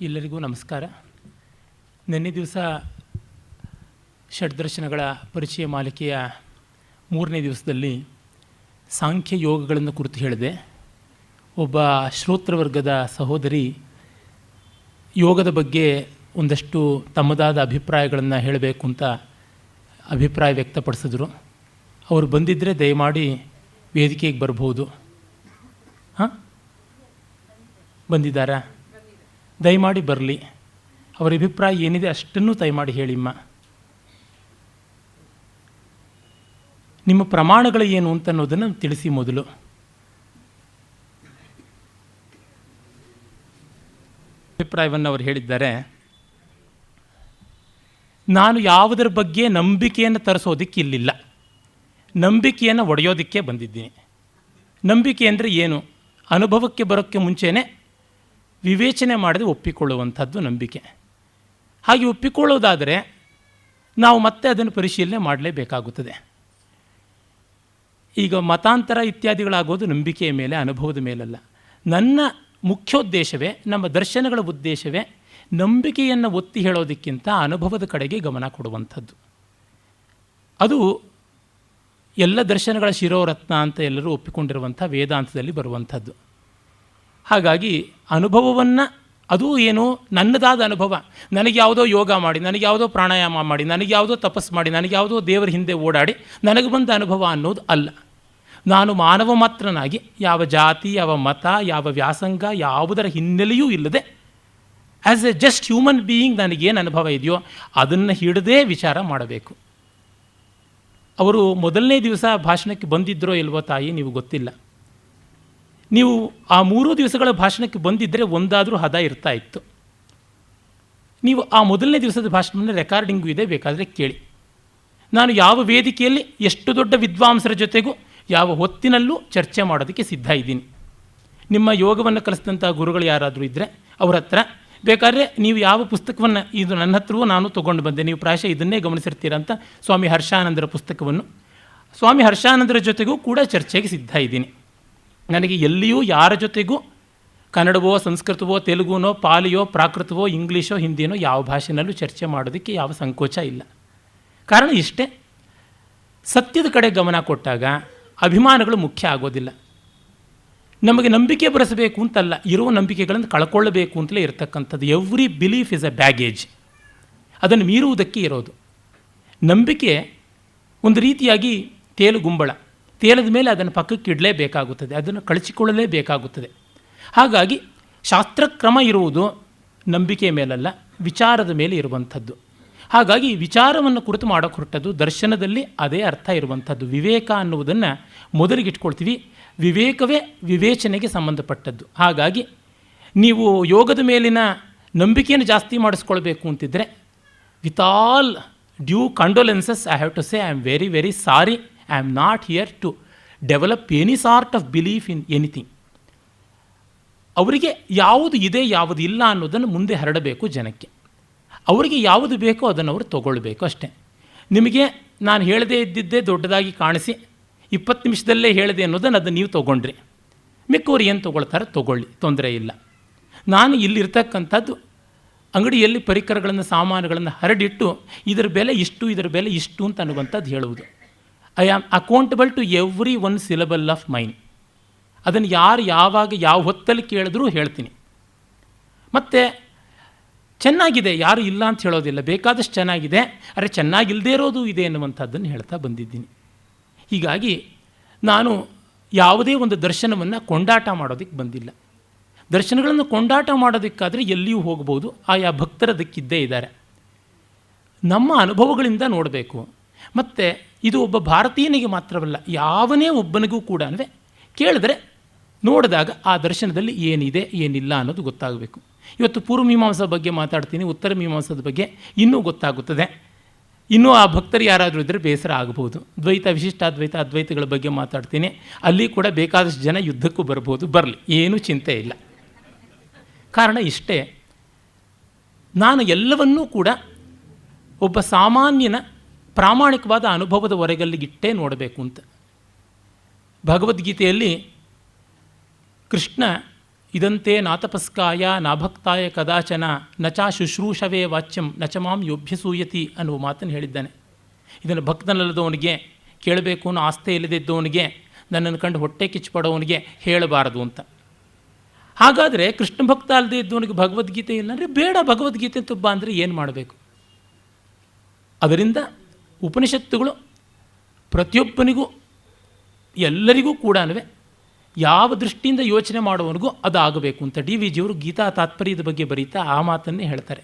ಎಲ್ಲರಿಗೂ ನಮಸ್ಕಾರ. ನಿನ್ನೆ ದಿವಸ ಷಡ್ದರ್ಶನಗಳ ಪರಿಚಯ ಮಾಲಿಕೆಯ 3ನೇ ದಿವಸದಲ್ಲಿ ಸಾಂಖ್ಯ ಯೋಗಗಳನ್ನು ಕುರಿತು ಹೇಳಿದೆ. ಒಬ್ಬ ಶ್ರೋತೃವರ್ಗದ ಸಹೋದರಿ ಯೋಗದ ಬಗ್ಗೆ ಒಂದಷ್ಟು ತಮ್ಮದಾದ ಅಭಿಪ್ರಾಯಗಳನ್ನು ಹೇಳಬೇಕು ಅಂತ ಅಭಿಪ್ರಾಯ ವ್ಯಕ್ತಪಡಿಸಿದ್ರು. ಅವರು ಬಂದಿದ್ದರೆ ದಯಮಾಡಿ ವೇದಿಕೆಗೆ ಬರ್ಬೋದು. ಬಂದಿದ್ದಾರಾ? ದಯಮಾಡಿ ಬರಲಿ. ಅವರ ಅಭಿಪ್ರಾಯ ಏನಿದೆ ಅಷ್ಟನ್ನು ದಯಮಾಡಿ ಹೇಳಿಮ್ಮ. ನಿಮ್ಮ ಪ್ರಮಾಣಗಳು ಏನು ಅಂತ ಅನ್ನೋದನ್ನು ತಿಳಿಸಿ ಮೊದಲು. ಅಭಿಪ್ರಾಯವನ್ನು ಅವರು ಹೇಳಿದ್ದಾರೆ. ನಾನು ಯಾವುದರ ಬಗ್ಗೆ ನಂಬಿಕೆಯನ್ನು ತರಿಸೋದಕ್ಕೆ ಇಲ್ಲಿಲ್ಲ, ನಂಬಿಕೆಯನ್ನು ಒಡೆಯೋದಕ್ಕೆ ಬಂದಿದ್ದೀನಿ. ನಂಬಿಕೆ ಅಂದರೆ ಏನು? ಅನುಭವಕ್ಕೆ ಬರೋಕ್ಕೆ ಮುಂಚೆನೇ ವಿವೇಚನೆ ಮಾಡದೆ ಒಪ್ಪಿಕೊಳ್ಳುವಂಥದ್ದು ನಂಬಿಕೆ. ಹಾಗೆ ಒಪ್ಪಿಕೊಳ್ಳೋದಾದರೆ ನಾವು ಮತ್ತೆ ಅದನ್ನು ಪರಿಶೀಲನೆ ಮಾಡಲೇಬೇಕಾಗುತ್ತದೆ. ಈಗ ಮತಾಂತರ ಇತ್ಯಾದಿಗಳಾಗೋದು ನಂಬಿಕೆಯ ಮೇಲೆ, ಅನುಭವದ ಮೇಲಲ್ಲ. ನನ್ನ ಮುಖ್ಯೋದ್ದೇಶವೇ, ನಮ್ಮ ದರ್ಶನಗಳ ಉದ್ದೇಶವೇ ನಂಬಿಕೆಯನ್ನು ಒತ್ತಿ ಹೇಳೋದಕ್ಕಿಂತ ಅನುಭವದ ಕಡೆಗೆ ಗಮನ ಕೊಡುವಂಥದ್ದು. ಅದು ಎಲ್ಲ ದರ್ಶನಗಳ ಶಿರೋರತ್ನ ಅಂತ ಎಲ್ಲರೂ ಒಪ್ಪಿಕೊಂಡಿರುವಂಥ ವೇದಾಂತದಲ್ಲಿ ಬರುವಂಥದ್ದು. ಹಾಗಾಗಿ ಅನುಭವವನ್ನು, ಅದು ಏನು ನನ್ನದಾದ ಅನುಭವ, ನನಗೆ ಯಾವುದೋ ಯೋಗ ಮಾಡಿ, ನನಗೆ ಯಾವುದೋ ಪ್ರಾಣಾಯಾಮ ಮಾಡಿ, ನನಗೆ ಯಾವುದೋ ತಪಸ್ಸು ಮಾಡಿ, ನನಗೆ ಯಾವುದೋ ದೇವರ ಹಿಂದೆ ಓಡಾಡಿ ನನಗೆ ಬಂದ ಅನುಭವ ಅನ್ನೋದು ಅಲ್ಲ. ನಾನು ಮಾನವ ಮಾತ್ರನಾಗಿ ಯಾವ ಜಾತಿ, ಯಾವ ಮತ, ಯಾವ ವ್ಯಾಸಂಗ, ಯಾವುದರ ಹಿನ್ನೆಲೆಯೂ ಇಲ್ಲದೆ as A just human being ನನಗೇನು ಅನುಭವ ಇದೆಯೋ ಅದನ್ನು ಹಿಡದೇ ವಿಚಾರ ಮಾಡಬೇಕು. ಅವರು ಮೊದಲನೇ ದಿವಸ ಭಾಷಣಕ್ಕೆ ಬಂದಿದ್ದರೋ ಇಲ್ವೋ ತಾಯಿ ನೀವು ಗೊತ್ತಿಲ್ಲ. ನೀವು ಆ 3 ದಿವಸಗಳ ಭಾಷಣಕ್ಕೆ ಬಂದಿದ್ದರೆ ಒಂದಾದರೂ ಹದ ಇರ್ತಾ ಇತ್ತು. ನೀವು ಆ ಮೊದಲನೇ ದಿವಸದ ಭಾಷಣವನ್ನು ರೆಕಾರ್ಡಿಂಗು ಇದೆ, ಬೇಕಾದರೆ ಕೇಳಿ. ನಾನು ಯಾವ ವೇದಿಕೆಯಲ್ಲಿ ಎಷ್ಟು ದೊಡ್ಡ ವಿದ್ವಾಂಸರ ಜೊತೆಗೂ ಯಾವ ಹೊತ್ತಿನಲ್ಲೂ ಚರ್ಚೆ ಮಾಡೋದಕ್ಕೆ ಸಿದ್ಧ ಇದ್ದೀನಿ. ನಿಮ್ಮ ಯೋಗವನ್ನು ಕಲಿಸಿದಂಥ ಗುರುಗಳು ಯಾರಾದರೂ ಇದ್ದರೆ ಅವ್ರ ಹತ್ರ ಬೇಕಾದರೆ ನೀವು ಯಾವ ಪುಸ್ತಕವನ್ನು, ಇದು ನನ್ನ ಹತ್ರವೂ ನಾನು ತೊಗೊಂಡು ಬಂದೆ, ನೀವು ಪ್ರಾಯಶಃ ಇದನ್ನೇ ಗಮನಿಸಿರ್ತೀರಂತ ಸ್ವಾಮಿ ಹರ್ಷಾನಂದರ ಪುಸ್ತಕವನ್ನು, ಸ್ವಾಮಿ ಹರ್ಷಾನಂದರ ಜೊತೆಗೂ ಕೂಡ ಚರ್ಚೆಗೆ ಸಿದ್ಧ ಇದ್ದೀನಿ. ನನಗೆ ಎಲ್ಲಿಯೂ ಯಾರ ಜೊತೆಗೂ ಕನ್ನಡವೋ, ಸಂಸ್ಕೃತವೋ, ತೆಲುಗುನೋ, ಪಾಲಿಯೋ, ಪ್ರಾಕೃತವೋ, ಇಂಗ್ಲೀಷೋ, ಹಿಂದಿನೋ ಯಾವ ಭಾಷೆನಲ್ಲೂ ಚರ್ಚೆ ಮಾಡೋದಕ್ಕೆ ಯಾವ ಸಂಕೋಚ ಇಲ್ಲ. ಕಾರಣ ಇಷ್ಟೇ, ಸತ್ಯದ ಕಡೆ ಗಮನ ಕೊಟ್ಟಾಗ ಅಭಿಮಾನಗಳು ಮುಖ್ಯ ಆಗೋದಿಲ್ಲ. ನಮಗೆ ನಂಬಿಕೆ ಬರೆಸಬೇಕು ಅಂತಲ್ಲ, ಇರುವ ನಂಬಿಕೆಗಳನ್ನು ಕಳ್ಕೊಳ್ಳಬೇಕು ಅಂತಲೇ ಇರತಕ್ಕಂಥದ್ದು. Every belief is A baggage, ಅದನ್ನು ಮೀರುವುದಕ್ಕೆ ಇರೋದು. ನಂಬಿಕೆ ಒಂದು ರೀತಿಯಾಗಿ ತೇಲುಗುಂಬಳ, ತೇಲದ ಮೇಲೆ ಅದನ್ನು ಪಕ್ಕಕ್ಕೆ ಇಡಲೇಬೇಕಾಗುತ್ತದೆ, ಅದನ್ನು ಕಳಚಿಕೊಳ್ಳಲೇಬೇಕಾಗುತ್ತದೆ. ಹಾಗಾಗಿ ಶಾಸ್ತ್ರಕ್ರಮ ಇರುವುದು ನಂಬಿಕೆಯ ಮೇಲಲ್ಲ, ವಿಚಾರದ ಮೇಲೆ ಇರುವಂಥದ್ದು. ಹಾಗಾಗಿ ವಿಚಾರವನ್ನು ಕುರಿತು ಮಾಡೋಕ್ಕೆ ಹೊರಟದ್ದು ದರ್ಶನದಲ್ಲಿ ಅದೇ ಅರ್ಥ ಇರುವಂಥದ್ದು. ವಿವೇಕ ಅನ್ನುವುದನ್ನು ಮೊದಲಿಗಿಟ್ಕೊಳ್ತೀವಿ. ವಿವೇಕವೇ ವಿವೇಚನೆಗೆ ಸಂಬಂಧಪಟ್ಟದ್ದು. ಹಾಗಾಗಿ ನೀವು ಯೋಗದ ಮೇಲಿನ ನಂಬಿಕೆಯನ್ನು ಜಾಸ್ತಿ ಮಾಡಿಸ್ಕೊಳ್ಬೇಕು ಅಂತಿದ್ದರೆ, with all due condolences I have to say I am very very sorry, I am not here to develop any sort of belief in anything. ಅವರಿಗೆ ಯಾವುದು ಇದೆ ಯಾವುದು ಇಲ್ಲ ಅನ್ನೋದನ್ನು ಮುಂದೆ ಹರಡಬೇಕು ಜನಕ್ಕೆ. ಅವರಿಗೆ ಯಾವುದು ಬೇಕೋ ಅದನ್ನು ಅವರು ತೊಗೊಳ್ಬೇಕು ಅಷ್ಟೇ. ನಿಮಗೆ ನಾನು ಹೇಳದೇ ಇದ್ದಿದ್ದೇ ದೊಡ್ಡದಾಗಿ ಕಾಣಿಸಿ 20 ನಿಮಿಷದಲ್ಲೇ ಹೇಳಿದೆ ಅನ್ನೋದನ್ನು ಅದನ್ನು ನೀವು ತೊಗೊಂಡ್ರಿ, ಮಿಕ್ಕವ್ರು ಏನು ತೊಗೊಳ್ತಾರೆ ತೊಗೊಳ್ಳಿ, ತೊಂದರೆ ಇಲ್ಲ. ನಾನು ಇಲ್ಲಿರ್ತಕ್ಕಂಥದ್ದು ಅಂಗಡಿಯಲ್ಲಿ ಪರಿಕರಗಳನ್ನು, ಸಾಮಾನುಗಳನ್ನು ಹರಡಿಟ್ಟು ಇದರ ಬೆಲೆ ಇಷ್ಟು, ಇದರ ಬೆಲೆ ಇಷ್ಟು ಅಂತ ಅನ್ನುವಂಥದ್ದು ಹೇಳುವುದು. I am accountable to every one syllable of mine. ಅದನ್ನು ಯಾರು ಯಾವಾಗ ಯಾವ ಹೊತ್ತಲ್ಲಿ ಕೇಳಿದ್ರೂ ಹೇಳ್ತೀನಿ. ಮತ್ತು ಚೆನ್ನಾಗಿದೆ, ಯಾರು ಇಲ್ಲ ಅಂತ ಹೇಳೋದಿಲ್ಲ, ಬೇಕಾದಷ್ಟು ಚೆನ್ನಾಗಿದೆ, ಅರೆ ಚೆನ್ನಾಗಿಲ್ಲದೇ ಇರೋದು ಇದೆ ಎನ್ನುವಂಥದ್ದನ್ನು ಹೇಳ್ತಾ ಬಂದಿದ್ದೀನಿ. ಹೀಗಾಗಿ ನಾನು ಯಾವುದೇ ಒಂದು ದರ್ಶನವನ್ನು ಕೊಂಡಾಟ ಮಾಡೋದಕ್ಕೆ ಬಂದಿಲ್ಲ. ದರ್ಶನಗಳನ್ನು ಕೊಂಡಾಟ ಮಾಡೋದಕ್ಕಾದರೆ ಎಲ್ಲಿಯೂ ಹೋಗ್ಬೋದು, ಆಯಾ ಭಕ್ತರದಕ್ಕಿದ್ದೇ ಇದ್ದಾರೆ. ನಮ್ಮ ಅನುಭವಗಳಿಂದ ನೋಡಬೇಕು. ಮತ್ತು ಇದು ಒಬ್ಬ ಭಾರತೀಯನಿಗೆ ಮಾತ್ರವಲ್ಲ, ಯಾವನೇ ಒಬ್ಬನಿಗೂ ಕೂಡ ಕೇಳಿದ್ರೆ ನೋಡಿದಾಗ ಆ ದರ್ಶನದಲ್ಲಿ ಏನಿದೆ ಏನಿಲ್ಲ ಅನ್ನೋದು ಗೊತ್ತಾಗಬೇಕು. ಇವತ್ತು ಪೂರ್ವ ಮೀಮಾಂಸಾ ಬಗ್ಗೆ ಮಾತಾಡ್ತೀನಿ, ಉತ್ತರ ಮೀಮಾಂಸದ ಬಗ್ಗೆ ಇನ್ನೂ ಗೊತ್ತಾಗುತ್ತದೆ. ಇನ್ನೂ ಆ ಭಕ್ತರು ಯಾರಾದರೂ ಇದ್ದರೆ ಬೇಸರ ಆಗಬಹುದು. ದ್ವೈತ, ವಿಶಿಷ್ಟಾದ್ವೈತ, ಅದ್ವೈತಗಳ ಬಗ್ಗೆ ಮಾತಾಡ್ತೀನಿ, ಅಲ್ಲಿ ಕೂಡ ಬೇಕಾದಷ್ಟು ಜನ ಯುದ್ಧಕ್ಕೂ ಬರ್ಬೋದು, ಬರಲಿ, ಏನೂ ಚಿಂತೆ ಇಲ್ಲ. ಕಾರಣ ಇಷ್ಟೇ, ನಾನು ಎಲ್ಲವನ್ನೂ ಕೂಡ ಒಬ್ಬ ಸಾಮಾನ್ಯನ ಪ್ರಾಮಾಣಿಕವಾದ ಅನುಭವದ ಹೊರಗಲ್ಲಿಗಿಟ್ಟೇ ನೋಡಬೇಕು ಅಂತ. ಭಗವದ್ಗೀತೆಯಲ್ಲಿ ಕೃಷ್ಣ ಇದಂತೆ ನಾತಪಸ್ಕಾಯ ನಾಭಕ್ತಾಯ ಕದಾಚನ ನಚಾ ಶುಶ್ರೂಷವೇ ವಾಚ್ಯಂ ನಚ ಮಾಂ ಯೋಭ್ಯಸೂಯತಿ ಅನ್ನುವ ಮಾತನ್ನು ಹೇಳಿದ್ದಾನೆ. ಇದನ್ನು ಭಕ್ತನಲ್ಲದವನಿಗೆ, ಕೇಳಬೇಕು ಅನ್ನೋ ಆಸ್ತೆ ಇಲ್ಲದಿದ್ದವನಿಗೆ, ನನ್ನನ್ನು ಕಂಡು ಹೊಟ್ಟೆ ಕಿಚ್ಚುಪಡೋವನಿಗೆ ಹೇಳಬಾರದು ಅಂತ. ಹಾಗಾದರೆ ಕೃಷ್ಣ ಭಕ್ತ ಅಲ್ಲದೆ ಇದ್ದವನಿಗೆ ಭಗವದ್ಗೀತೆ ಇಲ್ಲ ಅಂದರೆ ಬೇಡ, ಭಗವದ್ಗೀತೆ ತುಬ್ಬ ಅಂದರೆ ಏನು ಮಾಡಬೇಕು? ಅದರಿಂದ ಉಪನಿಷತ್ತುಗಳು ಪ್ರತಿಯೊಬ್ಬನಿಗೂ, ಎಲ್ಲರಿಗೂ ಕೂಡ ಯಾವ ದೃಷ್ಟಿಯಿಂದ ಯೋಚನೆ ಮಾಡುವವನಿಗೂ ಅದಾಗಬೇಕು ಅಂತ ಡಿ ವಿ ಜಿಯವರು ಗೀತಾ ತಾತ್ಪರ್ಯದ ಬಗ್ಗೆ ಬರೀತಾ ಆ ಮಾತನ್ನೇ ಹೇಳ್ತಾರೆ.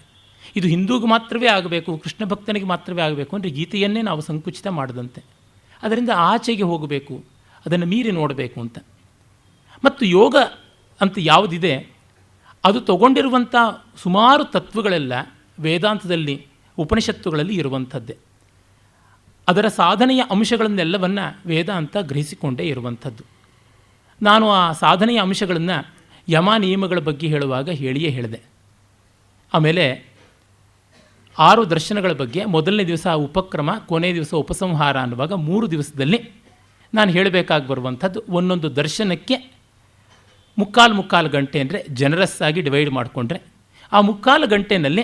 ಇದು ಹಿಂದೂಗೆ ಮಾತ್ರವೇ ಆಗಬೇಕು, ಕೃಷ್ಣ ಭಕ್ತನಿಗೆ ಮಾತ್ರವೇ ಆಗಬೇಕು ಅಂದರೆ ಗೀತೆಯನ್ನೇ ನಾವು ಸಂಕುಚಿತ ಮಾಡದಂತೆ. ಅದರಿಂದ ಆಚೆಗೆ ಹೋಗಬೇಕು, ಅದನ್ನು ಮೀರಿ ನೋಡಬೇಕು ಅಂತ. ಮತ್ತು ಯೋಗ ಅಂತ ಯಾವುದಿದೆ ಅದು ತಗೊಂಡಿರುವಂಥ ಸುಮಾರು ತತ್ವಗಳೆಲ್ಲ ವೇದಾಂತದಲ್ಲಿ, ಉಪನಿಷತ್ತುಗಳಲ್ಲಿ ಇರುವಂಥದ್ದೇ. ಅದರ ಸಾಧನೆಯ ಅಂಶಗಳನ್ನೆಲ್ಲವನ್ನು ವೇದಾಂತ ಗ್ರಹಿಸಿಕೊಂಡೇ ಇರುವಂಥದ್ದು. ನಾನು ಆ ಸಾಧನೆಯ ಅಂಶಗಳನ್ನು ಯಮ ನಿಯಮಗಳ ಬಗ್ಗೆ ಹೇಳುವಾಗ ಹೇಳಿಯೇ ಹೇಳಿದೆ. ಆಮೇಲೆ 6 ದರ್ಶನಗಳ ಬಗ್ಗೆ ಮೊದಲನೇ ದಿವಸ ಉಪಕ್ರಮ, ಕೊನೆಯ ದಿವಸ ಉಪಸಂಹಾರ ಅನ್ನುವಾಗ 3 ದಿವಸದಲ್ಲಿ ನಾನು ಹೇಳಬೇಕಾಗಿ ಬರುವಂಥದ್ದು ಒಂದೊಂದು ದರ್ಶನಕ್ಕೆ ಮುಕ್ಕಾಲು ಗಂಟೆ ಅಂದರೆ ಜನರಸ್ ಆಗಿ ಡಿವೈಡ್ ಮಾಡಿಕೊಂಡ್ರೆ ಆ ಮುಕ್ಕಾಲು ಗಂಟೆಯಲ್ಲಿ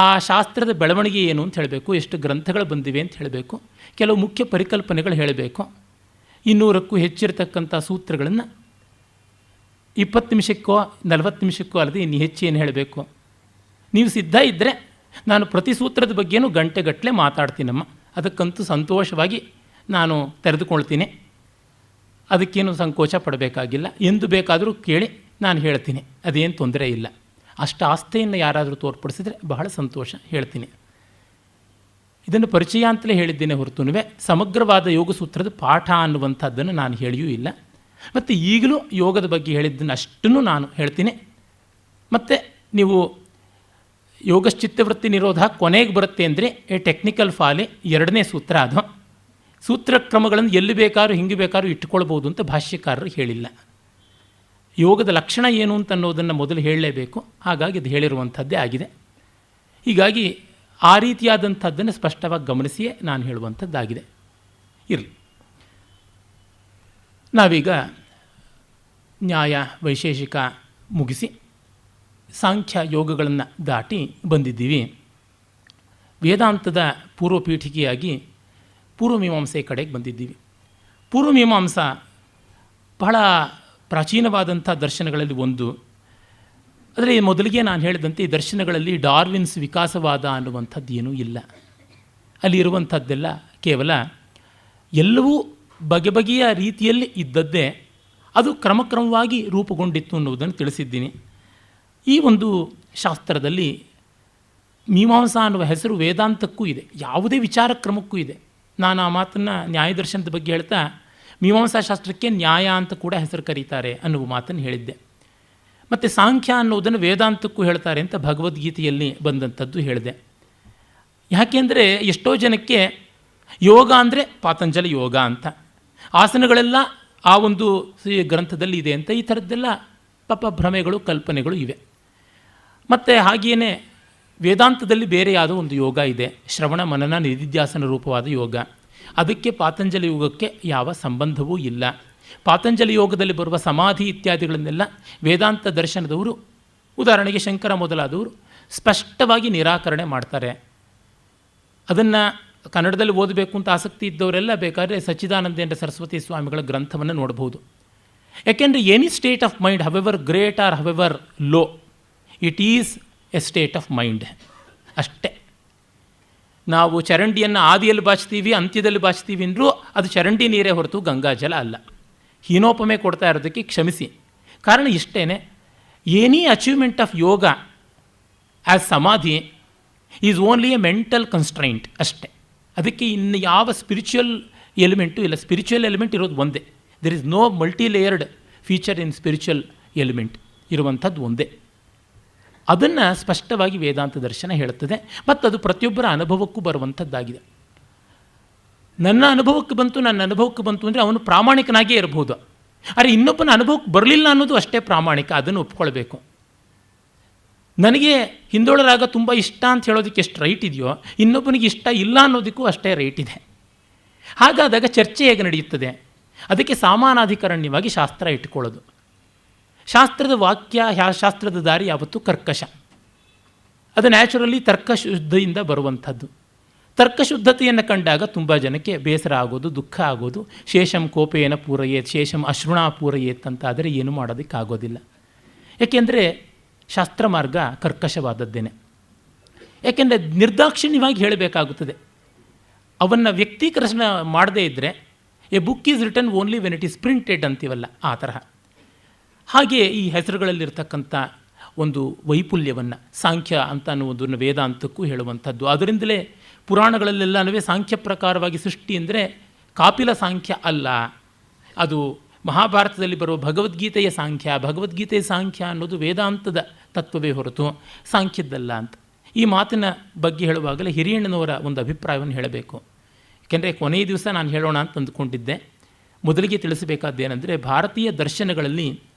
ಆ ಶಾಸ್ತ್ರದ ಬೆಳವಣಿಗೆ ಏನು ಅಂತ ಹೇಳಬೇಕು, ಎಷ್ಟು ಗ್ರಂಥಗಳು ಬಂದಿವೆ ಅಂತ ಹೇಳಬೇಕು, ಕೆಲವು ಮುಖ್ಯ ಪರಿಕಲ್ಪನೆಗಳು ಹೇಳಬೇಕು, 200ಕ್ಕೂ ಹೆಚ್ಚಿರತಕ್ಕಂಥ ಸೂತ್ರಗಳನ್ನು 20 ನಿಮಿಷಕ್ಕೋ 40 ನಿಮಿಷಕ್ಕೋ ಅಲ್ಲದೆ ಇನ್ನು ಹೆಚ್ಚೇನು ಹೇಳಬೇಕು. ನೀವು ಸಿದ್ಧ ಇದ್ದರೆ ನಾನು ಪ್ರತಿ ಸೂತ್ರದ ಬಗ್ಗೆನೂ ಗಂಟೆಗಟ್ಟಲೆ ಮಾತಾಡ್ತೀನಮ್ಮ, ಅದಕ್ಕಂತೂ ಸಂತೋಷವಾಗಿ ನಾನು ತೆರೆದುಕೊಳ್ತೀನಿ, ಅದಕ್ಕೇನು ಸಂಕೋಚ ಪಡಬೇಕಾಗಿಲ್ಲ, ಎಂದು ಬೇಕಾದರೂ ಕೇಳಿ ನಾನು ಹೇಳ್ತೀನಿ, ಅದೇನು ತೊಂದರೆ ಇಲ್ಲ. ಅಷ್ಟು ಆಸ್ತೆಯನ್ನು ಯಾರಾದರೂ ತೋರ್ಪಡಿಸಿದರೆ ಬಹಳ ಸಂತೋಷ, ಹೇಳ್ತೀನಿ. ಇದನ್ನು ಪರಿಚಯ ಅಂತಲೇ ಹೇಳಿದ್ದೇನೆ ಹೊರತುನುವೆ ಸಮಗ್ರವಾದ ಯೋಗಸೂತ್ರದ ಪಾಠ ಅನ್ನುವಂಥದ್ದನ್ನು ನಾನು ಹೇಳಿಯೂ ಇಲ್ಲ. ಮತ್ತು ಈಗಲೂ ಯೋಗದ ಬಗ್ಗೆ ಹೇಳಿದ್ದನ್ನು ಅಷ್ಟನ್ನು ನಾನು ಹೇಳ್ತೀನಿ. ಮತ್ತು ನೀವು ಯೋಗಶ್ಚಿತ್ತವೃತ್ತಿ ನಿರೋಧ ಕೊನೆಗೆ ಬರುತ್ತೆ ಅಂದರೆ ಎ ಟೆಕ್ನಿಕಲ್ ಫಾಲೆ 2ನೇ ಸೂತ್ರ. ಅದು ಸೂತ್ರಕ್ರಮಗಳನ್ನು ಎಲ್ಲಿ ಬೇಕಾದ್ರೂ ಹಿಂಗೆ ಬೇಕಾದ್ರೂ ಇಟ್ಟುಕೊಳ್ಬೋದು ಅಂತ ಭಾಷ್ಯಕಾರರು ಹೇಳಿಲ್ಲ. ಯೋಗದ ಲಕ್ಷಣ ಏನು ಅಂತ ಅನ್ನೋದನ್ನು ಮೊದಲು ಹೇಳಲೇಬೇಕು, ಹಾಗಾಗಿ ಅದು ಹೇಳಿರುವಂಥದ್ದೇ ಆಗಿದೆ. ಹೀಗಾಗಿ ಆ ರೀತಿಯಾದಂಥದ್ದನ್ನು ಸ್ಪಷ್ಟವಾಗಿ ಗಮನಿಸಿಯೇ ನಾನು ಹೇಳುವಂಥದ್ದಾಗಿದೆ. ಇರಲಿ, ನಾವೀಗ ನ್ಯಾಯ ವೈಶೇಷಿಕ ಮುಗಿಸಿ ಸಾಂಖ್ಯ ಯೋಗಗಳನ್ನು ದಾಟಿ ಬಂದಿದ್ದೀವಿ. ವೇದಾಂತದ ಪೂರ್ವಪೀಠಿಕೆಯಾಗಿ ಪೂರ್ವಮೀಮಾಂಸೆ ಕಡೆಗೆ ಬಂದಿದ್ದೀವಿ. ಪೂರ್ವಮೀಮಾಂಸ ಬಹಳ ಪ್ರಾಚೀನವಾದಂಥ ದರ್ಶನಗಳಲ್ಲಿ ಒಂದು. ಆದರೆ ಮೊದಲಿಗೆ ನಾನು ಹೇಳಿದಂತೆ ಈ ದರ್ಶನಗಳಲ್ಲಿ ಡಾರ್ವಿನ್ಸ್ ವಿಕಾಸವಾದ ಅನ್ನುವಂಥದ್ದು ಏನೂ ಇಲ್ಲ. ಅಲ್ಲಿ ಇರುವಂಥದ್ದೆಲ್ಲ ಕೇವಲ ಎಲ್ಲವೂ ಬಗೆಬಗೆಯ ರೀತಿಯಲ್ಲಿ ಇದ್ದದ್ದೇ, ಅದು ಕ್ರಮಕ್ರಮವಾಗಿ ರೂಪುಗೊಂಡಿತ್ತು ಅನ್ನುವುದನ್ನು ತಿಳಿಸಿದ್ದೀನಿ. ಈ ಒಂದು ಶಾಸ್ತ್ರದಲ್ಲಿ ಮೀಮಾಂಸಾ ಅನ್ನುವ ಹೆಸರು ವೇದಾಂತಕ್ಕೂ ಇದೆ, ಯಾವುದೇ ವಿಚಾರ ಕ್ರಮಕ್ಕೂ ಇದೆ. ನಾನು ಆ ಮಾತನ್ನು ನ್ಯಾಯದರ್ಶನದ ಬಗ್ಗೆ ಹೇಳ್ತಾ ಮೀಮಾಂಸಾ ಶಾಸ್ತ್ರಕ್ಕೆ ನ್ಯಾಯ ಅಂತ ಕೂಡ ಹೆಸರು ಕರೀತಾರೆ ಅನ್ನುವ ಮಾತನ್ನು ಹೇಳಿದ್ದೆ. ಮತ್ತು ಸಾಂಖ್ಯ ಅನ್ನುವುದನ್ನು ವೇದಾಂತಕ್ಕೂ ಹೇಳ್ತಾರೆ ಅಂತ ಭಗವದ್ಗೀತೆಯಲ್ಲಿ ಬಂದಂಥದ್ದು ಹೇಳಿದೆ. ಯಾಕೆಂದರೆ ಎಷ್ಟೋ ಜನಕ್ಕೆ ಯೋಗ ಅಂದರೆ ಪಾತಂಜಲಿ ಯೋಗ ಅಂತ, ಆಸನಗಳೆಲ್ಲ ಆ ಒಂದು ಗ್ರಂಥದಲ್ಲಿ ಇದೆ ಅಂತ, ಈ ಥರದ್ದೆಲ್ಲ ಪಾಪ ಭ್ರಮೆಗಳು ಕಲ್ಪನೆಗಳು ಇವೆ. ಮತ್ತು ಹಾಗೆಯೇ ವೇದಾಂತದಲ್ಲಿ ಬೇರೆಯಾದ ಒಂದು ಯೋಗ ಇದೆ, ಶ್ರವಣ ಮನನ ನಿಧಿಧ್ಯಾಸನ ರೂಪವಾದ ಯೋಗ. ಅದಕ್ಕೆ ಪಾತಂಜಲಿ ಯೋಗಕ್ಕೆ ಯಾವ ಸಂಬಂಧವೂ ಇಲ್ಲ. ಪಾತಂಜಲಿ ಯೋಗದಲ್ಲಿ ಬರುವ ಸಮಾಧಿ ಇತ್ಯಾದಿಗಳನ್ನೆಲ್ಲ ವೇದಾಂತ ದರ್ಶನದವರು, ಉದಾಹರಣೆಗೆ ಶಂಕರ ಮೊದಲಾದವರು ಸ್ಪಷ್ಟವಾಗಿ ನಿರಾಕರಣೆ ಮಾಡ್ತಾರೆ. ಅದನ್ನು ಕನ್ನಡದಲ್ಲಿ ಓದಬೇಕು ಅಂತ ಆಸಕ್ತಿ ಇದ್ದವರೆಲ್ಲ ಬೇಕಾದರೆ ಸಚ್ಚಿದಾನಂದೇಂದ್ರ ಸರಸ್ವತಿ ಸ್ವಾಮಿಗಳ ಗ್ರಂಥವನ್ನು ನೋಡಬಹುದು. ಯಾಕೆಂದರೆ any state of mind, however great or however low, it is a state of mind ಅಷ್ಟೇ. ನಾವು ಚರಂಡಿಯನ್ನು ಆದಿಯಲ್ಲಿ ಬಾಚ್ತೀವಿ, ಅಂತ್ಯದಲ್ಲಿ ಬಾಚ್ತೀವಿ ಅಂದರೂ ಅದು ಚರಂಡಿ ನೀರೇ ಹೊರತು ಗಂಗಾಜಲ ಅಲ್ಲ. ಹೀನೋಪಮೆ ಕೊಡ್ತಾ ಇರೋದಕ್ಕೆ ಕ್ಷಮಿಸಿ. ಕಾರಣ ಇಷ್ಟೇ, any achievement of yoga as samadhi is only a mental constraint ಅಷ್ಟೇ. ಅದಕ್ಕೆ ಇನ್ನು ಯಾವ ಸ್ಪಿರಿಚುವಲ್ ಎಲಿಮೆಂಟು ಇಲ್ಲ. ಸ್ಪಿರಿಚುವಲ್ ಎಲಿಮೆಂಟ್ ಇರೋದು ಒಂದೇ. There is no multi layered feature in spiritual element, ಇರುವಂಥದ್ದು ಒಂದೇ. ಅದನ್ನು ಸ್ಪಷ್ಟವಾಗಿ ವೇದಾಂತ ದರ್ಶನ ಹೇಳುತ್ತದೆ. ಮತ್ತು ಅದು ಪ್ರತಿಯೊಬ್ಬರ ಅನುಭವಕ್ಕೂ ಬರುವಂಥದ್ದಾಗಿದೆ. ನನ್ನ ಅನುಭವಕ್ಕೆ ಬಂತು ಅಂದರೆ ಅವನು ಪ್ರಾಮಾಣಿಕನಾಗೇ ಇರಬಹುದು. ಆದರೆ ಇನ್ನೊಬ್ಬನ ಅನುಭವಕ್ಕೆ ಬರಲಿಲ್ಲ ಅನ್ನೋದು ಅಷ್ಟೇ ಪ್ರಾಮಾಣಿಕ, ಅದನ್ನು ಒಪ್ಕೊಳ್ಬೇಕು. ನನಗೆ ಹಿಂದೋಳರಾಗ ತುಂಬ ಇಷ್ಟ ಅಂತ ಹೇಳೋದಕ್ಕೆ ಎಷ್ಟು ರೈಟ್ ಇದೆಯೋ, ಇನ್ನೊಬ್ಬನಿಗೆ ಇಷ್ಟ ಇಲ್ಲ ಅನ್ನೋದಕ್ಕೂ ಅಷ್ಟೇ ರೈಟ್ ಇದೆ. ಹಾಗಾದಾಗ ಚರ್ಚೆ ಹೇಗೆ ನಡೆಯುತ್ತದೆ? ಅದಕ್ಕೆ ಸಾಮಾನಾಧಿಕರಣ್ಯವಾಗಿ ಶಾಸ್ತ್ರ ಇಟ್ಕೊಳ್ಳೋದು. ಶಾಸ್ತ್ರದ ವಾಕ್ಯ, ಶಾಸ್ತ್ರದ ದಾರಿ ಯಾವತ್ತೂ ಕರ್ಕಶ. ಅದು ನ್ಯಾಚುರಲಿ ತರ್ಕಶುದ್ಧದಿಂದ ಬರುವಂಥದ್ದು. ತರ್ಕಶುದ್ಧತೆಯನ್ನು ಕಂಡಾಗ ತುಂಬ ಜನಕ್ಕೆ ಬೇಸರ ಆಗೋದು, ದುಃಖ ಆಗೋದು. ಶೇಷಂ ಕೋಪೇನ ಪೂರಯೇತ್, ಶೇಷಂ ಅಶ್ರುಣಾ ಪೂರಯೇತ್ ಅಂತಾದರೆ ಏನು ಮಾಡೋದಕ್ಕಾಗೋದಿಲ್ಲ. ಏಕೆಂದರೆ ಶಾಸ್ತ್ರ ಮಾರ್ಗ ಕರ್ಕಶವಾದದ್ದೇನೆ. ಏಕೆಂದರೆ ನಿರ್ದಾಕ್ಷಿಣ್ಯವಾಗಿ ಹೇಳಬೇಕಾಗುತ್ತದೆ. ಅವನ್ನು ವ್ಯಕ್ತೀಕರಣ ಮಾಡದೇ ಇದ್ದರೆ A book is written only when it is printed ಅಂತೀವಲ್ಲ, ಆ ತರಹ. ಹಾಗೆ ಈ ಹೆಸರುಗಳಲ್ಲಿರ್ತಕ್ಕಂಥ ಒಂದು ವೈಪುಲ್ಯವನ್ನು ಸಾಂಖ್ಯ ಅಂತ ಅನ್ನುವುದನ್ನು ವೇದಾಂತಕ್ಕೂ ಹೇಳುವಂಥದ್ದು. ಅದರಿಂದಲೇ ಪುರಾಣಗಳಲ್ಲೆಲ್ಲನೂ ಸಾಂಖ್ಯ ಪ್ರಕಾರವಾಗಿ ಸೃಷ್ಟಿ ಅಂದರೆ ಕಾಪಿಲ ಸಾಂಖ್ಯ ಅಲ್ಲ, ಅದು ಮಹಾಭಾರತದಲ್ಲಿ ಬರುವ ಭಗವದ್ಗೀತೆಯ ಸಾಂಖ್ಯ. ಭಗವದ್ಗೀತೆಯ ಸಾಂಖ್ಯ ಅನ್ನೋದು ವೇದಾಂತದ ತತ್ವವೇ ಹೊರತು ಸಾಂಖ್ಯದ್ದಲ್ಲ ಅಂತ. ಈ ಮಾತಿನ ಬಗ್ಗೆ ಹೇಳುವಾಗಲೇ ಹಿರಿಯಣ್ಣನವರ ಒಂದು ಅಭಿಪ್ರಾಯವನ್ನು ಹೇಳಬೇಕು. ಏಕೆಂದರೆ ಕೊನೆಯ ದಿವಸ ನಾನು ಹೇಳೋಣ ಅಂತ ಅಂದುಕೊಂಡಿದ್ದೆ. ಮೊದಲಿಗೆ ತಿಳಿಸಬೇಕಾದ್ದೇನೆಂದರೆ, ಭಾರತೀಯ ದರ್ಶನಗಳಲ್ಲಿ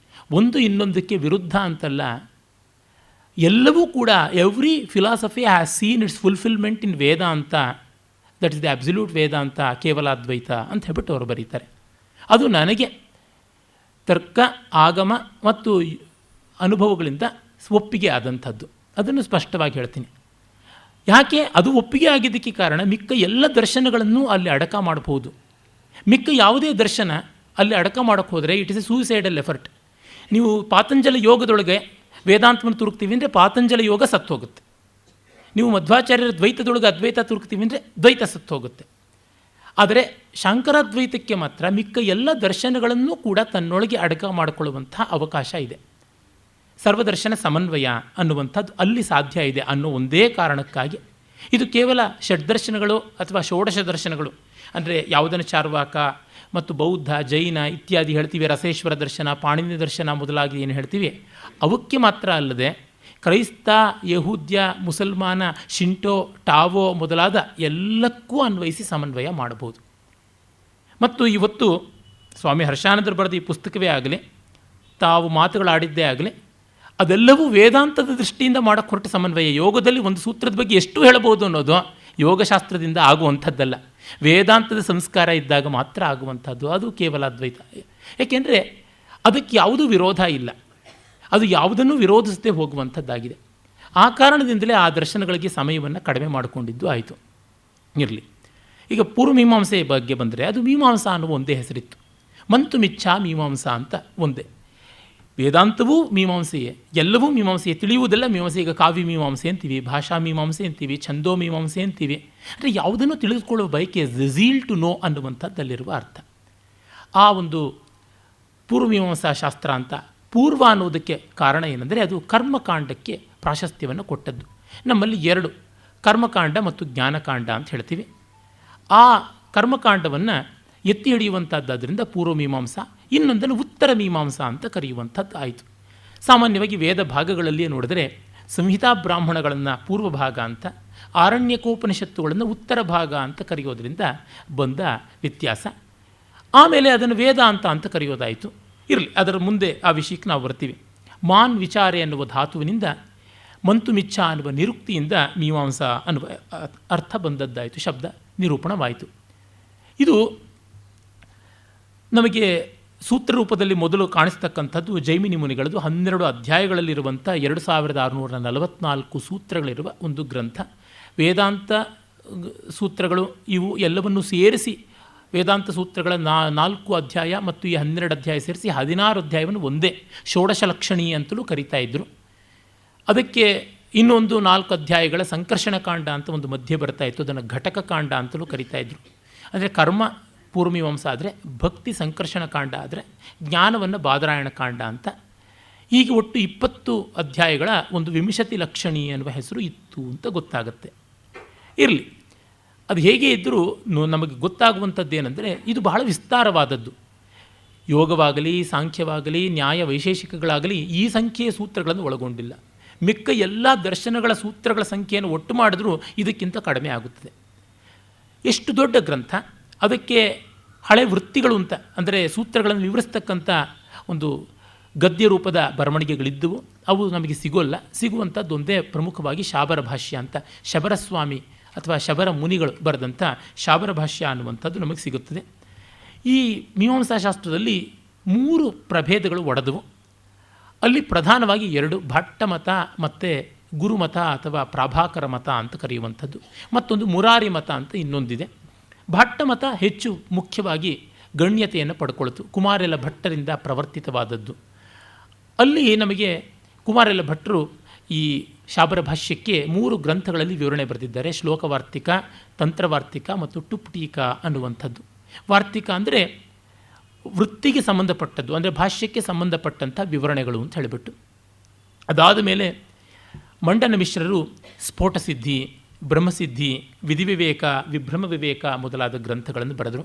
ಒಂದು ಇನ್ನೊಂದಕ್ಕೆ ವಿರುದ್ಧ ಅಂತಲ್ಲ, ಎಲ್ಲವೂ ಕೂಡ every philosophy has seen its fulfilment in Vedanta, that is the absolute Vedanta, Kevaladvaita ಅಂತ ಹೇಳ್ಬಿಟ್ಟು ಅವರು ಬರೀತಾರೆ. ಅದು ನನಗೆ ತರ್ಕ, ಆಗಮ ಮತ್ತು ಅನುಭವಗಳಿಂದ ಒಪ್ಪಿಗೆ ಆದಂಥದ್ದು. ಅದನ್ನು ಸ್ಪಷ್ಟವಾಗಿ ಹೇಳ್ತೀನಿ. ಯಾಕೆ ಅದು ಒಪ್ಪಿಗೆ ಆಗಿದ್ದಕ್ಕೆ ಕಾರಣ, ಮಿಕ್ಕ ಎಲ್ಲ ದರ್ಶನಗಳನ್ನು ಅಲ್ಲಿ ಅಡಕ ಮಾಡಬಹುದು. ಮಿಕ್ಕ ಯಾವುದೇ ದರ್ಶನ ಅಲ್ಲಿ ಅಡಕ ಮಾಡೋಕ್ಕೆ ಹೋದರೆ it is A suicidal effort. ನೀವು ಪಾತಂಜಲ ಯೋಗದೊಳಗೆ ವೇದಾಂತವನ್ನು ತುರುಕ್ತೀವಿ ಅಂದರೆ ಪಾತಂಜಲ ಯೋಗ ಸತ್ತು ಹೋಗುತ್ತೆ. ನೀವು ಮಧ್ವಾಚಾರ್ಯರ ದ್ವೈತದೊಳಗೆ ಅದ್ವೈತ ತುರುಕ್ತೀವಿ ಅಂದರೆ ದ್ವೈತ ಸತ್ತು ಹೋಗುತ್ತೆ. ಆದರೆ ಶಾಂಕರಾದ್ವೈತಕ್ಕೆ ಮಾತ್ರ ಮಿಕ್ಕ ಎಲ್ಲ ದರ್ಶನಗಳನ್ನು ಕೂಡ ತನ್ನೊಳಗೆ ಅಡಕ ಮಾಡಿಕೊಳ್ಳುವಂಥ ಅವಕಾಶ ಇದೆ. ಸರ್ವದರ್ಶನ ಸಮನ್ವಯ ಅನ್ನುವಂಥದ್ದು ಅಲ್ಲಿ ಸಾಧ್ಯ ಇದೆ ಅನ್ನೋ ಒಂದೇ ಕಾರಣಕ್ಕಾಗಿ ಇದು ಕೇವಲ ಷಡ್ದರ್ಶನಗಳು ಅಥವಾ ಷೋಡಶ ದರ್ಶನಗಳು ಅಂದರೆ ಯಾವುದನ್ನು ಚಾರ್ವಾಕ ಮತ್ತು ಬೌದ್ಧ, ಜೈನ ಇತ್ಯಾದಿ ಹೇಳ್ತೀವಿ, ರಸೇಶ್ವರ ದರ್ಶನ, ಪಾಣಿನಿ ದರ್ಶನ ಮೊದಲಾಗಿ ಏನು ಹೇಳ್ತೀವಿ, ಅವಕ್ಕೆ ಮಾತ್ರ ಅಲ್ಲದೆ ಕ್ರೈಸ್ತ, ಯಹೂದ್ಯ, ಮುಸಲ್ಮಾನ, ಶಿಂಟೋ, ಟಾವೋ ಮೊದಲಾದ ಎಲ್ಲಕ್ಕೂ ಅನ್ವಯಿಸಿ ಸಮನ್ವಯ ಮಾಡಬಹುದು. ಮತ್ತು ಇವತ್ತು ಸ್ವಾಮಿ ಹರ್ಷಾನಂದರು ಬರೆದ ಈ ಪುಸ್ತಕವೇ ಆಗಲಿ, ತಾವು ಮಾತುಗಳಾಡಿದ್ದೇ ಆಗಲಿ, ಅದೆಲ್ಲವೂ ವೇದಾಂತದ ದೃಷ್ಟಿಯಿಂದ ಮಾಡೋಕ್ಕೆ ಹೊರಟ ಸಮನ್ವಯ. ಯೋಗದಲ್ಲಿ ಒಂದು ಸೂತ್ರದ ಬಗ್ಗೆ ಎಷ್ಟು ಹೇಳಬಹುದು ಅನ್ನೋದು ಯೋಗಶಾಸ್ತ್ರದಿಂದ ಆಗುವಂಥದ್ದಲ್ಲ, ವೇದಾಂತದ ಸಂಸ್ಕಾರ ಇದ್ದಾಗ ಮಾತ್ರ ಆಗುವಂಥದ್ದು. ಅದು ಕೇವಲ ಅದ್ವೈತ. ಏಕೆಂದರೆ ಅದಕ್ಕೆ ಯಾವುದೂ ವಿರೋಧ ಇಲ್ಲ, ಅದು ಯಾವುದನ್ನು ವಿರೋಧಿಸದೆ ಹೋಗುವಂಥದ್ದಾಗಿದೆ. ಆ ಕಾರಣದಿಂದಲೇ ಆ ದರ್ಶನಗಳಿಗೆ ಸಮಯವನ್ನು ಕಡಿಮೆ ಮಾಡಿಕೊಂಡಿದ್ದು ಆಯಿತು. ಇರಲಿ, ಈಗ ಪೂರ್ವಮೀಮಾಂಸೆಯ ಬಗ್ಗೆ ಬಂದರೆ ಅದು ಮೀಮಾಂಸಾ ಅನ್ನುವ ಒಂದೇ ಹೆಸರಿತ್ತು. ಮಂತು ಮಿಚ್ಛಾ ಮೀಮಾಂಸಾ ಅಂತ ಒಂದೇ. ವೇದಾಂತವೂ ಮೀಮಾಂಸೆಯೇ, ಎಲ್ಲವೂ ಮೀಮಾಂಸೆಯೇ, ತಿಳಿಯುವುದೆಲ್ಲ ಮೀಮಾಂಸೆ. ಈಗ ಕಾವ್ಯ ಮೀಮಾಂಸೆ ಅಂತೀವಿ, ಭಾಷಾ ಮೀಮಾಂಸೆ ಅಂತೀವಿ, ಛಂದೋ ಮೀಮಾಂಸೆ ಅಂತೀವಿ. ಅಂದರೆ ಯಾವುದನ್ನು ತಿಳಿದುಕೊಳ್ಳುವ ಬಯಕೆ, ಝೀಲ್ ಟು ನೋ ಅನ್ನುವಂಥದ್ದಲ್ಲಿರುವ ಅರ್ಥ. ಆ ಒಂದು ಪೂರ್ವಮೀಮಾಂಸಾ ಶಾಸ್ತ್ರ ಅಂತ ಪೂರ್ವ ಅನ್ನೋದಕ್ಕೆ ಕಾರಣ ಏನೆಂದರೆ ಅದು ಕರ್ಮಕಾಂಡಕ್ಕೆ ಪ್ರಾಶಸ್ತ್ಯವನ್ನು ಕೊಟ್ಟದ್ದು. ನಮ್ಮಲ್ಲಿ ಎರಡು, ಕರ್ಮಕಾಂಡ ಮತ್ತು ಜ್ಞಾನಕಾಂಡ ಅಂತ ಹೇಳ್ತೀವಿ. ಆ ಕರ್ಮಕಾಂಡವನ್ನು ಎತ್ತಿ ಹಿಡಿಯುವಂಥದ್ದಾದ್ದರಿಂದ ಪೂರ್ವಮೀಮಾಂಸಾ, ಇನ್ನೊಂದನ್ನು ಉತ್ತರ ಮೀಮಾಂಸಾ ಅಂತ ಕರೆಯುವಂಥದ್ದು ಆಯಿತು. ಸಾಮಾನ್ಯವಾಗಿ ವೇದ ಭಾಗಗಳಲ್ಲಿಯೇ ನೋಡಿದರೆ ಸಂಹಿತಾ ಬ್ರಾಹ್ಮಣಗಳನ್ನು ಪೂರ್ವ ಭಾಗ ಅಂತ, ಆರಣ್ಯಕೋಪನಿಷತ್ತುಗಳನ್ನು ಉತ್ತರ ಭಾಗ ಅಂತ ಕರೆಯೋದ್ರಿಂದ ಬಂದ ವ್ಯತ್ಯಾಸ. ಆಮೇಲೆ ಅದನ್ನು ವೇದಾಂತ ಅಂತ ಕರೆಯೋದಾಯಿತು. ಇರಲಿ, ಅದರ ಮುಂದೆ ಆ ವಿಷಯಕ್ಕೆ ನಾವು ಬರ್ತೀವಿ. ಮಾನ್ ವಿಚಾರೆ ಅನ್ನುವ ಧಾತುವಿನಿಂದ ಮಂತು ಮಿಚ್ಛ ಅನ್ನುವ ನಿರುಕ್ತಿಯಿಂದ ಮೀಮಾಂಸಾ ಅನ್ನುವ ಅರ್ಥ ಬಂದದ್ದಾಯಿತು, ಶಬ್ದ ನಿರೂಪಣವಾಯಿತು. ಇದು ನಮಗೆ ಸೂತ್ರ ರೂಪದಲ್ಲಿ ಮೊದಲು ಕಾಣಿಸ್ತಕ್ಕಂಥದ್ದು ಜೈಮಿನಿ ಮುನಿಗಳದು 12 ಅಧ್ಯಾಯಗಳಲ್ಲಿರುವಂಥ 2644 ಸೂತ್ರಗಳಿರುವ ಒಂದು ಗ್ರಂಥ. ವೇದಾಂತ ಸೂತ್ರಗಳು ಇವು ಎಲ್ಲವನ್ನೂ ಸೇರಿಸಿ ವೇದಾಂತ ಸೂತ್ರಗಳ 4 ಅಧ್ಯಾಯ ಮತ್ತು ಈ 12 ಅಧ್ಯಾಯ ಸೇರಿಸಿ 16 ಅಧ್ಯಾಯವನ್ನು ಒಂದೇ ಷೋಡಶ ಲಕ್ಷಣಿ ಅಂತಲೂ ಕರೀತಾ ಇದ್ದರು. ಅದಕ್ಕೆ ಇನ್ನೊಂದು 4 ಅಧ್ಯಾಯಗಳ ಸಂಕರ್ಷಣ ಕಾಂಡ ಅಂತ ಒಂದು ಮಧ್ಯೆ ಬರ್ತಾ ಇತ್ತು, ಅದನ್ನು ಘಟಕ ಕಾಂಡ ಅಂತಲೂ ಕರೀತಾ ಇದ್ದರು. ಅಂದರೆ ಕರ್ಮ ಪೂರ್ವಮೀಮಾಂಸ ಆದರೆ, ಭಕ್ತಿ ಸಂಕರ್ಷಣ ಕಾಂಡ ಆದರೆ, ಜ್ಞಾನವನ್ನು ಬಾದರಾಯಣ ಕಾಂಡ ಅಂತ. ಹೀಗೆ ಒಟ್ಟು 20 ಅಧ್ಯಾಯಗಳ ಒಂದು ವಿಂಶತಿ ಲಕ್ಷಣಿ ಎನ್ನುವ ಹೆಸರು ಇತ್ತು ಅಂತ ಗೊತ್ತಾಗುತ್ತೆ. ಇರಲಿ, ಅದು ಹೇಗೆ ಇದ್ದರೂ ನಮಗೆ ಗೊತ್ತಾಗುವಂಥದ್ದೇನೆಂದರೆ ಇದು ಬಹಳ ವಿಸ್ತಾರವಾದದ್ದು. ಯೋಗವಾಗಲಿ, ಸಾಂಖ್ಯವಾಗಲಿ, ನ್ಯಾಯ ವೈಶೇಷಿಕಗಳಾಗಲಿ ಈ ಸಂಖ್ಯೆಯ ಸೂತ್ರಗಳನ್ನು ಒಳಗೊಂಡಿಲ್ಲ. ಮಿಕ್ಕ ಎಲ್ಲ ದರ್ಶನಗಳ ಸೂತ್ರಗಳ ಸಂಖ್ಯೆಯನ್ನು ಒಟ್ಟು ಮಾಡಿದ್ರೂ ಇದಕ್ಕಿಂತ ಕಡಿಮೆ ಆಗುತ್ತದೆ. ಎಷ್ಟು ದೊಡ್ಡ ಗ್ರಂಥ, ಅದಕ್ಕೆ ಹಳೆ ವೃತ್ತಿಗಳು ಅಂತ ಅಂದರೆ ಸೂತ್ರಗಳನ್ನು ವಿವರಿಸ್ತಕ್ಕಂಥ ಒಂದು ಗದ್ಯ ರೂಪದ ಬರವಣಿಗೆಗಳಿದ್ದವು. ಅವು ನಮಗೆ ಸಿಗುವಂಥದ್ದು ಒಂದೇ ಪ್ರಮುಖವಾಗಿ ಶಾಬರ ಭಾಷ್ಯ ಅಂತ, ಶಬರಸ್ವಾಮಿ ಅಥವಾ ಶಬರ ಮುನಿಗಳು ಬರೆದಂಥ ಶಾಬರ ಭಾಷ್ಯ ಅನ್ನುವಂಥದ್ದು ನಮಗೆ ಸಿಗುತ್ತದೆ. ಈ ಮೀಮಾಂಸಾ ಶಾಸ್ತ್ರದಲ್ಲಿ 3 ಪ್ರಭೇದಗಳು ಒಡೆದವು. ಅಲ್ಲಿ ಪ್ರಧಾನವಾಗಿ ಎರಡು, ಭಟ್ಟ ಮತ ಮತ್ತು ಗುರುಮತ ಅಥವಾ ಪ್ರಾಭಾಕರ ಮತ ಅಂತ ಕರೆಯುವಂಥದ್ದು, ಮತ್ತೊಂದು ಮುರಾರಿ ಮತ ಅಂತ ಇನ್ನೊಂದಿದೆ. ಭಟ್ಟ ಮತ ಹೆಚ್ಚು ಮುಖ್ಯವಾಗಿ ಗಣ್ಯತೆಯನ್ನು ಪಡ್ಕೊಳ್ತು, ಕುಮಾರೆಲ ಭಟ್ಟರಿಂದ ಪ್ರವರ್ತಿತವಾದದ್ದು. ಅಲ್ಲಿ ನಮಗೆ ಕುಮಾರೆಲ ಭಟ್ಟರು ಈ ಶಾಬರ ಭಾಷ್ಯಕ್ಕೆ 3 ಗ್ರಂಥಗಳಲ್ಲಿ ವಿವರಣೆ ಬರೆದಿದ್ದಾರೆ. ಶ್ಲೋಕವಾರ್ತಿಕ, ತಂತ್ರವಾರ್ತಿಕ ಮತ್ತು ಟುಪ್ಟೀಕ ಅನ್ನುವಂಥದ್ದು. ವಾರ್ತಿಕ ಅಂದರೆ ವೃತ್ತಿಗೆ ಸಂಬಂಧಪಟ್ಟದ್ದು, ಅಂದರೆ ಭಾಷ್ಯಕ್ಕೆ ಸಂಬಂಧಪಟ್ಟಂಥ ವಿವರಣೆಗಳು ಅಂತ ಹೇಳಿಬಿಟ್ಟು. ಅದಾದ ಮೇಲೆ ಮಂಡನ ಮಿಶ್ರರು ಸ್ಫೋಟಸಿದ್ಧಿ, ಬ್ರಹ್ಮಸಿದ್ಧಿ, ವಿಧಿವಿವೇಕ, ವಿಭ್ರಮ ವಿವೇಕ ಮೊದಲಾದ ಗ್ರಂಥಗಳನ್ನು ಬರೆದರು.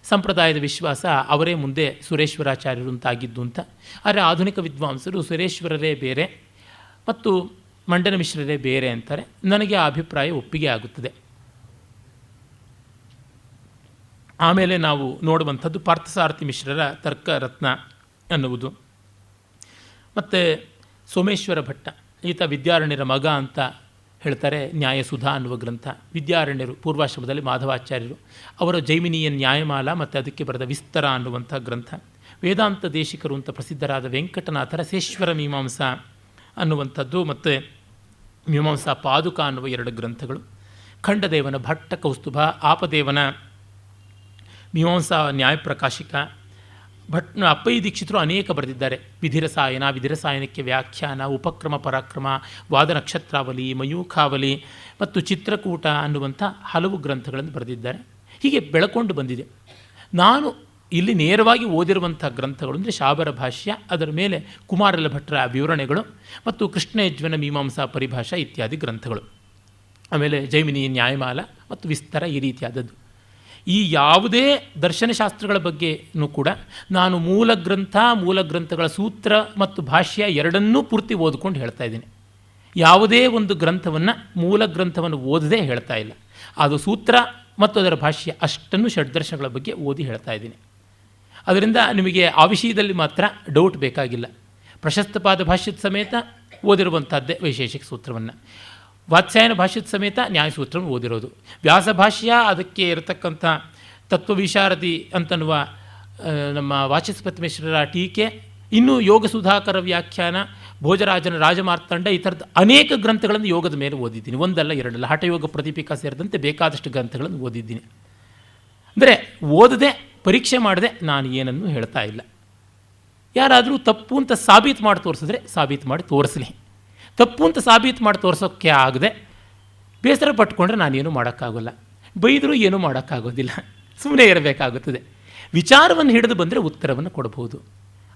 ಸಂಪ್ರದಾಯದ ವಿಶ್ವಾಸ ಅವರೇ ಮುಂದೆ ಸುರೇಶ್ವರಾಚಾರ್ಯರು ಅಂತಾಗಿದ್ದು ಅಂತ. ಆದರೆ ಆಧುನಿಕ ವಿದ್ವಾಂಸರು ಸುರೇಶ್ವರರೇ ಬೇರೆ ಮತ್ತು ಮಂಡನ ಮಿಶ್ರರೇ ಬೇರೆ ಅಂತಾರೆ. ನನಗೆ ಆ ಅಭಿಪ್ರಾಯ ಒಪ್ಪಿಗೆ ಆಗುತ್ತದೆ. ಆಮೇಲೆ ನಾವು ನೋಡುವಂಥದ್ದು ಪಾರ್ಥಸಾರಥಿ ಮಿಶ್ರರ ತರ್ಕರತ್ನ ಅನ್ನುವುದು. ಮತ್ತು ಸೋಮೇಶ್ವರ ಭಟ್ಟ, ಈತ ವಿದ್ಯಾರಣ್ಯರ ಮಗ ಅಂತ ಹೇಳ್ತಾರೆ. ನ್ಯಾಯಸುಧಾ ಅನ್ನುವ ಗ್ರಂಥ, ವಿದ್ಯಾರಣ್ಯರು ಪೂರ್ವಾಶ್ರಮದಲ್ಲಿ ಮಾಧವಾಚಾರ್ಯರು, ಅವರ ಜೈಮಿನಿಯ ನ್ಯಾಯಮಾಲ ಮತ್ತು ಅದಕ್ಕೆ ಬರೆದ ವಿಸ್ತರ ಅನ್ನುವಂಥ ಗ್ರಂಥ. ವೇದಾಂತ ದೇಶಿಕರು ಅಂತ ಪ್ರಸಿದ್ಧರಾದ ವೆಂಕಟನಾಥರ ಸೇಶ್ವರ ಮೀಮಾಂಸಾ ಅನ್ನುವಂಥದ್ದು ಮತ್ತು ಮೀಮಾಂಸಾ ಪಾದುಕ ಅನ್ನುವ 2 ಗ್ರಂಥಗಳು. ಖಂಡದೇವನ ಭಟ್ಟ ಕೌಸ್ತುಭ, ಆಪದೇವನ ಮೀಮಾಂಸಾ ನ್ಯಾಯಪ್ರಕಾಶಿಕ. ಅಪ್ಪಯ್ಯ ದೀಕ್ಷಿತರು ಅನೇಕ ಬರೆದಿದ್ದಾರೆ. ವಿಧಿರಸಾಯನ, ವಿಧಿರಸಾಯನಕ್ಕೆ ವ್ಯಾಖ್ಯಾನ, ಉಪಕ್ರಮ ಪರಾಕ್ರಮ, ವಾದ ನಕ್ಷತ್ರಾವಲಿ, ಮಯೂಖಾವಲಿ ಮತ್ತು ಚಿತ್ರಕೂಟ ಅನ್ನುವಂಥ ಹಲವು ಗ್ರಂಥಗಳನ್ನು ಬರೆದಿದ್ದಾರೆ. ಹೀಗೆ ಬೆಳಕೊಂಡು ಬಂದಿದೆ. ನಾನು ಇಲ್ಲಿ ನೇರವಾಗಿ ಓದಿರುವಂಥ ಗ್ರಂಥಗಳು ಅಂದರೆ ಶಾಬರ ಭಾಷ್ಯ, ಅದರ ಮೇಲೆ ಕುಮಾರಲ ಭಟ್ಟರ ವಿವರಣೆಗಳು ಮತ್ತು ಕೃಷ್ಣ ಯಜ್ವನ ಮೀಮಾಂಸಾ ಪರಿಭಾಷಾ ಇತ್ಯಾದಿ ಗ್ರಂಥಗಳು. ಆಮೇಲೆ ಜೈಮಿನಿ ನ್ಯಾಯಮಾಲ ಮತ್ತು ವಿಸ್ತರ, ಈ ರೀತಿಯಾದದ್ದು. ಈ ಯಾವುದೇ ದರ್ಶನಶಾಸ್ತ್ರಗಳ ಬಗ್ಗೆನೂ ಕೂಡ ನಾನು ಮೂಲ ಗ್ರಂಥಗಳ ಸೂತ್ರ ಮತ್ತು ಭಾಷ್ಯ ಎರಡನ್ನೂ ಪೂರ್ತಿ ಓದ್ಕೊಂಡು ಹೇಳ್ತಾ ಇದ್ದೀನಿ. ಯಾವುದೇ ಒಂದು ಗ್ರಂಥವನ್ನು ಮೂಲ ಗ್ರಂಥವನ್ನು ಓದದೇ ಹೇಳ್ತಾ ಇಲ್ಲ. ಅದು ಸೂತ್ರ ಮತ್ತು ಅದರ ಭಾಷ್ಯ ಅಷ್ಟನ್ನು ಷಡ್ದರ್ಶನಗಳ ಬಗ್ಗೆ ಓದಿ ಹೇಳ್ತಾ ಇದ್ದೀನಿ. ಅದರಿಂದ ನಿಮಗೆ ಆ ವಿಷಯದಲ್ಲಿ ಮಾತ್ರ ಡೌಟ್ ಬೇಕಾಗಿಲ್ಲ. ಪ್ರಶಸ್ತಪಾದ ಭಾಷ್ಯದ ಸಮೇತ ಓದಿರುವಂಥದ್ದೇ ವೈಶೇಷಿಕ ಸೂತ್ರವನ್ನು, ವಾತ್ಸಾಯನ ಭಾಷ್ಯದ ಸಮೇತ ನ್ಯಾಯಸೂತ್ರವನ್ನು ಓದಿರೋದು, ವ್ಯಾಸ ಭಾಷ್ಯ, ಅದಕ್ಕೆ ಇರತಕ್ಕಂಥ ತತ್ವವಿಶಾರದಿ ಅಂತನ್ನುವ ನಮ್ಮ ವಾಚಸ್ಪತಿ ಮಿಶ್ರರ ಟೀಕೆ, ಇನ್ನೂ ಯೋಗ ಸುಧಾಕರ ವ್ಯಾಖ್ಯಾನ, ಭೋಜರಾಜನ ರಾಜಮಾರ್ತಂಡ, ಈ ಥರದ ಅನೇಕ ಗ್ರಂಥಗಳನ್ನು ಯೋಗದ ಮೇಲೆ ಓದಿದ್ದೀನಿ. ಒಂದಲ್ಲ ಎರಡಲ್ಲ, ಹಠಯೋಗ ಪ್ರದೀಪಿಕಾ ಸೇರಿದಂತೆ ಬೇಕಾದಷ್ಟು ಗ್ರಂಥಗಳನ್ನು ಓದಿದ್ದೀನಿ. ಅಂದರೆ ಓದದೆ ಪರೀಕ್ಷೆ ಮಾಡದೆ ನಾನು ಏನನ್ನು ಹೇಳ್ತಾ ಇಲ್ಲ. ಯಾರಾದರೂ ತಪ್ಪು ಅಂತ ಸಾಬೀತು ಮಾಡಿ ತೋರಿಸಿದ್ರೆ ಸಾಬೀತು ಮಾಡಿ ತೋರಿಸಲಿ. ತಪ್ಪು ಅಂತ ಸಾಬೀತು ಮಾಡಿ ತೋರಿಸೋಕ್ಕೆ ಆಗದೆ ಬೇಸರ ಪಟ್ಕೊಂಡ್ರೆ ನಾನೇನು ಮಾಡೋಕ್ಕಾಗೋಲ್ಲ, ಬೈದರೂ ಏನೂ ಮಾಡೋಕ್ಕಾಗೋದಿಲ್ಲ, ಸುಮ್ಮನೆ ಇರಬೇಕಾಗುತ್ತದೆ. ವಿಚಾರವನ್ನು ಹಿಡಿದು ಬಂದರೆ ಉತ್ತರವನ್ನು ಕೊಡ್ಬೋದು.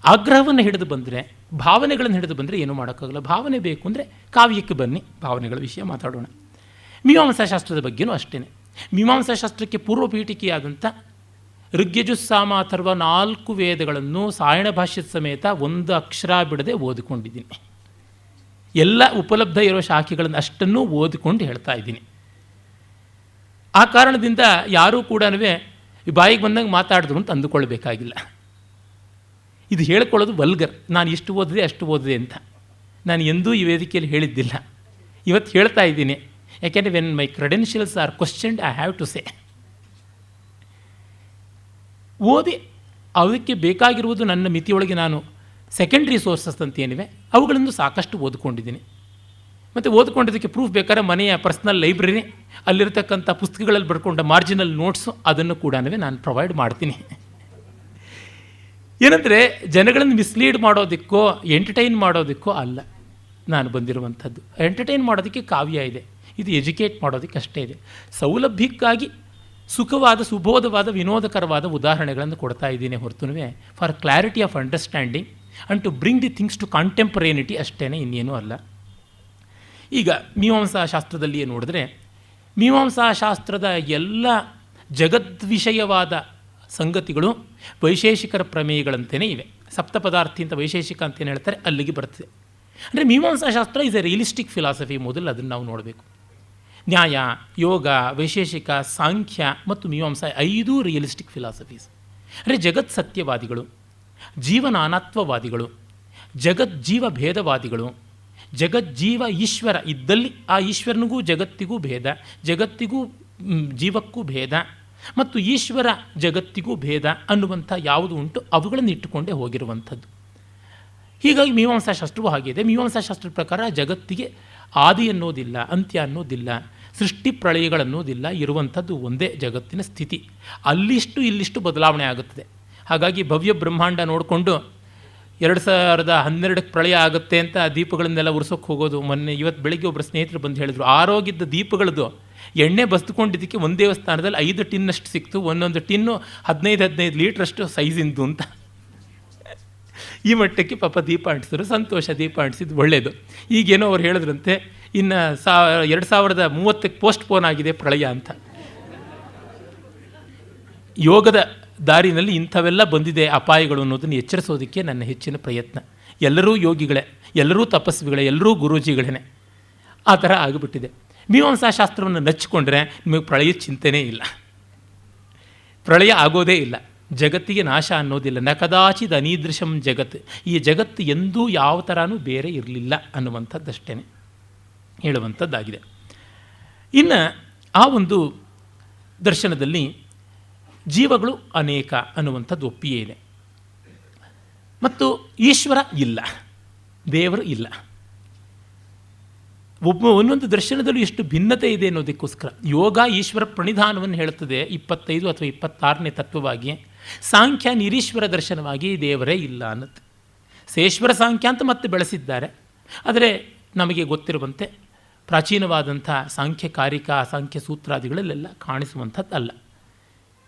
ಆಗ್ರಹವನ್ನು ಹಿಡಿದು ಬಂದರೆ, ಭಾವನೆಗಳನ್ನು ಹಿಡಿದು ಬಂದರೆ ಏನೂ ಮಾಡೋಕ್ಕಾಗಲ್ಲ. ಭಾವನೆ ಬೇಕು ಅಂದರೆ ಕಾವ್ಯಕ್ಕೆ ಬನ್ನಿ, ಭಾವನೆಗಳ ವಿಷಯ ಮಾತಾಡೋಣ. ಮೀಮಾಂಸಾಶಾಸ್ತ್ರದ ಬಗ್ಗೆಯೂ ಅಷ್ಟೇ. ಮೀಮಾಂಸಾಶಾಸ್ತ್ರಕ್ಕೆ ಪೂರ್ವಪೀಠಿಕೆಯಾದಂಥ ಋಗ್ಯಜುಸ್ಸಾಮ ಅಥರ್ವ 4 ವೇದಗಳನ್ನು ಸಾಯಣ ಭಾಷ್ಯದ ಸಮೇತ ಒಂದು ಅಕ್ಷರ ಬಿಡದೆ ಓದಿಕೊಂಡಿದ್ದೀನಿ. ಎಲ್ಲ ಉಪಲಬ್ಧ ಇರೋ ಶಾಖೆಗಳನ್ನು ಅಷ್ಟನ್ನೂ ಓದಿಕೊಂಡು ಹೇಳ್ತಾ ಇದ್ದೀನಿ. ಆ ಕಾರಣದಿಂದ ಯಾರೂ ಕೂಡ ಬಾಯಿಗೆ ಬಂದಂಗೆ ಮಾತಾಡಿದ್ರು ಅಂತ ಅಂದುಕೊಳ್ಬೇಕಾಗಿಲ್ಲ. ಇದು ಹೇಳ್ಕೊಳ್ಳೋದು ವಲ್ಗರ್, ನಾನು ಇಷ್ಟು ಓದಿದೆ ಅಷ್ಟು ಓದಿದೆ ಅಂತ. ನಾನು ಎಂದೂ ಈ ವೇದಿಕೆಯಲ್ಲಿ ಹೇಳಿದ್ದಿಲ್ಲ, ಇವತ್ತು ಹೇಳ್ತಾ ಇದ್ದೀನಿ. ಯಾಕೆಂದರೆ when my credentials are questioned I have to say. ಓದಿ ಅದಕ್ಕೆ ಬೇಕಾಗಿರುವುದು ನನ್ನ ಮಿತಿಯೊಳಗೆ ನಾನು ಸೆಕೆಂಡ್ರಿ ಸೋರ್ಸಸ್ ಅಂತ ಏನಿವೆ ಅವುಗಳನ್ನು ಸಾಕಷ್ಟು ಓದ್ಕೊಂಡಿದ್ದೀನಿ. ಮತ್ತು ಓದ್ಕೊಂಡಿದ್ದಕ್ಕೆ ಪ್ರೂಫ್ ಬೇಕಾದ್ರೆ ಮನೆಯ ಪರ್ಸ್ನಲ್ ಲೈಬ್ರರಿ, ಅಲ್ಲಿರ್ತಕ್ಕಂಥ ಪುಸ್ತಕಗಳಲ್ಲಿ ಬರ್ಕೊಂಡ ಮಾರ್ಜಿನಲ್ ನೋಟ್ಸು ಅದನ್ನು ಕೂಡ ನಾನು ಪ್ರೊವೈಡ್ ಮಾಡ್ತೀನಿ. ಏನಂದರೆ ಜನಗಳನ್ನು ಮಿಸ್ಲೀಡ್ ಮಾಡೋದಕ್ಕೋ ಎಂಟರ್ಟೈನ್ ಮಾಡೋದಕ್ಕೋ ಅಲ್ಲ ನಾನು ಬಂದಿರುವಂಥದ್ದು. ಎಂಟರ್ಟೈನ್ ಮಾಡೋದಕ್ಕೆ ಕಾವ್ಯ ಇದೆ, ಇದು ಎಜುಕೇಟ್ ಮಾಡೋದಕ್ಕೆ ಅಷ್ಟೇ ಇದೆ. ಸೌಲಭ್ಯಕ್ಕಾಗಿ ಸುಖವಾದ, ಸುಬೋಧವಾದ, ವಿನೋದಕರವಾದ ಉದಾಹರಣೆಗಳನ್ನು ಕೊಡ್ತಾ ಇದ್ದೀನಿ ಹೊರತುನುವೆ for clarity of understanding and to bring the things to contemporaneity ಅಷ್ಟೇ, ಇನ್ನೇನೂ ಅಲ್ಲ. ಈಗ ಮೀಮಾಂಸಾಶಾಸ್ತ್ರದಲ್ಲಿಯೇ ನೋಡಿದ್ರೆ, ಮೀಮಾಂಸಾಶಾಸ್ತ್ರದ ಎಲ್ಲ ಜಗದ್ವಿಷಯವಾದ ಸಂಗತಿಗಳು ವೈಶೇಷಿಕರ ಪ್ರಮೇಯಗಳಂತೆಯೇ ಇವೆ. ಸಪ್ತಪದಾರ್ಥಿ ಅಂತ ವೈಶೇಷಿಕ ಅಂತೇನು ಹೇಳ್ತಾರೆ, ಅಲ್ಲಿಗೆ ಬರ್ತದೆ. ಅಂದರೆ ಮೀಮಾಂಸಾಶಾಸ್ತ್ರ ಇಸ್ ಎ ರಿಯಲಿಸ್ಟಿಕ್ ಫಿಲಾಸಫಿ. ಮೊದಲು ಅದನ್ನು ನಾವು ನೋಡಬೇಕು. ನ್ಯಾಯ, ಯೋಗ, ವೈಶೇಷಿಕ, ಸಾಂಖ್ಯ ಮತ್ತು ಮೀಮಾಂಸಾ 5 ರಿಯಲಿಸ್ಟಿಕ್ ಫಿಲಾಸಫೀಸ್. ಅಂದರೆ ಜಗತ್ ಸತ್ಯವಾದಿಗಳು, ಜೀವನಾನಾತ್ವವಾದಿಗಳು, ಜಗಜ್ಜೀವ ಭೇದವಾದಿಗಳು, ಜಗಜ್ಜೀವ ಈಶ್ವರ ಇದ್ದಲ್ಲಿ ಆ ಈಶ್ವರನಿಗೂ ಜಗತ್ತಿಗೂ ಭೇದ, ಜಗತ್ತಿಗೂ ಜೀವಕ್ಕೂ ಭೇದ ಮತ್ತು ಈಶ್ವರ ಜಗತ್ತಿಗೂ ಭೇದ ಅನ್ನುವಂಥ ಯಾವುದು ಉಂಟು ಅವುಗಳನ್ನು ಇಟ್ಟುಕೊಂಡೇ ಹೋಗಿರುವಂಥದ್ದು. ಹೀಗಾಗಿ ಮೀಮಾಂಸಾಶಾಸ್ತ್ರವೂ ಹಾಗಿದೆ. ಮೀಮಾಂಸಾಶಾಸ್ತ್ರದ ಪ್ರಕಾರ ಜಗತ್ತಿಗೆ ಆದಿ ಅನ್ನೋದಿಲ್ಲ, ಅಂತ್ಯ ಅನ್ನೋದಿಲ್ಲ, ಸೃಷ್ಟಿ ಪ್ರಳಯಗಳನ್ನೋದಿಲ್ಲ, ಇರುವಂಥದ್ದು ಒಂದೇ ಜಗತ್ತಿನ ಸ್ಥಿತಿ. ಅಲ್ಲಿಷ್ಟು ಇಲ್ಲಿಷ್ಟು ಬದಲಾವಣೆ ಆಗುತ್ತದೆ. ಹಾಗಾಗಿ ಭವ್ಯ ಬ್ರಹ್ಮಾಂಡ ನೋಡಿಕೊಂಡು 2012 ಪ್ರಳಯ ಆಗುತ್ತೆ ಅಂತ ದೀಪಗಳನ್ನೆಲ್ಲ ಉರ್ಸೋಕ್ಕೆ ಹೋಗೋದು. ಇವತ್ತು ಬೆಳಗ್ಗೆ ಒಬ್ಬರು ಸ್ನೇಹಿತರು ಬಂದು ಹೇಳಿದ್ರು, ಆರೋಗ್ಯದ ದೀಪಗಳದ್ದು ಎಣ್ಣೆ ಬಸ್ದುಕೊಂಡಿದ್ದಕ್ಕೆ ಒಂದು ದೇವಸ್ಥಾನದಲ್ಲಿ 5 ಟಿನ್ನಷ್ಟು ಸಿಕ್ತು, ಒಂದೊಂದು ಟಿನ್ನು 15 ಲೀಟ್ರಷ್ಟು ಸೈಜಿಂದು ಅಂತ. ಈ ಮಟ್ಟಕ್ಕೆ ಪಾಪ ದೀಪ ಅಂಟಿಸಿದ್ರು. ಸಂತೋಷ, ದೀಪ ಅಂಟಿಸಿದ್ದು ಒಳ್ಳೆಯದು. ಈಗೇನೋ ಅವ್ರು ಹೇಳಿದ್ರಂತೆ, ಇನ್ನು 2030ಕ್ಕೆ ಪೋಸ್ಟ್ಪೋನ್ ಆಗಿದೆ ಪ್ರಳಯ ಅಂತ. ಯೋಗದ ದಾರಿನಲ್ಲಿ ಇಂಥವೆಲ್ಲ ಬಂದಿದೆ ಅಪಾಯಗಳು ಅನ್ನೋದನ್ನು ಎಚ್ಚರಿಸೋದಕ್ಕೆ ನನ್ನ ಹೆಚ್ಚಿನ ಪ್ರಯತ್ನ. ಎಲ್ಲರೂ ಯೋಗಿಗಳೇ, ಎಲ್ಲರೂ ತಪಸ್ವಿಗಳೇ, ಎಲ್ಲರೂ ಗುರೂಜಿಗಳೇ. ಆ ಥರ ಆಗಿಬಿಟ್ಟಿದೆ. ಮೀಮಾಂಸಾಶಾಸ್ತ್ರವನ್ನು ನಚ್ಚಿಕೊಂಡ್ರೆ ನಿಮಗೆ ಪ್ರಳಯದ ಚಿಂತೆನೇ ಇಲ್ಲ, ಪ್ರಳಯ ಆಗೋದೇ ಇಲ್ಲ, ಜಗತ್ತಿಗೆ ನಾಶ ಅನ್ನೋದಿಲ್ಲ. ನ ಕದಾಚಿದ ಅನೀದೃಶಂ ಜಗತ್, ಈ ಜಗತ್ತು ಎಂದೂ ಯಾವ ಥರನೂ ಬೇರೆ ಇರಲಿಲ್ಲ ಅನ್ನುವಂಥದ್ದಷ್ಟೇ ಹೇಳುವಂಥದ್ದಾಗಿದೆ. ಇನ್ನು ಆ ಒಂದು ದರ್ಶನದಲ್ಲಿ ಜೀವಗಳು ಅನೇಕ ಅನ್ನುವಂಥದ್ದು ಒಪ್ಪಿಯೇ ಇದೆ. ಮತ್ತು ಈಶ್ವರ ಇಲ್ಲ, ದೇವರು ಇಲ್ಲ. ಒಂದೊಂದು ದರ್ಶನದಲ್ಲೂ ಎಷ್ಟು ಭಿನ್ನತೆ ಇದೆ ಅನ್ನೋದಕ್ಕೋಸ್ಕರ ಯೋಗ ಈಶ್ವರ ಪ್ರಣಿಧಾನವನ್ನು ಹೇಳುತ್ತದೆ 25 ಅಥವಾ 26ನೇ ತತ್ವವಾಗಿ. ಸಾಂಖ್ಯ ನಿರೀಶ್ವರ ದರ್ಶನವಾಗಿ ದೇವರೇ ಇಲ್ಲ ಅನ್ನುತ್ತೆ. ಸೇಶ್ವರ ಸಾಂಖ್ಯ ಅಂತ ಮತ್ತೆ ಬೆಳೆಸಿದ್ದಾರೆ. ಆದರೆ ನಮಗೆ ಗೊತ್ತಿರುವಂತೆ ಪ್ರಾಚೀನವಾದಂಥ ಸಾಂಖ್ಯ ಕಾರಿಕಾ, ಸಾಂಖ್ಯ ಸೂತ್ರಾದಿಗಳಲ್ಲೆಲ್ಲ ಕಾಣಿಸುವಂಥದ್ದಲ್ಲ.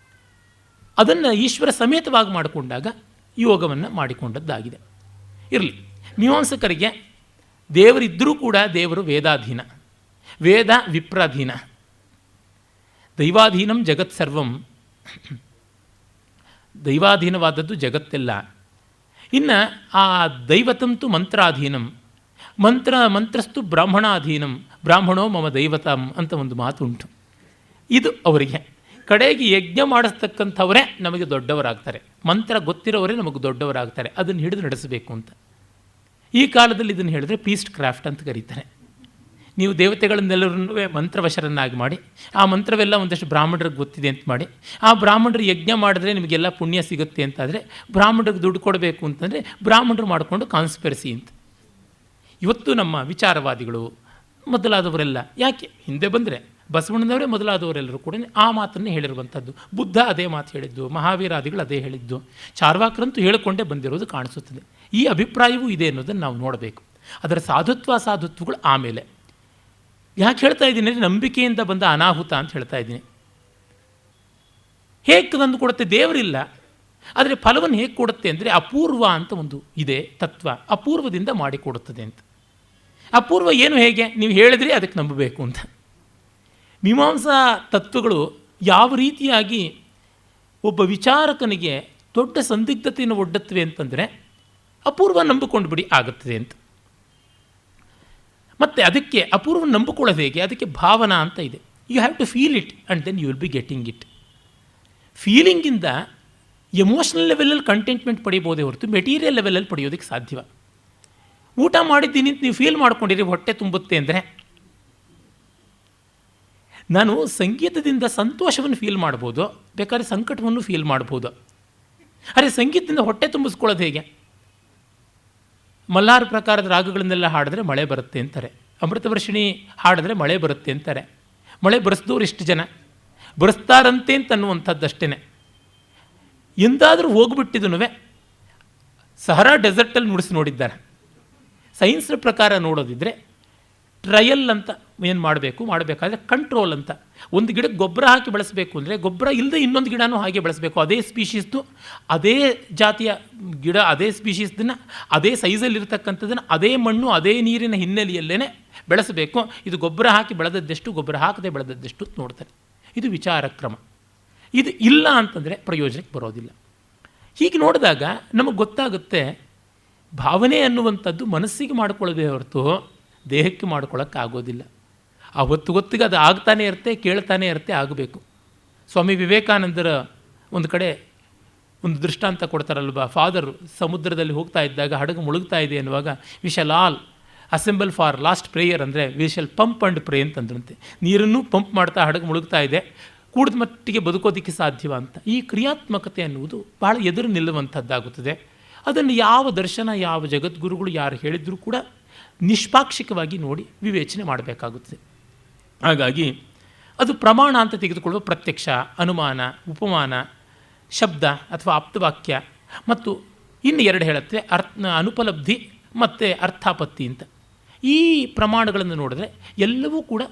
ಅದನ್ನು ಈಶ್ವರ ಸಮೇತವಾಗಿ ಮಾಡಿಕೊಂಡಾಗ ಯೋಗವನ್ನು ಮಾಡಿಕೊಂಡದ್ದಾಗಿದೆ. ಇರಲಿ, ಮೀಮಾಂಸಕರಿಗೆ ದೇವರಿದ್ದರೂ ಕೂಡ ದೇವರು ವೇದಾಧೀನ, ವೇದ ವಿಪ್ರಾಧೀನ, ದೈವಾಧೀನಂ ಜಗತ್ ಸರ್ವಂ, ದೈವಾಧೀನವಾದದ್ದು ಜಗತ್ತೆಲ್ಲ. ಇನ್ನು ಆ ದೈವತಂತು ಮಂತ್ರಾಧೀನಂ, ಮಂತ್ರಸ್ತು ಬ್ರಾಹ್ಮಣಾಧೀನಂ, ಬ್ರಾಹ್ಮಣೋ ಮಮ ದೈವತಂ ಅಂತ ಒಂದು ಮಾತುಂಟು. ಇದು ಅವರಿಗೆ ಕಡೆಗೆ ಯಜ್ಞ ಮಾಡಿಸ್ತಕ್ಕಂಥವರೇ ನಮಗೆ ದೊಡ್ಡವರಾಗ್ತಾರೆ, ಮಂತ್ರ ಗೊತ್ತಿರೋವರೇ ನಮಗೆ ದೊಡ್ಡವರಾಗ್ತಾರೆ. ಅದನ್ನು ಹಿಡಿದು ನಡೆಸಬೇಕು ಅಂತ ಈ ಕಾಲದಲ್ಲಿ ಇದನ್ನು ಹೇಳಿದ್ರೆ ಪೀಸ್ಟ್ ಕ್ರಾಫ್ಟ್ ಅಂತ ಕರೀತಾರೆ. ನೀವು ದೇವತೆಗಳನ್ನೆಲ್ಲರನ್ನೂ ಮಂತ್ರವಶರನ್ನಾಗಿ ಮಾಡಿ, ಆ ಮಂತ್ರವೆಲ್ಲ ಒಂದಷ್ಟು ಬ್ರಾಹ್ಮಣರಿಗೆ ಗೊತ್ತಿದೆ ಅಂತ ಮಾಡಿ, ಆ ಬ್ರಾಹ್ಮಣರು ಯಜ್ಞ ಮಾಡಿದ್ರೆ ನಿಮಗೆಲ್ಲ ಪುಣ್ಯ ಸಿಗುತ್ತೆ ಅಂತಾದರೆ ಬ್ರಾಹ್ಮಣರಿಗೆ ದುಡ್ಡು ಕೊಡಬೇಕು ಅಂತಂದರೆ ಬ್ರಾಹ್ಮಣರು ಮಾಡಿಕೊಂಡು ಕಾನ್ಸ್ಪಿರಸಿ ಅಂತ. ಇವತ್ತು ನಮ್ಮ ವಿಚಾರವಾದಿಗಳು ಮೊದಲಾದವರೆಲ್ಲ ಯಾಕೆ ಹಿಂದೆ ಬಂದರೆ ಬಸವಣ್ಣನವರೇ ಮೊದಲಾದವರೆಲ್ಲರೂ ಕೂಡ ಆ ಮಾತನ್ನೇ ಹೇಳಿರುವಂಥದ್ದು. ಬುದ್ಧ ಅದೇ ಮಾತು ಹೇಳಿದ್ದು, ಮಹಾವೀರಾದಿಗಳು ಅದೇ ಹೇಳಿದ್ದು, ಚಾರ್ವಾಕರಂತೂ ಹೇಳಿಕೊಂಡೇ ಬಂದಿರೋದು ಕಾಣಿಸುತ್ತದೆ. ಈ ಅಭಿಪ್ರಾಯವೂ ಇದೆ ಅನ್ನೋದನ್ನು ನಾವು ನೋಡಬೇಕು. ಅದರ ಸಾಧುತ್ವಗಳು ಆಮೇಲೆ. ಯಾಕೆ ಹೇಳ್ತಾ ಇದ್ದೀನಿ ಅಂದರೆ ನಂಬಿಕೆಯಿಂದ ಬಂದ ಅನಾಹುತ ಅಂತ ಹೇಳ್ತಾ ಇದ್ದೀನಿ. ಹೇಗೆ ತಂದು ಕೊಡುತ್ತೆ? ದೇವರಿಲ್ಲ, ಆದರೆ ಫಲವನ್ನು ಹೇಗೆ ಕೊಡುತ್ತೆ ಅಂದರೆ ಅಪೂರ್ವ ಅಂತ ಒಂದು ಇದೆ ತತ್ವ, ಅಪೂರ್ವದಿಂದ ಮಾಡಿಕೊಡುತ್ತದೆ ಅಂತ. ಅಪೂರ್ವ ಏನು, ಹೇಗೆ ನೀವು ಹೇಳಿದ್ರೆ ಅದಕ್ಕೆ ನಂಬಬೇಕು ಅಂತ. ಮೀಮಾಂಸಾ ತತ್ವಗಳು ಯಾವ ರೀತಿಯಾಗಿ ಒಬ್ಬ ವಿಚಾರಕನಿಗೆ ದೊಡ್ಡ ಸಂದಿಗ್ಧತೆಯನ್ನು ಒಡ್ಡುತ್ತವೆ ಅಂತಂದರೆ ಅಪೂರ್ವ ನಂಬಿಕೊಂಡು ಬಿಡಿ ಆಗುತ್ತದೆ ಅಂತ. ಮತ್ತು ಅದಕ್ಕೆ ಅಪೂರ್ವ ನಂಬಿಕೊಳ್ಳೋದು ಹೇಗೆ? ಅದಕ್ಕೆ ಭಾವನಾ ಅಂತ ಇದೆ. You have to feel it and then you will be getting it. ಫೀಲಿಂಗಿಂದ ಎಮೋಷ್ನಲ್ ಲೆವೆಲಲ್ಲಿ ಕಂಟೆಂಟ್ಮೆಂಟ್ ಪಡಿಬೋದೇ ಹೊರತು ಮೆಟೀರಿಯಲ್ ಲೆವೆಲಲ್ಲಿ ಪಡೆಯೋದಕ್ಕೆ ಸಾಧ್ಯವ. ಊಟ ಮಾಡಿದ್ದೀನಿ ಅಂತ ನೀವು ಫೀಲ್ ಮಾಡ್ಕೊಂಡಿರಿ ಹೊಟ್ಟೆ ತುಂಬುತ್ತೆ ಅಂದರೆ, ನಾನು ಸಂಗೀತದಿಂದ ಸಂತೋಷವನ್ನು ಫೀಲ್ ಮಾಡ್ಬೋದು, ಬೇಕಾದ್ರೆ ಸಂಕಟವನ್ನು ಫೀಲ್ ಮಾಡ್ಬೋದು. ಆದರೆ ಸಂಗೀತದಿಂದ ಹೊಟ್ಟೆ ತುಂಬಿಸ್ಕೊಳ್ಳೋದು ಹೇಗೆ? ಮಲ್ಲಾರ ಪ್ರಕಾರದ ರಾಗಗಳನ್ನೆಲ್ಲ ಹಾಡಿದ್ರೆ ಮಳೆ ಬರುತ್ತೆ ಅಂತಾರೆ, ಅಮೃತವರ್ಷಿಣಿ ಹಾಡಿದ್ರೆ ಮಳೆ ಬರುತ್ತೆ ಅಂತಾರೆ. ಮಳೆ ಬರೆಸಿದವ್ರು ಎಷ್ಟು ಜನ ಬರೆಸ್ತಾರಂತೆ ಅಂತ ಅನ್ನುವಂಥದ್ದಷ್ಟೇ. ಎಂದಾದರೂ ಹೋಗ್ಬಿಟ್ಟಿದನು ಸಹರಾ ಡೆಸರ್ಟಲ್ಲಿ ನುಡಿಸಿ ನೋಡಿದ್ದಾರೆ. ಸೈನ್ಸ್ನ ಪ್ರಕಾರ ನೋಡೋದಿದ್ದರೆ ಟ್ರಯಲ್ ಅಂತ ಏನು ಮಾಡಬೇಕಾದ್ರೆ ಕಂಟ್ರೋಲ್ ಅಂತ. ಒಂದು ಗಿಡಕ್ಕೆ ಗೊಬ್ಬರ ಹಾಕಿ ಬೆಳೆಸಬೇಕು ಅಂದರೆ ಗೊಬ್ಬರ ಇಲ್ಲದೆ ಇನ್ನೊಂದು ಗಿಡನೂ ಹಾಗೆ ಬೆಳೆಸಬೇಕು. ಅದೇ ಸ್ಪೀಷೀಸ್ದು, ಅದೇ ಜಾತಿಯ ಗಿಡ, ಅದೇ ಸ್ಪೀಷೀಸ್ದನ್ನು, ಅದೇ ಸೈಜಲ್ಲಿರ್ತಕ್ಕಂಥದ್ದನ್ನು ಅದೇ ಮಣ್ಣು ಅದೇ ನೀರಿನ ಹಿನ್ನೆಲೆಯಲ್ಲೇ ಬೆಳೆಸಬೇಕು. ಇದು ಗೊಬ್ಬರ ಹಾಕಿ ಬೆಳೆದದ್ದೆಷ್ಟು, ಗೊಬ್ಬರ ಹಾಕದೆ ಬೆಳೆದದ್ದೆಷ್ಟು ನೋಡ್ತಾರೆ. ಇದು ವಿಚಾರ ಕ್ರಮ. ಇದು ಇಲ್ಲ ಅಂತಂದರೆ ಪ್ರಯೋಜನಕ್ಕೆ ಬರೋದಿಲ್ಲ. ಹೀಗೆ ನೋಡಿದಾಗ ನಮಗೆ ಗೊತ್ತಾಗುತ್ತೆ ಭಾವನೆ ಅನ್ನುವಂಥದ್ದು ಮನಸ್ಸಿಗೆ ಮಾಡಿಕೊಳ್ಳೋದೇ ಹೊರತು ದೇಹಕ್ಕೆ ಮಾಡ್ಕೊಳ್ಳೋಕ್ಕಾಗೋದಿಲ್ಲ. ಆ ಹೊತ್ತಿಗೆ ಅದು ಆಗ್ತಾನೆ ಇರುತ್ತೆ, ಕೇಳ್ತಾನೆ ಇರುತ್ತೆ, ಆಗಬೇಕು. ಸ್ವಾಮಿ ವಿವೇಕಾನಂದರ ಒಂದು ಕಡೆ ಒಂದು ದೃಷ್ಟಾಂತ ಕೊಡ್ತಾರಲ್ವ, ಫಾದರ್ ಸಮುದ್ರದಲ್ಲಿ ಹೋಗ್ತಾ ಇದ್ದಾಗ ಹಡಗು ಮುಳುಗ್ತಾ ಇದೆ ಅನ್ನುವಾಗ we shall all assemble for last prayer ಅಂದರೆ we shall pump and pray ಅಂತಂದ್ರಂತೆ. ನೀರನ್ನು ಪಂಪ್ ಮಾಡ್ತಾ ಹಡಗು ಮುಳುಗ್ತಾ ಇದೆ, ಕೂಡಿದ ಮಟ್ಟಿಗೆ ಬದುಕೋದಕ್ಕೆ ಸಾಧ್ಯವ ಅಂತ. ಈ ಕ್ರಿಯಾತ್ಮಕತೆ ಅನ್ನುವುದು ಭಾಳ ಎದುರು ನಿಲ್ಲುವಂಥದ್ದಾಗುತ್ತದೆ. ಅದನ್ನು ಯಾವ ದರ್ಶನ, ಯಾವ ಜಗದ್ಗುರುಗಳು ಯಾರು ಹೇಳಿದರೂ ಕೂಡ ನಿಷ್ಪಾಕ್ಷಿಕವಾಗಿ ನೋಡಿ ವಿವೇಚನೆ ಮಾಡಬೇಕಾಗುತ್ತದೆ. ಹಾಗಾಗಿ ಅದು ಪ್ರಮಾಣ ಅಂತ ತೆಗೆದುಕೊಳ್ಳುವ ಪ್ರತ್ಯಕ್ಷ, ಅನುಮಾನ, ಉಪಮಾನ, ಶಬ್ದ ಅಥವಾ ಆಪ್ತವಾಕ್ಯ ಮತ್ತು ಇನ್ನು ಎರಡು ಹೇಳುತ್ತೆ ಅನುಪಲಬ್ಧಿ ಮತ್ತು ಅರ್ಥಾಪತ್ತಿ ಅಂತ. ಈ ಪ್ರಮಾಣಗಳನ್ನು ನೋಡಿದ್ರೆ ಎಲ್ಲವೂ ಕೂಡ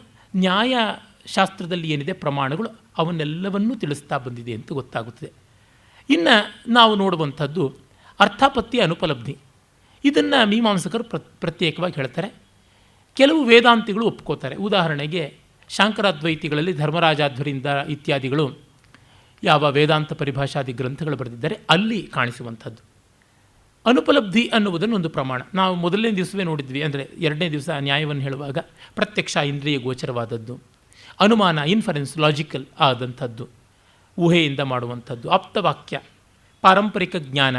ನ್ಯಾಯಶಾಸ್ತ್ರದಲ್ಲಿ ಏನಿದೆ ಪ್ರಮಾಣಗಳು ಅವನ್ನೆಲ್ಲವನ್ನೂ ತಿಳಿಸ್ತಾ ಬಂದಿದೆ ಅಂತ ಗೊತ್ತಾಗುತ್ತದೆ. ಇನ್ನು ನಾವು ನೋಡುವಂಥದ್ದು ಅರ್ಥಾಪತ್ತಿ, ಅನುಪಲಬ್ಧಿ. ಇದನ್ನು ಮೀಮಾಂಸಕರು ಪ್ರತ್ಯೇಕವಾಗಿ ಹೇಳ್ತಾರೆ. ಕೆಲವು ವೇದಾಂತಿಗಳು ಒಪ್ಕೋತಾರೆ. ಉದಾಹರಣೆಗೆ ಶಾಂಕರಾದ್ವೈತಿಗಳಲ್ಲಿ ಧರ್ಮರಾಜಾಧ್ವರಿಂದ ಇತ್ಯಾದಿಗಳು ಯಾವ ವೇದಾಂತ ಪರಿಭಾಷಾದಿ ಗ್ರಂಥಗಳು ಬರೆದಿದ್ದಾರೆ ಅಲ್ಲಿ ಕಾಣಿಸುವಂಥದ್ದು. ಅನುಪಲಬ್ಧಿ ಅನ್ನುವುದನ್ನು ಒಂದು ಪ್ರಮಾಣ. ನಾವು ಮೊದಲನೇ ದಿವಸವೇ ನೋಡಿದ್ವಿ, ಅಂದರೆ ಎರಡನೇ ದಿವಸ ನ್ಯಾಯವನ್ನು ಹೇಳುವಾಗ ಪ್ರತ್ಯಕ್ಷ ಇಂದ್ರಿಯ ಗೋಚರವಾದದ್ದು, ಅನುಮಾನ ಇನ್ಫರೆನ್ಸ್ ಲಾಜಿಕಲ್ ಆದಂಥದ್ದು, ಊಹೆಯಿಂದ ಮಾಡುವಂಥದ್ದು, ಆಪ್ತವಾಕ್ಯ ಪಾರಂಪರಿಕ ಜ್ಞಾನ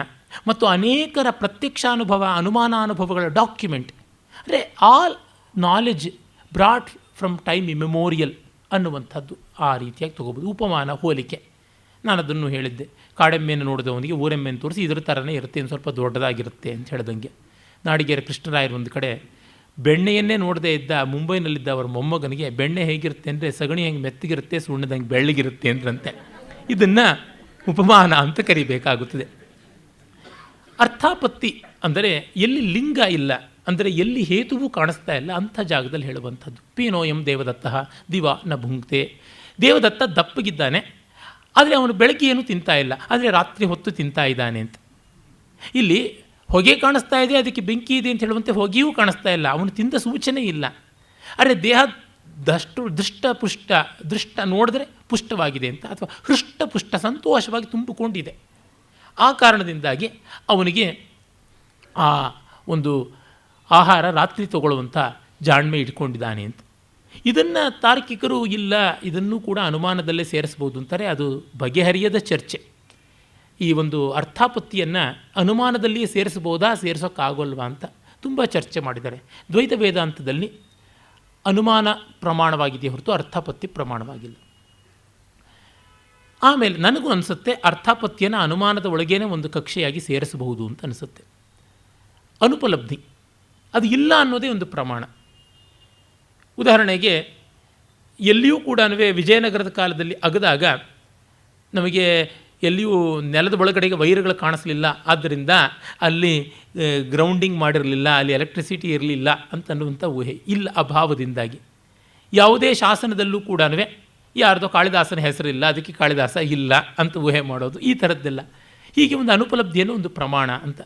ಮತ್ತು ಅನೇಕರ ಪ್ರತ್ಯಕ್ಷಾನುಭವ ಅನುಮಾನಾನುಭವಗಳ ಡಾಕ್ಯುಮೆಂಟ್, ಅಂದರೆ all knowledge brought from time immemorial ಅನ್ನುವಂಥದ್ದು ಆ ರೀತಿಯಾಗಿ ತೊಗೋಬೋದು. ಉಪಮಾನ, ಹೋಲಿಕೆ. ನಾನು ಅದನ್ನು ಹೇಳಿದ್ದೆ, ಕಾಡೆಮ್ಮೆಯನ್ನು ನೋಡಿದವನಿಗೆ ಊರೆಮ್ಮೆಯನ್ನು ತೋರಿಸಿ ಇದ್ರ ಥರನೇ ಇರುತ್ತೆ, ಒಂದು ಸ್ವಲ್ಪ ದೊಡ್ಡದಾಗಿರುತ್ತೆ ಅಂತ ಹೇಳ್ದಂಗೆ. ನಾಡಿಗೆರೆ ಕೃಷ್ಣರಾಯರು ಒಂದು ಕಡೆ ಬೆಣ್ಣೆಯನ್ನೇ ನೋಡದೇ ಇದ್ದ ಮುಂಬೈನಲ್ಲಿದ್ದ ಅವರ ಮೊಮ್ಮಗನಿಗೆ ಬೆಣ್ಣೆ ಹೇಗಿರುತ್ತೆ ಅಂದರೆ ಸಗಣಿ ಹೆಂಗೆ ಮೆತ್ತಗಿರುತ್ತೆ, ಸುಣ್ಣದಂಗೆ ಬೆಳ್ಳಗಿರುತ್ತೆ ಅಂದ್ರಂತೆ. ಇದನ್ನು ಉಪಮಾನ ಅಂತ ಕರಿಬೇಕಾಗುತ್ತದೆ. ಅರ್ಥಾಪತ್ತಿ ಅಂದರೆ ಎಲ್ಲಿ ಲಿಂಗ ಇಲ್ಲ, ಅಂದರೆ ಎಲ್ಲಿ ಹೇತುವು ಕಾಣಿಸ್ತಾ ಇಲ್ಲ ಅಂಥ ಜಾಗದಲ್ಲಿ ಹೇಳುವಂಥದ್ದು. ಪೀನೋಯಂ ದೇವದತ್ತ ದಿವಾ ನ ಭುಂಕ್ತೆ. ದೇವದತ್ತ ದಪ್ಪಗಿದ್ದಾನೆ, ಆದರೆ ಅವನು ಬೆಳಗ್ಗೆ ಏನೂ ತಿಂತಾ ಇಲ್ಲ, ಆದರೆ ರಾತ್ರಿ ಹೊತ್ತು ತಿಂತಾ ಇದ್ದಾನೆ ಅಂತ. ಇಲ್ಲಿ ಹೊಗೆ ಕಾಣಿಸ್ತಾ ಇದೆ, ಅದಕ್ಕೆ ಬೆಂಕಿ ಇದೆ ಅಂತ ಹೇಳುವಂತೆ ಹೊಗೆಯೂ ಕಾಣಿಸ್ತಾ ಇಲ್ಲ, ಅವನು ತಿಂದ ಸೂಚನೆ ಇಲ್ಲ. ಆದರೆ ದೇಹ ದೃಷ್ಟ ನೋಡಿದ್ರೆ ಪುಷ್ಟವಾಗಿದೆ ಅಂತ, ಅಥವಾ ಹೃಷ್ಟಪುಷ್ಟ ಸಂತೋಷವಾಗಿ ತುಂಬಿಕೊಂಡಿದೆ. ಆ ಕಾರಣದಿಂದಾಗಿ ಅವನಿಗೆ ಆ ಒಂದು ಆಹಾರ ರಾತ್ರಿ ತಗೊಳ್ಳುವಂಥ ಜಾಣ್ಮೆ ಇಟ್ಕೊಂಡಿದ್ದಾನೆ ಅಂತ. ಇದನ್ನು ತಾರ್ಕಿಕರು ಇಲ್ಲ, ಇದನ್ನು ಕೂಡ ಅನುಮಾನದಲ್ಲೇ ಸೇರಿಸ್ಬೋದು ಅಂತಾರೆ. ಅದು ಬಗೆಹರಿಯದ ಚರ್ಚೆ. ಈ ಒಂದು ಅರ್ಥಾಪತ್ತಿಯನ್ನು ಅನುಮಾನದಲ್ಲಿಯೇ ಸೇರಿಸ್ಬೋದಾ, ಸೇರಿಸೋಕ್ಕಾಗೋಲ್ವಾ ಅಂತ ತುಂಬ ಚರ್ಚೆ ಮಾಡಿದ್ದಾರೆ. ದ್ವೈತ ವೇದಾಂತದಲ್ಲಿ ಅನುಮಾನ ಪ್ರಮಾಣವಾಗಿದೆಯೇ ಹೊರತು ಅರ್ಥಾಪತ್ತಿ ಪ್ರಮಾಣವಾಗಿಲ್ಲ. ಆಮೇಲೆ ನನಗೂ ಅನಿಸುತ್ತೆ ಅರ್ಥಾಪತ್ತಿಯನ್ನು ಅನುಮಾನದ ಒಳಗೇನೆ ಒಂದು ಕಕ್ಷೆಯಾಗಿ ಸೇರಿಸಬಹುದು ಅಂತ ಅನಿಸುತ್ತೆ. ಅನುಪಲಬ್ಧಿ ಅದು ಇಲ್ಲ ಅನ್ನೋದೇ ಒಂದು ಪ್ರಮಾಣ. ಉದಾಹರಣೆಗೆ ಎಲ್ಲಿಯೂ ಕೂಡ ವಿಜಯನಗರದ ಕಾಲದಲ್ಲಿ ಅಗದಾಗ ನಮಗೆ ಎಲ್ಲಿಯೂ ನೆಲದ ಒಳಗಡೆಗೆ ವೈರ್ಗಳು ಕಾಣಿಸಲಿಲ್ಲ, ಆದ್ದರಿಂದ ಅಲ್ಲಿ ಗ್ರೌಂಡಿಂಗ್ ಮಾಡಿರಲಿಲ್ಲ, ಅಲ್ಲಿ ಎಲೆಕ್ಟ್ರಿಸಿಟಿ ಇರಲಿಲ್ಲ ಅಂತನ್ನುವಂಥ ಊಹೆ ಇಲ್ಲ. ಅಭಾವದಿಂದಾಗಿ ಯಾವುದೇ ಶಾಸನದಲ್ಲೂ ಕೂಡ ಯಾರ್ದೋ ಕಾಳಿದಾಸನ ಹೆಸರಿಲ್ಲ, ಅದಕ್ಕೆ ಕಾಳಿದಾಸ ಇಲ್ಲ ಅಂತ ಊಹೆ ಮಾಡೋದು, ಈ ಥರದ್ದೆಲ್ಲ. ಹೀಗೆ ಒಂದು ಅನುಪಲಬ್ಧಿಯನ್ನು ಒಂದು ಪ್ರಮಾಣ ಅಂತ.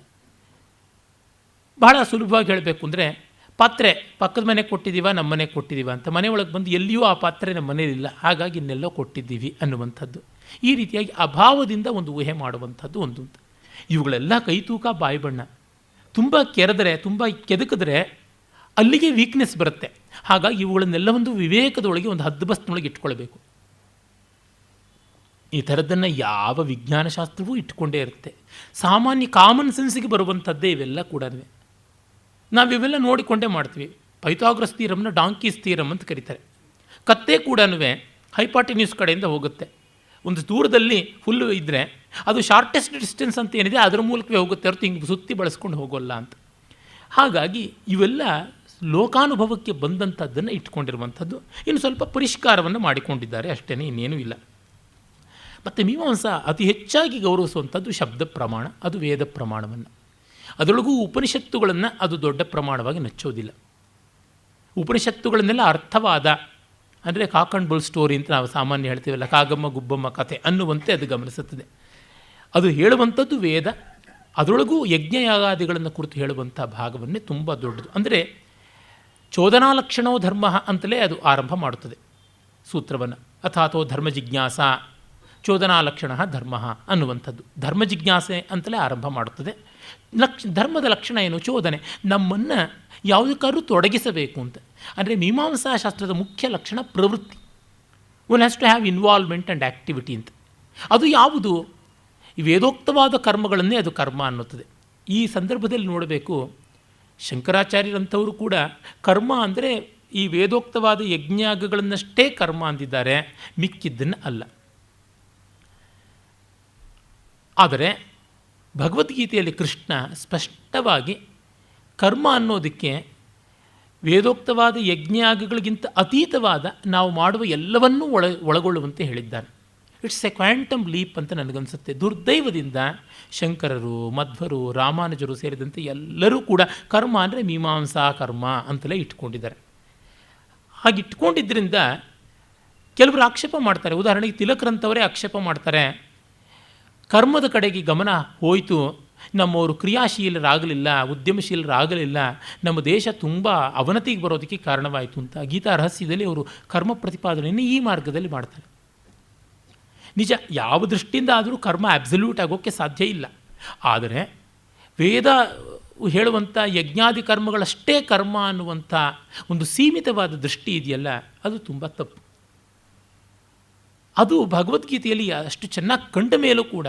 ಬಹಳ ಸುಲಭವಾಗಿ ಹೇಳಬೇಕು ಅಂದರೆ, ಪಾತ್ರೆ ಪಕ್ಕದ ಮನೆಗೆ ಕೊಟ್ಟಿದ್ದೀವ, ನಮ್ಮ ಮನೆಗೆ ಕೊಟ್ಟಿದ್ದೀವ ಅಂತ, ಮನೆ ಒಳಗೆ ಬಂದು ಎಲ್ಲಿಯೂ ಆ ಪಾತ್ರೆ ನಮ್ಮ ಮನೇಲಿಲ್ಲ, ಹಾಗಾಗಿ ಇನ್ನೆಲ್ಲೋ ಕೊಟ್ಟಿದ್ದೀವಿ ಅನ್ನುವಂಥದ್ದು. ಈ ರೀತಿಯಾಗಿ ಅಭಾವದಿಂದ ಒಂದು ಊಹೆ ಮಾಡುವಂಥದ್ದು ಒಂದು ಅಂತ. ಇವುಗಳೆಲ್ಲ ಕೈ ತೂಕ ಬಾಯಿ ಬಣ್ಣ. ತುಂಬ ಕೆರೆದರೆ, ತುಂಬ ಕೆದಕಿದ್ರೆ ಅಲ್ಲಿಗೆ ವೀಕ್ನೆಸ್ ಬರುತ್ತೆ. ಹಾಗಾಗಿ ಇವುಗಳನ್ನೆಲ್ಲ ಒಂದು ವಿವೇಕದೊಳಗೆ, ಒಂದು ಹದ್ದುಬಸ್ತಿನೊಳಗೆ ಇಟ್ಕೊಳ್ಬೇಕು. ಈ ಥರದ್ದನ್ನು ಯಾವ ವಿಜ್ಞಾನಶಾಸ್ತ್ರವೂ ಇಟ್ಕೊಂಡೇ ಇರುತ್ತೆ. ಸಾಮಾನ್ಯ ಕಾಮನ್ ಸೆನ್ಸಿಗೆ ಬರುವಂಥದ್ದೇ ಇವೆಲ್ಲ ಕೂಡ. ನಾವಿವೆಲ್ಲ ನೋಡಿಕೊಂಡೇ ಮಾಡ್ತೀವಿ. ಪೈಥಾಗರಸ್ ಥಿಯರಮ್ನ ಡಾಂಕೀಸ್ ಥಿಯರಮ್ ಅಂತ ಕರೀತಾರೆ. ಕತ್ತೆ ಕೂಡ ಹೈಪಾಟಿನ್ಯೂಸ್ ಕಡೆಯಿಂದ ಹೋಗುತ್ತೆ. ಒಂದು ದೂರದಲ್ಲಿ ಹುಲ್ಲು ಇದ್ದರೆ ಅದು ಶಾರ್ಟೆಸ್ಟ್ ಡಿಸ್ಟೆನ್ಸ್ ಅಂತ ಏನಿದೆ ಅದರ ಮೂಲಕವೇ ಹೋಗುತ್ತೆ ಹೊರತು ಹಿಂಗೆ ಸುತ್ತಿ ಬಳಸ್ಕೊಂಡು ಹೋಗೋಲ್ಲ ಅಂತ. ಹಾಗಾಗಿ ಇವೆಲ್ಲ ಲೋಕಾನುಭವಕ್ಕೆ ಬಂದಂಥದ್ದನ್ನು ಇಟ್ಕೊಂಡಿರುವಂಥದ್ದು. ಇನ್ನು ಸ್ವಲ್ಪ ಪರಿಷ್ಕಾರವನ್ನು ಮಾಡಿಕೊಂಡಿದ್ದಾರೆ ಅಷ್ಟೇ, ಇನ್ನೇನೂ ಇಲ್ಲ. ಮತ್ತು ಮೀಮಾಂಸ ಅತಿ ಹೆಚ್ಚಾಗಿ ಗೌರವಿಸುವಂಥದ್ದು ಶಬ್ದ ಪ್ರಮಾಣ, ಅದು ವೇದ ಪ್ರಮಾಣವನ್ನು. ಅದರೊಳಗೂ ಉಪನಿಷತ್ತುಗಳನ್ನು ಅದು ದೊಡ್ಡ ಪ್ರಮಾಣವಾಗಿ ನಚ್ಚೋದಿಲ್ಲ. ಉಪನಿಷತ್ತುಗಳನ್ನೆಲ್ಲ ಅರ್ಥವಾದ, ಅಂದರೆ ಕಾಕ್ ಆ್ಯಂಡ್ ಬುಲ್ ಸ್ಟೋರಿ ಅಂತ ನಾವು ಸಾಮಾನ್ಯ ಹೇಳ್ತೀವಲ್ಲ, ಕಾಗಮ್ಮ ಗುಬ್ಬಮ್ಮ ಕಥೆ ಅನ್ನುವಂತೆ ಅದು ಗಮನಿಸುತ್ತದೆ. ಅದು ಹೇಳುವಂಥದ್ದು ವೇದ, ಅದರೊಳಗೂ ಯಜ್ಞಯಾಗಾದಿಗಳನ್ನು ಕುರಿತು ಹೇಳುವಂಥ ಭಾಗವನ್ನೇ ತುಂಬ ದೊಡ್ಡದು. ಅಂದರೆ ಚೋದನಾ ಲಕ್ಷಣೋ ಧರ್ಮ ಅಂತಲೇ ಅದು ಆರಂಭ ಮಾಡುತ್ತದೆ ಸೂತ್ರವನ್ನು. ಅಥಾತೋ ಧರ್ಮ ಜಿಜ್ಞಾಸ ಚೋದನಾ ಲಕ್ಷಣ ಧರ್ಮ ಅನ್ನುವಂಥದ್ದು ಧರ್ಮ ಜಿಜ್ಞಾಸೆ ಅಂತಲೇ ಆರಂಭ ಮಾಡುತ್ತದೆ. ಧರ್ಮದ ಲಕ್ಷಣ ಏನು? ಚೋದನೆ, ನಮ್ಮನ್ನು ಯಾವುದಕ್ಕಾದ್ರೂ ತೊಡಗಿಸಬೇಕು ಅಂತ. ಅಂದರೆ ಮೀಮಾಂಸಾ ಶಾಸ್ತ್ರದ ಮುಖ್ಯ ಲಕ್ಷಣ ಪ್ರವೃತ್ತಿ. One has to have involvement and activity ಅಂತ. ಅದು ಯಾವುದು? ಈ ವೇದೋಕ್ತವಾದ ಕರ್ಮಗಳನ್ನೇ ಅದು ಕರ್ಮ ಅನ್ನುತ್ತದೆ. ಈ ಸಂದರ್ಭದಲ್ಲಿ ನೋಡಬೇಕು, ಶಂಕರಾಚಾರ್ಯರಂಥವರು ಕೂಡ ಕರ್ಮ ಅಂದರೆ ಈ ವೇದೋಕ್ತವಾದ ಯಜ್ಞಯಾಗಗಳನ್ನಷ್ಟೇ ಕರ್ಮ ಅಂದಿದ್ದಾರೆ, ಮಿಕ್ಕಿದ್ದನ್ನು ಅಲ್ಲ. ಆದರೆ ಭಗವದ್ಗೀತೆಯಲ್ಲಿ ಕೃಷ್ಣ ಸ್ಪಷ್ಟವಾಗಿ ಕರ್ಮ ಅನ್ನೋದಕ್ಕೆ ವೇದೋಕ್ತವಾದ ಯಜ್ಞಯಾಗಗಳಿಗಿಂತ ಅತೀತವಾದ ನಾವು ಮಾಡುವ ಎಲ್ಲವನ್ನೂ ಒಳಗೊಳ್ಳುವಂತೆ ಹೇಳಿದ್ದಾನೆ. ಇಟ್ಸ್ ಎ ಕ್ವಾಂಟಮ್ ಲೀಪ್ ಅಂತ ನನಗನ್ಸುತ್ತೆ. ದುರ್ದೈವದಿಂದ ಶಂಕರರು, ಮಧ್ವರು, ರಾಮಾನುಜರು ಸೇರಿದಂತೆ ಎಲ್ಲರೂ ಕೂಡ ಕರ್ಮ ಅಂದರೆ ಮೀಮಾಂಸಾ ಕರ್ಮ ಅಂತಲೇ ಇಟ್ಕೊಂಡಿದ್ದಾರೆ. ಹಾಗಿಟ್ಕೊಂಡಿದ್ದರಿಂದ ಕೆಲವರು ಆಕ್ಷೇಪ ಮಾಡ್ತಾರೆ. ಉದಾಹರಣೆಗೆ ತಿಲಕರಂಥವರೇ ಆಕ್ಷೇಪ ಮಾಡ್ತಾರೆ, ಕರ್ಮದ ಕಡೆಗೆ ಗಮನ ಹೋಯಿತು, ನಮ್ಮವರು ಕ್ರಿಯಾಶೀಲರಾಗಲಿಲ್ಲ, ಉದ್ಯಮಶೀಲರಾಗಲಿಲ್ಲ, ನಮ್ಮ ದೇಶ ತುಂಬ ಅವನತಿಗೆ ಬರೋದಕ್ಕೆ ಕಾರಣವಾಯಿತು ಅಂತ ಗೀತಾ ರಹಸ್ಯದಲ್ಲಿ ಅವರು ಕರ್ಮ ಪ್ರತಿಪಾದನೆಯನ್ನು ಈ ಮಾರ್ಗದಲ್ಲಿ ಮಾಡ್ತಾರೆ. ನಿಜ, ಯಾವ ದೃಷ್ಟಿಯಿಂದ ಆದರೂ ಕರ್ಮ ಅಬ್ಸಲ್ಯೂಟ್ ಆಗೋಕ್ಕೆ ಸಾಧ್ಯ ಇಲ್ಲ. ಆದರೆ ವೇದ ಹೇಳುವಂಥ ಯಜ್ಞಾದಿ ಕರ್ಮಗಳಷ್ಟೇ ಕರ್ಮ ಅನ್ನುವಂಥ ಒಂದು ಸೀಮಿತವಾದ ದೃಷ್ಟಿ ಇದೆಯಲ್ಲ, ಅದು ತುಂಬ ತಪ್ಪು. ಅದು ಭಗವದ್ಗೀತೆಯಲ್ಲಿ ಅಷ್ಟು ಚೆನ್ನಾಗಿ ಕಂಡ ಮೇಲೂ ಕೂಡ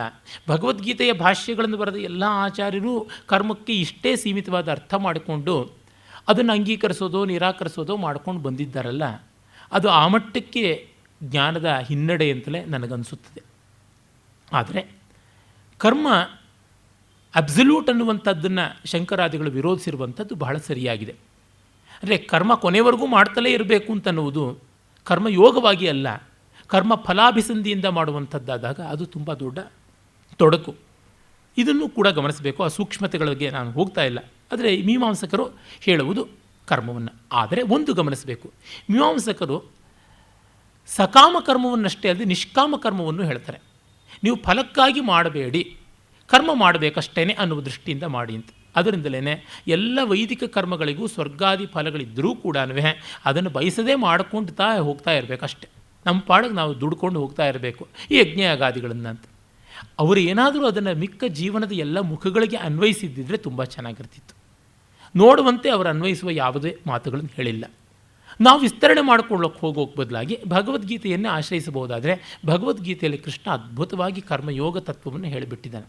ಭಗವದ್ಗೀತೆಯ ಭಾಷ್ಯಗಳನ್ನು ಬರೆದ ಎಲ್ಲ ಆಚಾರ್ಯರು ಕರ್ಮಕ್ಕೆ ಇಷ್ಟೇ ಸೀಮಿತವಾದ ಅರ್ಥ ಮಾಡಿಕೊಂಡು ಅದನ್ನು ಅಂಗೀಕರಿಸೋದೋ ನಿರಾಕರಿಸೋದೋ ಮಾಡ್ಕೊಂಡು ಬಂದಿದ್ದಾರಲ್ಲ, ಅದು ಆ ಮಟ್ಟಕ್ಕೆ ಜ್ಞಾನದ ಹಿನ್ನಡೆ ಅಂತಲೇ ನನಗನ್ನಿಸುತ್ತದೆ. ಆದರೆ ಕರ್ಮ ಅಬ್ಸಲ್ಯೂಟ್ ಅನ್ನುವಂಥದ್ದನ್ನು ಶಂಕರಾದಿಗಳು ವಿರೋಧಿಸಿರುವಂಥದ್ದು ಬಹಳ ಸರಿಯಾಗಿದೆ. ಅಂದರೆ ಕರ್ಮ ಕೊನೆವರೆಗೂ ಮಾಡ್ತಲೇ ಇರಬೇಕು ಅಂತನ್ನುವುದು ಕರ್ಮಯೋಗವಾಗಿ ಅಲ್ಲ, ಕರ್ಮ ಫಲಾಭಿಸಂಧಿಯಿಂದ ಮಾಡುವಂಥದ್ದಾದಾಗ ಅದು ತುಂಬ ದೊಡ್ಡ ತೊಡಕು. ಇದನ್ನು ಕೂಡ ಗಮನಿಸಬೇಕು. ಆ ಸೂಕ್ಷ್ಮತೆಗಳಿಗೆ ನಾನು ಹೋಗ್ತಾ ಇಲ್ಲ. ಆದರೆ ಮೀಮಾಂಸಕರು ಹೇಳುವುದು ಕರ್ಮವನ್ನು. ಆದರೆ ಒಂದು ಗಮನಿಸಬೇಕು, ಮೀಮಾಂಸಕರು ಸಕಾಮ ಕರ್ಮವನ್ನಷ್ಟೇ ಅಲ್ಲದೆ ನಿಷ್ಕಾಮ ಕರ್ಮವನ್ನು ಹೇಳ್ತಾರೆ. ನೀವು ಫಲಕ್ಕಾಗಿ ಮಾಡಬೇಡಿ, ಕರ್ಮ ಮಾಡಬೇಕಷ್ಟೇ ಅನ್ನುವ ದೃಷ್ಟಿಯಿಂದ ಮಾಡಿ ಅಂತ. ಅದರಿಂದಲೇ ಎಲ್ಲ ವೈದಿಕ ಕರ್ಮಗಳಿಗೂ ಸ್ವರ್ಗಾದಿ ಫಲಗಳಿದ್ದರೂ ಕೂಡ ಅದನ್ನು ಬಯಸದೇ ಮಾಡಿಕೊಂಡು ಹೋಗ್ತಾ ಇರಬೇಕಷ್ಟೆ. ನಮ್ಮ ಪಾಡಿಗೆ ನಾವು ದುಡ್ಕೊಂಡು ಹೋಗ್ತಾ ಇರಬೇಕು ಈ ಯಜ್ಞಯಾಗಾದಿಗಳನ್ನು ಅಂತ. ಅವರು ಏನಾದರೂ ಅದನ್ನು ಮಿಕ್ಕ ಜೀವನದ ಎಲ್ಲ ಮುಖಗಳಿಗೆ ಅನ್ವಯಿಸಿದ್ದಿದ್ರೆ ತುಂಬ ಚೆನ್ನಾಗಿರ್ತಿತ್ತು. ನೋಡುವಂತೆ ಅವರು ಅನ್ವಯಿಸುವ ಯಾವುದೇ ಮಾತುಗಳನ್ನು ಹೇಳಿಲ್ಲ. ನಾವು ವಿಸ್ತರಣೆ ಮಾಡಿಕೊಳ್ಳೋಕೆ ಹೋಗೋಕ್ಕೆ ಬದಲಾಗಿ ಭಗವದ್ಗೀತೆಯನ್ನು ಆಶ್ರಯಿಸಬಹುದಾದರೆ ಭಗವದ್ಗೀತೆಯಲ್ಲಿ ಕೃಷ್ಣ ಅದ್ಭುತವಾಗಿ ಕರ್ಮಯೋಗ ತತ್ವವನ್ನು ಹೇಳಿಬಿಟ್ಟಿದ್ದಾನೆ.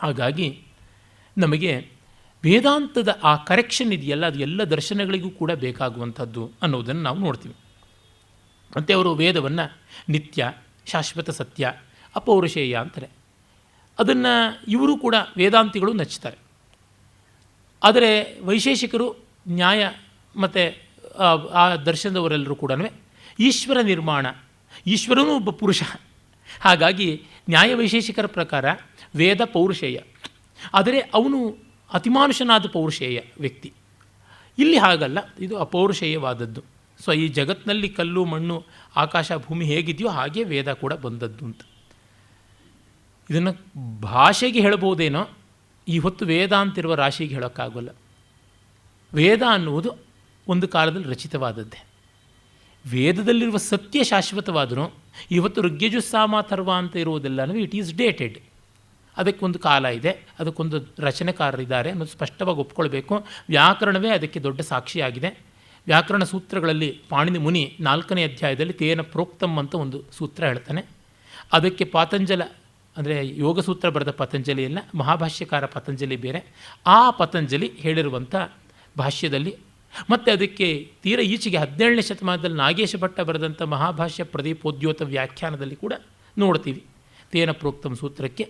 ಹಾಗಾಗಿ ನಮಗೆ ವೇದಾಂತದ ಆ ಕರೆಕ್ಷನ್ ಇದೆಯಲ್ಲ, ಅದು ಎಲ್ಲ ದರ್ಶನಗಳಿಗೂ ಕೂಡ ಬೇಕಾಗುವಂಥದ್ದು ಅನ್ನೋದನ್ನು ನಾವು ನೋಡ್ತೀವಿ. ಮತ್ತು ಅವರು ವೇದವನ್ನು ನಿತ್ಯ, ಶಾಶ್ವತ ಸತ್ಯ, ಅಪೌರುಷೇಯ ಅಂತಾರೆ. ಅದನ್ನು ಇವರು ಕೂಡ ವೇದಾಂತಿಗಳು ನಚ್ತಾರೆ. ಆದರೆ ವೈಶೇಷಿಕರು, ನ್ಯಾಯ ಮತ್ತು ಆ ದರ್ಶನದವರೆಲ್ಲರೂ ಕೂಡ ಈಶ್ವರ ನಿರ್ಮಾಣ, ಈಶ್ವರನೂ ಒಬ್ಬ ಪುರುಷ. ಹಾಗಾಗಿ ನ್ಯಾಯ ವೈಶೇಷಿಕರ ಪ್ರಕಾರ ವೇದ ಪೌರುಷೇಯ, ಆದರೆ ಅವನು ಅತಿಮಾನುಷನಾದ ಪೌರುಷೇಯ ವ್ಯಕ್ತಿ. ಇಲ್ಲಿ ಹಾಗಲ್ಲ, ಇದು ಅಪೌರುಷೇಯವಾದದ್ದು. ಸೊ ಈ ಜಗತ್ತಿನಲ್ಲಿ ಕಲ್ಲು ಮಣ್ಣು ಆಕಾಶ ಭೂಮಿ ಹೇಗಿದೆಯೋ ಹಾಗೆ ವೇದ ಕೂಡ ಬಂದದ್ದು ಅಂತ. ಇದನ್ನು ಭಾಷೆಗೆ ಹೇಳಬಹುದೇನೋ, ಈ ಹೊತ್ತು ವೇದ ಅಂತಿರುವ ರಾಶಿಗೆ ಹೇಳೋಕ್ಕಾಗೋಲ್ಲ. ವೇದ ಅನ್ನುವುದು ಒಂದು ಕಾಲದಲ್ಲಿ ರಚಿತವಾದದ್ದೇ. ವೇದದಲ್ಲಿರುವ ಸತ್ಯ ಶಾಶ್ವತವಾದರೂ ಇವತ್ತು ಋಗ್ಯಜುಸ್ಸಾಮ ಥರ್ವ ಅಂತ ಇರುವುದೆಲ್ಲನೂ ಇಟ್ ಈಸ್ ಡೇಟೆಡ್. ಅದಕ್ಕೊಂದು ಕಾಲ ಇದೆ, ಅದಕ್ಕೊಂದು ರಚನೆಕಾರರಿದ್ದಾರೆ ಅನ್ನೋದು ಸ್ಪಷ್ಟವಾಗಿ ಒಪ್ಕೊಳ್ಬೇಕು. ವ್ಯಾಕರಣವೇ ಅದಕ್ಕೆ ದೊಡ್ಡ ಸಾಕ್ಷಿಯಾಗಿದೆ. ವ್ಯಾಕರಣ ಸೂತ್ರಗಳಲ್ಲಿ ಪಾಣಿನಿ ಮುನಿ 4ನೇ ಅಧ್ಯಾಯದಲ್ಲಿ ತೇನ ಪ್ರೋಕ್ತಮ್ ಅಂತ ಒಂದು ಸೂತ್ರ ಹೇಳ್ತಾನೆ. ಅದಕ್ಕೆ ಪಾತಂಜಲ ಅಂದರೆ ಯೋಗಸೂತ್ರ ಬರೆದ ಪತಂಜಲಿಯಲ್ಲ, ಮಹಾಭಾಷ್ಯಕಾರ ಪತಂಜಲಿ ಬೇರೆ. ಆ ಪತಂಜಲಿ ಹೇಳಿರುವಂಥ ಭಾಷ್ಯದಲ್ಲಿ ಮತ್ತು ಅದಕ್ಕೆ ತೀರ ಈಚೆಗೆ 17ನೇ ಶತಮಾನದಲ್ಲಿ ನಾಗೇಶ ಭಟ್ಟ ಬರೆದಂಥ ಮಹಾಭಾಷ್ಯ ಪ್ರದೀಪೋದ್ಯೋತ ವ್ಯಾಖ್ಯಾನದಲ್ಲಿ ಕೂಡ ನೋಡ್ತೀವಿ. ತೇನ ಪ್ರೋಕ್ತಮ್ ಸೂತ್ರಕ್ಕೆ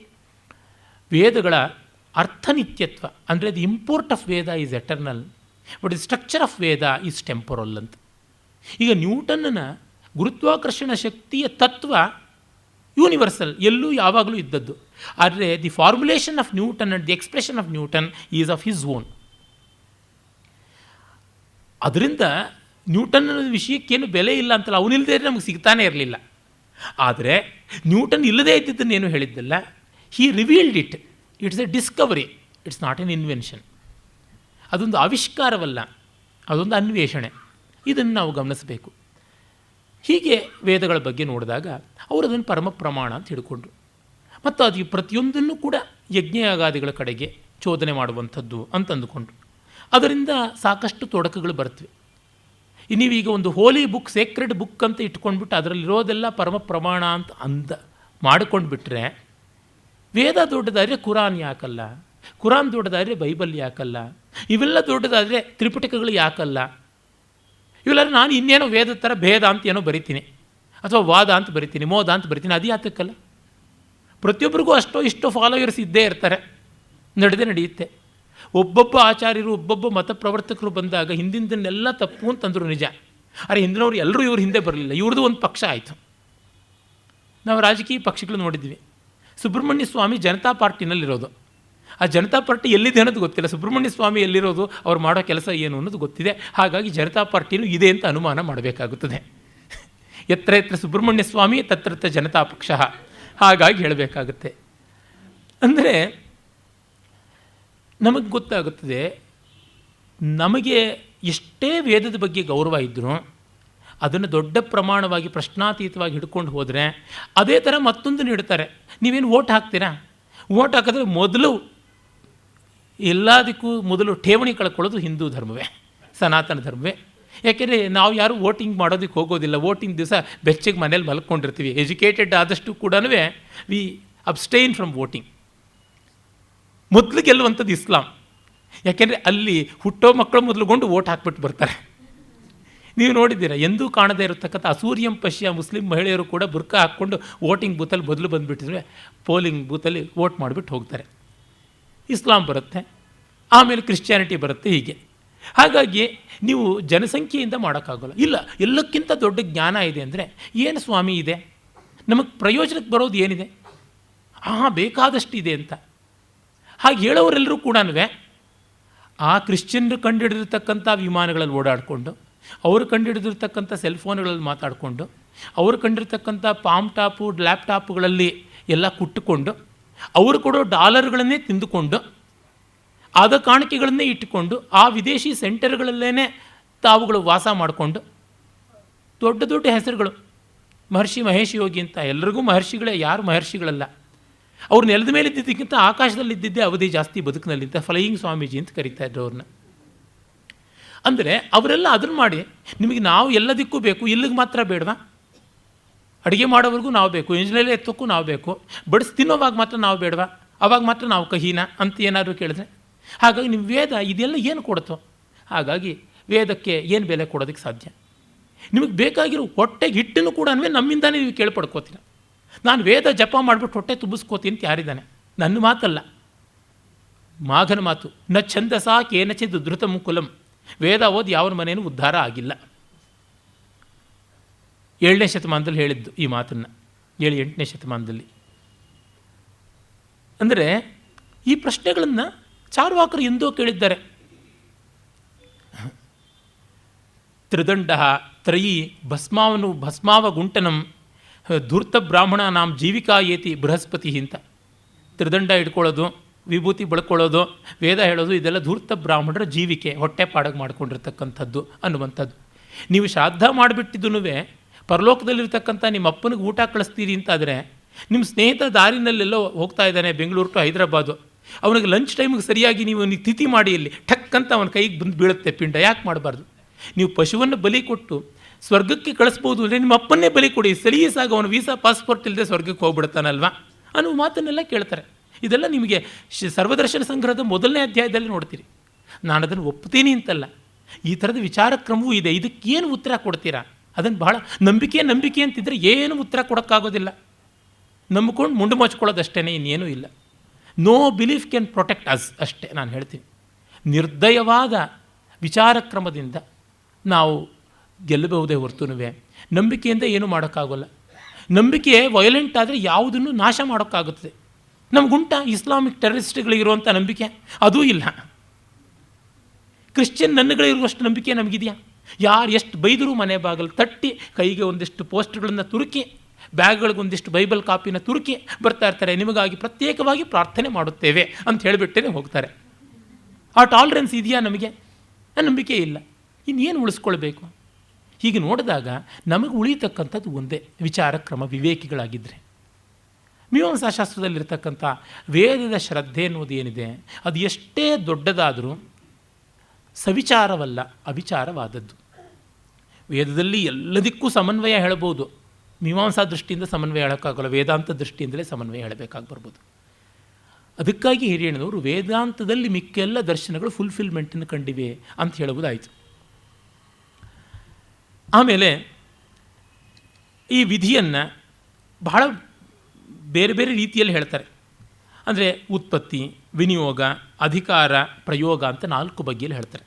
ವೇದಗಳ ಅರ್ಥನಿತ್ಯತ್ವ ಅಂದರೆ the import of Veda is eternal but the structure of Veda is temporal ಅಂತ. ಈಗ ನ್ಯೂಟನ್ನ ಗುರುತ್ವಾಕರ್ಷಣ ಶಕ್ತಿಯ ತತ್ವ ಯೂನಿವರ್ಸಲ್, ಎಲ್ಲೂ ಯಾವಾಗಲೂ ಇದ್ದದ್ದು. ಆದರೆ the formulation of Newton and the expression of Newton is of his own. ಅದರಿಂದ ನ್ಯೂಟನ್ ವಿಷಯಕ್ಕೇನು ಬೆಲೆ ಇಲ್ಲ ಅಂತಲ್ಲ, ಅವನಿಲ್ಲದೆ ನಮಗೆ ಸಿಗ್ತಾನೆ ಇರಲಿಲ್ಲ. ಆದರೆ ನ್ಯೂಟನ್ ಇಲ್ಲದೇ ಇದ್ದಿದ್ದನ್ನೇನು ಹೇಳಿದ್ದಲ್ಲ, he revealed it. It's a discovery, it's not an invention. ಅದೊಂದು ಆವಿಷ್ಕಾರವಲ್ಲ, ಅದೊಂದು ಅನ್ವೇಷಣೆ. ಇದನ್ನು ನಾವು ಗಮನಿಸಬೇಕು. ಹೀಗೆ ವೇದಗಳ ಬಗ್ಗೆ ನೋಡಿದಾಗ ಅವರು ಅದನ್ನು ಪರಮ ಪ್ರಮಾಣ ಅಂತ ಹಿಡ್ಕೊಂಡ್ರು. ಮತ್ತು ಅದು ಪ್ರತಿಯೊಂದನ್ನು ಕೂಡ ಯಜ್ಞಯಾಗಾದಿಗಳ ಕಡೆಗೆ ಚೋದನೆ ಮಾಡುವಂಥದ್ದು ಅಂತ ಅಂದುಕೊಂಡ್ರು. ಅದರಿಂದ ಸಾಕಷ್ಟು ತೊಡಕುಗಳು ಬರ್ತವೆ. ನೀವೀಗ ಒಂದು ಹೋಲಿ ಬುಕ್, ಸೇಕ್ರೆಡ್ ಬುಕ್ ಅಂತ ಇಟ್ಕೊಂಡ್ಬಿಟ್ಟು ಅದರಲ್ಲಿರೋದೆಲ್ಲ ಪರಮ ಪ್ರಮಾಣ ಅಂತ ಮಾಡಿಕೊಂಡು ಬಿಟ್ಟರೆ, ವೇದ ದೊಡ್ಡದಾದರೆ ಕುರಾನ್ ಯಾಕಲ್ಲ, ಕುರಾನ್ ದೊಡ್ಡದಾದರೆ ಬೈಬಲ್ ಯಾಕಲ್ಲ, ಇವೆಲ್ಲ ದೊಡ್ಡದಾದರೆ ತ್ರಿಪಿಟಕಗಳು ಯಾಕಲ್ಲ, ಇವೆಲ್ಲರೂ ನಾನು ಇನ್ನೇನೋ ವೇದ ಥರ ಭೇದ ಅಂತ ಏನೋ ಬರಿತೀನಿ, ಅಥವಾ ವಾದ ಅಂತ ಬರಿತೀನಿ, ಮೋದ ಅಂತ ಬರಿತೀನಿ, ಅದು ಯಾತಕ್ಕಲ್ಲ. ಪ್ರತಿಯೊಬ್ಬರಿಗೂ ಅಷ್ಟೋ ಇಷ್ಟೋ ಫಾಲೋಯರ್ಸ್ ಇದ್ದೇ ಇರ್ತಾರೆ, ನಡೆಯುತ್ತೆ. ಒಬ್ಬೊಬ್ಬ ಆಚಾರ್ಯರು ಒಬ್ಬೊಬ್ಬ ಮತ ಪ್ರವರ್ತಕರು ಬಂದಾಗ ಹಿಂದಿಂದನ್ನೆಲ್ಲ ತಪ್ಪು ಅಂತಂದರು ನಿಜ. ಆದರೆ ಹಿಂದಿನವ್ರು ಎಲ್ಲರೂ ಇವ್ರ ಹಿಂದೆ ಬರಲಿಲ್ಲ, ಇವ್ರದ್ದು ಒಂದು ಪಕ್ಷ ಆಯಿತು. ನಾವು ರಾಜಕೀಯ ಪಕ್ಷಗಳು ನೋಡಿದ್ವಿ. ಸುಬ್ರಹ್ಮಣ್ಯ ಸ್ವಾಮಿ ಜನತಾ ಪಾರ್ಟಿನಲ್ಲಿರೋದು, ಆ ಜನತಾ ಪಾರ್ಟಿ ಎಲ್ಲಿದೆ ಅನ್ನೋದು ಗೊತ್ತಿಲ್ಲ, ಸುಬ್ರಹ್ಮಣ್ಯ ಸ್ವಾಮಿ ಎಲ್ಲಿರೋದು, ಅವ್ರು ಮಾಡೋ ಕೆಲಸ ಏನು ಅನ್ನೋದು ಗೊತ್ತಿದೆ. ಹಾಗಾಗಿ ಜನತಾ ಪಾರ್ಟಿನೂ ಇದೆ ಅಂತ ಅನುಮಾನ ಮಾಡಬೇಕಾಗುತ್ತದೆ. ಎತ್ತರ ಎತ್ತರ ಸುಬ್ರಹ್ಮಣ್ಯ ಸ್ವಾಮಿ ತತ್ರ ಜನತಾ ಪಕ್ಷ, ಹಾಗಾಗಿ ಹೇಳಬೇಕಾಗುತ್ತೆ. ಅಂದರೆ ನಮಗೆ ಗೊತ್ತಾಗುತ್ತದೆ, ನಮಗೆ ಎಷ್ಟೇ ವೇದದ ಬಗ್ಗೆ ಗೌರವ ಇದ್ದರೂ ಅದನ್ನು ದೊಡ್ಡ ಪ್ರಮಾಣವಾಗಿ ಪ್ರಶ್ನಾತೀತವಾಗಿ ಹಿಡ್ಕೊಂಡು ಹೋದರೆ ಅದೇ ಥರ ಮತ್ತೊಂದು ನೀಡ್ತಾರೆ. ನೀವೇನು ಓಟ್ ಹಾಕ್ತೀರಾ? ಓಟ್ ಹಾಕಿದ್ರೆ ಮೊದಲು ಎಲ್ಲದಕ್ಕೂ ಮೊದಲು ಠೇವಣಿ ಕಳ್ಕೊಳ್ಳೋದು ಹಿಂದೂ ಧರ್ಮವೇ, ಸನಾತನ ಧರ್ಮವೇ. ಯಾಕೆಂದರೆ ನಾವು ಯಾರೂ ವೋಟಿಂಗ್ ಮಾಡೋದಕ್ಕೆ ಹೋಗೋದಿಲ್ಲ. ವೋಟಿಂಗ್ ದಿವಸ ಬೆಚ್ಚಗೆ ಮನೇಲಿ ಮಲ್ಕೊಂಡಿರ್ತೀವಿ. ಎಜುಕೇಟೆಡ್ ಆದಷ್ಟು ಕೂಡ ವಿ ಅಬ್ಸ್ಟೈನ್ ಫ್ರಮ್ ವೋಟಿಂಗ್. ಮೊದಲು ಗೆಲ್ಲುವಂಥದ್ದು ಇಸ್ಲಾಂ. ಯಾಕೆಂದರೆ ಅಲ್ಲಿ ಹುಟ್ಟೋ ಮಕ್ಕಳು ಮೊದಲುಗೊಂಡು ವೋಟ್ ಹಾಕ್ಬಿಟ್ಟು ಬರ್ತಾರೆ. ನೀವು ನೋಡಿದ್ದೀರಾ, ಎಂದೂ ಕಾಣದೇ ಇರತಕ್ಕಂಥ ಅಸೂರ್ಯಂ ಪಶ್ಯ ಮುಸ್ಲಿಂ ಮಹಿಳೆಯರು ಕೂಡ ಬುರ್ಕಾ ಹಾಕ್ಕೊಂಡು ವೋಟಿಂಗ್ ಬೂತಲ್ಲಿ ಮೊದಲು ಬಂದುಬಿಟ್ಟಿದ್ರೆ ಪೋಲಿಂಗ್ ಬೂತಲ್ಲಿ ವೋಟ್ ಮಾಡಿಬಿಟ್ಟು ಹೋಗ್ತಾರೆ. ಇಸ್ಲಾಂ ಬರುತ್ತೆ, ಆಮೇಲೆ ಕ್ರಿಶ್ಚಿಯಾನಿಟಿ ಬರುತ್ತೆ, ಹೀಗೆ. ಹಾಗಾಗಿ ನೀವು ಜನಸಂಖ್ಯೆಯಿಂದ ಮಾಡೋಕ್ಕಾಗೋಲ್ಲ. ಇಲ್ಲ, ಎಲ್ಲಕ್ಕಿಂತ ದೊಡ್ಡ ಜ್ಞಾನ ಇದೆ ಅಂದರೆ ಏನು ಸ್ವಾಮಿ ಇದೆ, ನಮಗೆ ಪ್ರಯೋಜನಕ್ಕೆ ಬರೋದು ಏನಿದೆ? ಬೇಕಾದಷ್ಟು ಇದೆ ಅಂತ ಹಾಗೆ ಹೇಳೋರೆಲ್ಲರೂ ಕೂಡ ಆ ಕ್ರಿಶ್ಚಿಯನ್ರು ಕಂಡುಹಿಡಿದಿರ್ತಕ್ಕಂಥ ವಿಮಾನಗಳಲ್ಲಿ ಓಡಾಡಿಕೊಂಡು, ಅವರು ಕಂಡುಹಿಡಿದಿರ್ತಕ್ಕಂಥ ಸೆಲ್ಫೋನ್ಗಳಲ್ಲಿ ಮಾತಾಡಿಕೊಂಡು, ಅವರು ಕಂಡಿರ್ತಕ್ಕಂಥ ಪಾಮ್ ಟಾಪು ಲ್ಯಾಪ್ಟಾಪ್ಗಳಲ್ಲಿ ಎಲ್ಲ ಕುಟ್ಟುಕೊಂಡು, ಅವರು ಕೊಡೋ ಡಾಲರ್ಗಳನ್ನೇ ತಿಂದುಕೊಂಡು, ಆದ ಕಾಣಿಕೆಗಳನ್ನೇ ಇಟ್ಟುಕೊಂಡು, ಆ ವಿದೇಶಿ ಸೆಂಟರ್ಗಳಲ್ಲೇ ತಾವುಗಳು ವಾಸ ಮಾಡಿಕೊಂಡು, ದೊಡ್ಡ ದೊಡ್ಡ ಹೆಸರುಗಳು ಮಹರ್ಷಿ ಮಹೇಶ್ ಯೋಗಿ ಅಂತ, ಎಲ್ಲರಿಗೂ ಮಹರ್ಷಿಗಳೇ, ಯಾರು ಮಹರ್ಷಿಗಳಲ್ಲ. ಅವ್ರು ನೆಲದ ಮೇಲೆ ಇದ್ದಿದ್ದಕ್ಕಿಂತ ಆಕಾಶದಲ್ಲಿದ್ದಿದ್ದೇ ಅವಧಿ ಜಾಸ್ತಿ ಬದುಕಿನಲ್ಲಿ ಅಂತ ಫ್ಲೈಯಿಂಗ್ ಸ್ವಾಮೀಜಿ ಅಂತ ಕರೀತಾ ಇದ್ರು ಅವ್ರನ್ನ. ಅಂದರೆ ಅವರೆಲ್ಲ ಅದನ್ನು ಮಾಡಿ ನಿಮಗೆ ನಾವು ಎಲ್ಲದಕ್ಕೂ ಬೇಕು, ಇಲ್ಲಿಗೆ ಮಾತ್ರ ಬೇಡವಾ? ಅಡುಗೆ ಮಾಡೋವರೆಗೂ ನಾವು ಬೇಕು, ಇಂಜಿನಲ್ಲಿ ಎತ್ತೋಕ್ಕೂ ನಾವು ಬೇಕು, ಬಡಿಸಿ ತಿನ್ನೋವಾಗ ಮಾತ್ರ ನಾವು ಬೇಡವಾ? ಆವಾಗ ಮಾತ್ರ ನಾವು ಕಹೀನಾ ಅಂತ ಏನಾದರೂ ಕೇಳಿದ್ರೆ, ಹಾಗಾಗಿ ನಿಮ್ಮ ವೇದ ಇದೆಲ್ಲ ಏನು ಕೊಡುತ್ತೋ? ಹಾಗಾಗಿ ವೇದಕ್ಕೆ ಏನು ಬೆಲೆ ಕೊಡೋದಕ್ಕೆ ಸಾಧ್ಯ? ನಿಮಗೆ ಬೇಕಾಗಿರೋ ಹೊಟ್ಟೆಗೆ ಹಿಟ್ಟನ್ನು ಕೂಡ ನಮ್ಮಿಂದಾನೇ ನೀವು ಕೇಳ್ಪಡ್ಕೋತೀರ. ನಾನು ವೇದ ಜಪ ಮಾಡಿಬಿಟ್ಟು ಹೊಟ್ಟೆ ತುಂಬಿಸ್ಕೋತೀನಿ ಅಂತ ಯಾರಿದ್ದಾನೆ? ನನ್ನ ಮಾತಲ್ಲ, ಮಾಘನ ಮಾತು. ನ ಛಂದಸ ಕೇನಚಿದ್ ಧೃತ ಮುಕುಲಂ. ವೇದ ಓದಿ ಯಾವ ಮನೇನೂ ಉದ್ಧಾರ ಆಗಿಲ್ಲ. 7ನೇ ಶತಮಾನದಲ್ಲಿ ಹೇಳಿದ್ದು ಈ ಮಾತನ್ನು, 7-8ನೇ ಶತಮಾನದಲ್ಲಿ. ಅಂದರೆ ಈ ಪ್ರಶ್ನೆಗಳನ್ನು ಚಾರ್ವಾಕರು ಎಂದೋ ಕೇಳಿದ್ದಾರೆ. ತ್ರಿದಂಡ ತ್ರಯಿ ಭಸ್ಮಾವ ಗುಂಟನಂ ಧೂರ್ತ ಬ್ರಾಹ್ಮಣ ನಾಂ ಜೀವಿಕಾ ಏತಿ ಬೃಹಸ್ಪತಿ ಅಂತ. ತ್ರಿದಂಡ ಇಟ್ಕೊಳ್ಳೋದು, ವಿಭೂತಿ ಬಳ್ಕೊಳ್ಳೋದು, ವೇದ ಹೇಳೋದು, ಇದೆಲ್ಲ ಧೂರ್ತ ಬ್ರಾಹ್ಮಣರ ಜೀವಿಕೆ, ಹೊಟ್ಟೆ ಪಾಡಗೆ ಮಾಡ್ಕೊಂಡಿರ್ತಕ್ಕಂಥದ್ದು ಅನ್ನುವಂಥದ್ದು. ನೀವು ಶ್ರಾದ್ದ ಮಾಡಿಬಿಟ್ಟಿದ್ದೂ ಪರಲೋಕದಲ್ಲಿರ್ತಕ್ಕಂಥ ನಿಮ್ಮ ಅಪ್ಪನಿಗೆ ಊಟ ಕಳಿಸ್ತೀರಿ ಅಂತಾದರೆ, ನಿಮ್ಮ ಸ್ನೇಹಿತ ದಾರಿನಲ್ಲೆಲ್ಲೋ ಹೋಗ್ತಾ ಇದ್ದಾನೆ ಬೆಂಗಳೂರು ಟು ಹೈದರಾಬಾದು, ಅವನಿಗೆ ಲಂಚ್ ಟೈಮಿಗೆ ಸರಿಯಾಗಿ ನೀವು ತಿಥಿ ಮಾಡಿ ಇಲ್ಲಿ ಠಕ್ಕಂತ ಅವನ ಕೈಗೆ ಬಂದು ಬೀಳುತ್ತೆ ಪಿಂಡ. ಯಾಕೆ ಮಾಡಬಾರ್ದು? ನೀವು ಪಶುವನ್ನು ಬಲಿ ಕೊಟ್ಟು ಸ್ವರ್ಗಕ್ಕೆ ಕಳಿಸ್ಬೋದು ಅಂದರೆ ನಿಮ್ಮ ಅಪ್ಪನ್ನೇ ಬಲಿ ಕೊಡಿ, ಸಲೀಸಾಗಿ ಅವನು ವೀಸಾ ಪಾಸ್ಪೋರ್ಟ್ ಇಲ್ಲದೆ ಸ್ವರ್ಗಕ್ಕೆ ಹೋಗ್ಬಿಡ್ತಾನಲ್ವಾ ಅನ್ನೋ ಮಾತನ್ನೆಲ್ಲ ಕೇಳ್ತಾರೆ. ಇದೆಲ್ಲ ನಿಮಗೆ ಸರ್ವದರ್ಶನ ಸಂಗ್ರಹದ 1ನೇ ಅಧ್ಯಾಯದಲ್ಲಿ ನೋಡ್ತೀರಿ. ನಾನು ಅದನ್ನು ಒಪ್ತೀನಿ ಅಂತಲ್ಲ, ಈ ಥರದ ವಿಚಾರ ಕ್ರಮವೂ ಇದೆ. ಇದಕ್ಕೇನು ಉತ್ತರ ಕೊಡ್ತೀರಾ? ಅದನ್ನು ಬಹಳ ನಂಬಿಕೆ ಅಂತಿದ್ರೆ ಏನು ಉತ್ತರ ಕೊಡೋಕ್ಕಾಗೋದಿಲ್ಲ. ನಂಬಿಕೊಂಡು ಮುಂಡು ಮಚ್ಕೊಳ್ಳೋದಷ್ಟೇ, ಇನ್ನೇನೂ ಇಲ್ಲ. No belief can protect us, ಅಷ್ಟೇ ನಾನು ಹೇಳ್ತೀನಿ. ನಿರ್ದಯವಾದ ವಿಚಾರ ಕ್ರಮದಿಂದ ನಾವು ಗೆಲ್ಲಬಹುದೇ ಹೊರತುನುವೆ ನಂಬಿಕೆಯಿಂದ ಏನೂ ಮಾಡೋಕ್ಕಾಗೋಲ್ಲ. ನಂಬಿಕೆ ವೈಲೆಂಟ್ ಆದರೆ ಯಾವುದನ್ನು ನಾಶ ಮಾಡೋಕ್ಕಾಗುತ್ತದೆ. ನಮಗುಂಟ ಇಸ್ಲಾಮಿಕ್ ಟೆರರಿಸ್ಟ್ಗಳಿಗಿರುವಂಥ ನಂಬಿಕೆ? ಅದೂ ಇಲ್ಲ. ಕ್ರಿಶ್ಚಿಯನ್ ನನ್ನುಗಳಿರುವಷ್ಟು ನಂಬಿಕೆ ನಮಗಿದೆಯಾ? ಯಾರು ಎಷ್ಟು ಬೈದರೂ ಮನೆ ಬಾಗಿಲು ತಟ್ಟಿ ಕೈಗೆ ಒಂದಿಷ್ಟು ಪೋಸ್ಟ್ಗಳನ್ನು ತುರುಕಿ, ಬ್ಯಾಗ್ಗಳಿಗೆ ಒಂದಿಷ್ಟು ಬೈಬಲ್ ಕಾಪಿನ ತುರುಕಿ ಬರ್ತಾ ಇರ್ತಾರೆ. ನಿಮಗಾಗಿ ಪ್ರತ್ಯೇಕವಾಗಿ ಪ್ರಾರ್ಥನೆ ಮಾಡುತ್ತೇವೆ ಅಂತ ಹೇಳಿಬಿಟ್ಟೇ ಹೋಗ್ತಾರೆ. ಆ ಟಾಲರೆನ್ಸ್ ಇದೆಯಾ ನಮಗೆ? ನಂಬಿಕೆ ಇಲ್ಲ. ಇನ್ನೇನು ಉಳಿಸ್ಕೊಳ್ಬೇಕು? ಹೀಗೆ ನೋಡಿದಾಗ ನಮಗೆ ಉಳಿಯತಕ್ಕಂಥದ್ದು ಒಂದೇ ವಿಚಾರ ಕ್ರಮ, ವಿವೇಕಿಗಳಾಗಿದ್ದರೆ. ಮೀಮಾಂಸಾಶಾಸ್ತ್ರದಲ್ಲಿರ್ತಕ್ಕಂಥ ವೇದದ ಶ್ರದ್ಧೆ ಅನ್ನೋದು ಏನಿದೆ, ಅದು ಎಷ್ಟೇ ದೊಡ್ಡದಾದರೂ ಸವಿಚಾರವಲ್ಲ, ಅವಿಚಾರವಾದದ್ದು. ವೇದದಲ್ಲಿ ಎಲ್ಲದಕ್ಕೂ ಸಮನ್ವಯ ಹೇಳಬಹುದು, ಮೀಮಾಂಸಾ ದೃಷ್ಟಿಯಿಂದ ಸಮನ್ವಯ ಹೇಳೋಕ್ಕಾಗಲ್ಲ, ವೇದಾಂತ ದೃಷ್ಟಿಯಿಂದಲೇ ಸಮನ್ವಯ ಹೇಳಬೇಕಾಗಿ ಬರ್ಬೋದು. ಅದಕ್ಕಾಗಿ ಹಿರಿಯಣ್ಣನವರು ವೇದಾಂತದಲ್ಲಿ ಮಿಕ್ಕೆಲ್ಲ ದರ್ಶನಗಳು ಫುಲ್ಫಿಲ್ಮೆಂಟನ್ನು ಕಂಡಿವೆ ಅಂತ ಹೇಳುವುದಾಯಿತು. ಆಮೇಲೆ ಈ ವಿಧಿಯನ್ನು ಬಹಳ ಬೇರೆ ಬೇರೆ ರೀತಿಯಲ್ಲಿ ಹೇಳ್ತಾರೆ. ಅಂದರೆ ಉತ್ಪತ್ತಿ, ವಿನಿಯೋಗ, ಅಧಿಕಾರ, ಪ್ರಯೋಗ ಅಂತ 4 ಬಗೆಯಲ್ಲಿ ಹೇಳ್ತಾರೆ.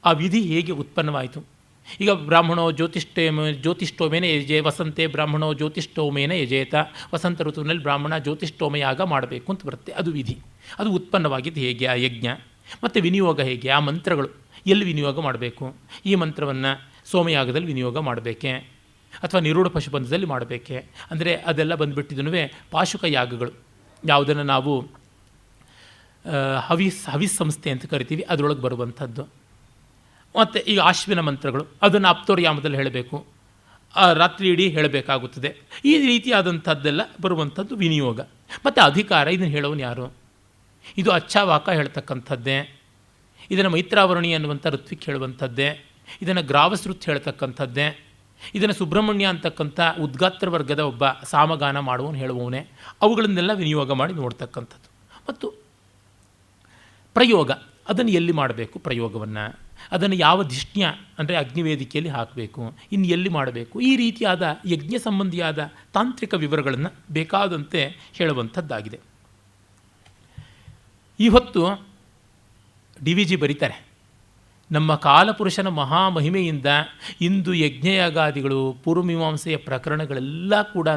ಆ ವಿಧಿ ಹೇಗೆ ಉತ್ಪನ್ನವಾಯಿತು? ಈಗ ಬ್ರಾಹ್ಮಣೋ ಜ್ಯೋತಿಷ್ಠೋಮೇನ ಯಜೆ ವಸಂತೆ ಬ್ರಾಹ್ಮಣೋ ಜ್ಯೋತಿಷ್ಠೋಮೇನ ಯಜೇತ, ವಸಂತ ಋತುವಿನಲ್ಲಿ ಬ್ರಾಹ್ಮಣ ಜ್ಯೋತಿಷ್ಠೋಮಯಾಗ ಮಾಡಬೇಕು ಅಂತ ಬರುತ್ತೆ. ಅದು ವಿಧಿ. ಅದು ಉತ್ಪನ್ನವಾಗಿದ್ದು ಹೇಗೆ ಆ ಯಜ್ಞ. ಮತ್ತು ವಿನಿಯೋಗ ಹೇಗೆ, ಆ ಮಂತ್ರಗಳು ಎಲ್ಲಿ ವಿನಿಯೋಗ ಮಾಡಬೇಕು, ಈ ಮಂತ್ರವನ್ನು ಸೋಮಯಾಗದಲ್ಲಿ ವಿನಿಯೋಗ ಮಾಡಬೇಕೆ ಅಥವಾ ನಿರೂಢ ಪಶುಬಂಧದಲ್ಲಿ ಮಾಡಬೇಕೆ, ಅಂದರೆ ಅದೆಲ್ಲ ಬಂದುಬಿಟ್ಟಿದ್ದೂ ಪಾಶುಕ ಯಾಗಗಳು, ಯಾವುದನ್ನು ನಾವು ಹವಿಸ್ ಸಂಸ್ಥೆ ಅಂತ ಕರಿತೀವಿ, ಅದರೊಳಗೆ ಬರುವಂಥದ್ದು. ಮತ್ತು ಈಗ ಆಶ್ವಿನ ಮಂತ್ರಗಳು, ಅದನ್ನು ಅಪ್ತೋರ್ಯಾಮದಲ್ಲಿ ಹೇಳಬೇಕು, ರಾತ್ರಿ ಇಡೀ ಹೇಳಬೇಕಾಗುತ್ತದೆ. ಈ ರೀತಿಯಾದಂಥದ್ದೆಲ್ಲ ಬರುವಂಥದ್ದು ವಿನಿಯೋಗ. ಮತ್ತು ಅಧಿಕಾರ, ಇದನ್ನು ಹೇಳೋನು ಯಾರು? ಇದು ಅಚ್ಛಾವಾಕ ಹೇಳ್ತಕ್ಕಂಥದ್ದೇ, ಇದನ್ನು ಮೈತ್ರಾವರಣಿ ಅನ್ನುವಂಥ ಋತ್ವಿಕ್ ಹೇಳುವಂಥದ್ದೇ, ಇದನ್ನು ಗ್ರಾವಸೃತ್ ಹೇಳ್ತಕ್ಕಂಥದ್ದೇ, ಇದನ್ನು ಸುಬ್ರಹ್ಮಣ್ಯ ಅಂತಕ್ಕಂಥ ಉದ್ಗಾತ್ರ ವರ್ಗದ ಒಬ್ಬ ಸಾಮಗಾನ ಮಾಡುವವನು ಹೇಳುವವನೇ, ಅವುಗಳನ್ನೆಲ್ಲ ವಿನಿಯೋಗ ಮಾಡಿ ನೋಡ್ತಕ್ಕಂಥದ್ದು. ಮತ್ತು ಪ್ರಯೋಗ, ಅದನ್ನು ಎಲ್ಲಿ ಮಾಡಬೇಕು ಪ್ರಯೋಗವನ್ನು, ಅದನ್ನು ಯಾವ ಧಿಷ್ಣ್ಯ ಅಂದರೆ ಅಗ್ನಿವೇದಿಕೆಯಲ್ಲಿ ಹಾಕಬೇಕು, ಇನ್ನು ಎಲ್ಲಿ ಮಾಡಬೇಕು, ಈ ರೀತಿಯಾದ ಯಜ್ಞ ಸಂಬಂಧಿಯಾದ ತಾಂತ್ರಿಕ ವಿವರಗಳನ್ನು ಬೇಕಾದಂತೆ ಹೇಳುವಂಥದ್ದಾಗಿದೆ. ಇವತ್ತು DVG ಬರೀತಾರೆ, ನಮ್ಮ ಕಾಲಪುರುಷನ ಮಹಾಮಹಿಮೆಯಿಂದ ಇಂದು ಯಜ್ಞಯಾಗಾದಿಗಳು ಪೂರ್ವಮೀಮಾಂಸೆಯ ಪ್ರಕರಣಗಳೆಲ್ಲ ಕೂಡ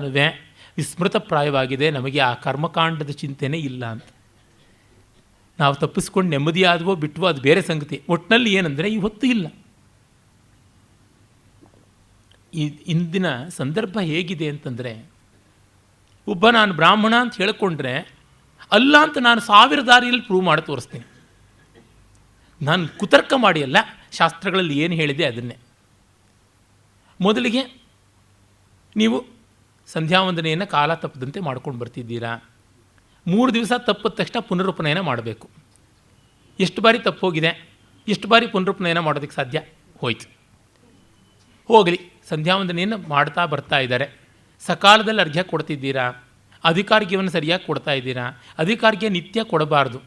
ವಿಸ್ಮೃತಪ್ರಾಯವಾಗಿದೆ, ನಮಗೆ ಆ ಕರ್ಮಕಾಂಡದ ಚಿಂತೆನೇ ಇಲ್ಲ ಅಂತ. ನಾವು ತಪ್ಪಿಸ್ಕೊಂಡು ನೆಮ್ಮದಿಯಾದವೋ ಬಿಟ್ಟವೋ ಅದು ಬೇರೆ ಸಂಗತಿ. ಒಟ್ಟಿನಲ್ಲಿ ಏನಂದರೆ ಇವತ್ತು ಇಲ್ಲ. ಇಂದಿನ ಸಂದರ್ಭ ಹೇಗಿದೆ ಅಂತಂದರೆ, ಒಬ್ಬ ನಾನು ಬ್ರಾಹ್ಮಣ ಅಂತ ಹೇಳಿಕೊಂಡ್ರೆ ಅಲ್ಲ ಅಂತ ನಾನು 1000 ದಾರಿಯಲ್ಲಿ ಪ್ರೂವ್ ಮಾಡಿ ತೋರಿಸ್ತೀನಿ. ನಾನು ಕುತರ್ಕ ಮಾಡಿ ಅಲ್ಲ, ಶಾಸ್ತ್ರಗಳಲ್ಲಿ ಏನು ಹೇಳಿದೆ ಅದನ್ನೇ. ಮೊದಲಿಗೆ ನೀವು ಸಂಧ್ಯಾವಂದನೆಯನ್ನು ಕಾಲ ತಪ್ಪದಂತೆ ಮಾಡ್ಕೊಂಡು ಬರ್ತಿದ್ದೀರಾ. 3 ದಿವಸ ತಪ್ಪಿದ ತಕ್ಷಣ ಪುನರುಪನಯನ ಮಾಡಬೇಕು. ಎಷ್ಟು ಬಾರಿ ತಪ್ಪೋಗಿದೆ, ಎಷ್ಟು ಬಾರಿ ಪುನರುಪನಯನ ಮಾಡೋದಕ್ಕೆ ಸಾಧ್ಯ? ಹೋಯ್ತು, ಹೋಗಲಿ. ಸಂಧ್ಯಾವಂದನೆಯನ್ನು ಮಾಡ್ತಾ ಬರ್ತಾ ಇದ್ದಾರೆ, ಸಕಾಲದಲ್ಲಿ ಅರ್ಘ್ಯ ಕೊಡ್ತಿದ್ದೀರಾ, ಅಧಿಕಾರ್ಯವನ್ನು ಸರಿಯಾಗಿ ಕೊಡ್ತಾ ಇದ್ದೀರಾ. ಅಧಿಕಾರ್ಯ ನಿತ್ಯ ಕೊಡಬಾರ್ದು,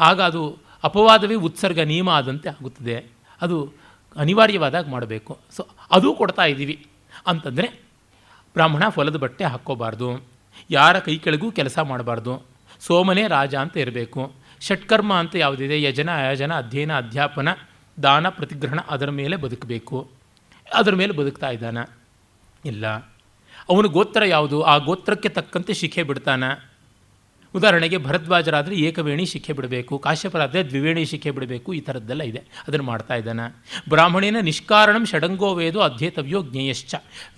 ಆಗ ಅದು ಅಪವಾದವೇ ಉತ್ಸರ್ಗ ನಿಯಮ ಆದಂತೆ ಆಗುತ್ತದೆ. ಅದು ಅನಿವಾರ್ಯವಾದಾಗ ಮಾಡಬೇಕು. ಸೊ ಅದೂ ಕೊಡ್ತಾ ಇದ್ದೀವಿ ಅಂತಂದರೆ ಬ್ರಾಹ್ಮಣ ಫಲದ ಬಟ್ಟೆ ಹಾಕ್ಕೋಬಾರ್ದು, ಯಾರ ಕೈ ಕೆಳಗೂ ಕೆಲಸ ಮಾಡಬಾರ್ದು, ಸೋಮನೇ ರಾಜ ಅಂತ ಇರಬೇಕು. ಷಟ್ಕರ್ಮ ಅಂತ ಯಾವುದಿದೆ, ಯಜನ, ಆಯೋಜನ, ಅಧ್ಯಯನ, ಅಧ್ಯಾಪನ, ದಾನ, ಪ್ರತಿಗ್ರಹಣ, ಅದರ ಮೇಲೆ ಬದುಕಬೇಕು. ಅದರ ಮೇಲೆ ಬದುಕ್ತಾ ಇದ್ದಾನ? ಇಲ್ಲ. ಅವನು ಗೋತ್ರ ಯಾವುದು, ಆ ಗೋತ್ರಕ್ಕೆ ತಕ್ಕಂತೆ ಶಿಖೆ ಬಿಡ್ತಾನ. ಉದಾಹರಣೆಗೆ ಭರದ್ವಾಜರಾದರೆ ಏಕವೇಣಿ ಶಿಖೆ ಬಿಡಬೇಕು, ಕಾಶ್ಯಪರಾದರೆ ದ್ವಿವೇಣಿ ಶಿಖೆ ಬಿಡಬೇಕು, ಈ ಥರದ್ದೆಲ್ಲ ಇದೆ, ಅದನ್ನು ಮಾಡ್ತಾ ಇದ್ದಾನೆ. ಬ್ರಾಹ್ಮಣೇನ ನಿಷ್ಕಾರಣಂ ಷಡಂಗೋ ವೇದೋ ಅಧ್ಯೇತವ್ಯೋ ಜ್ಞೇಯಶ್ಚ,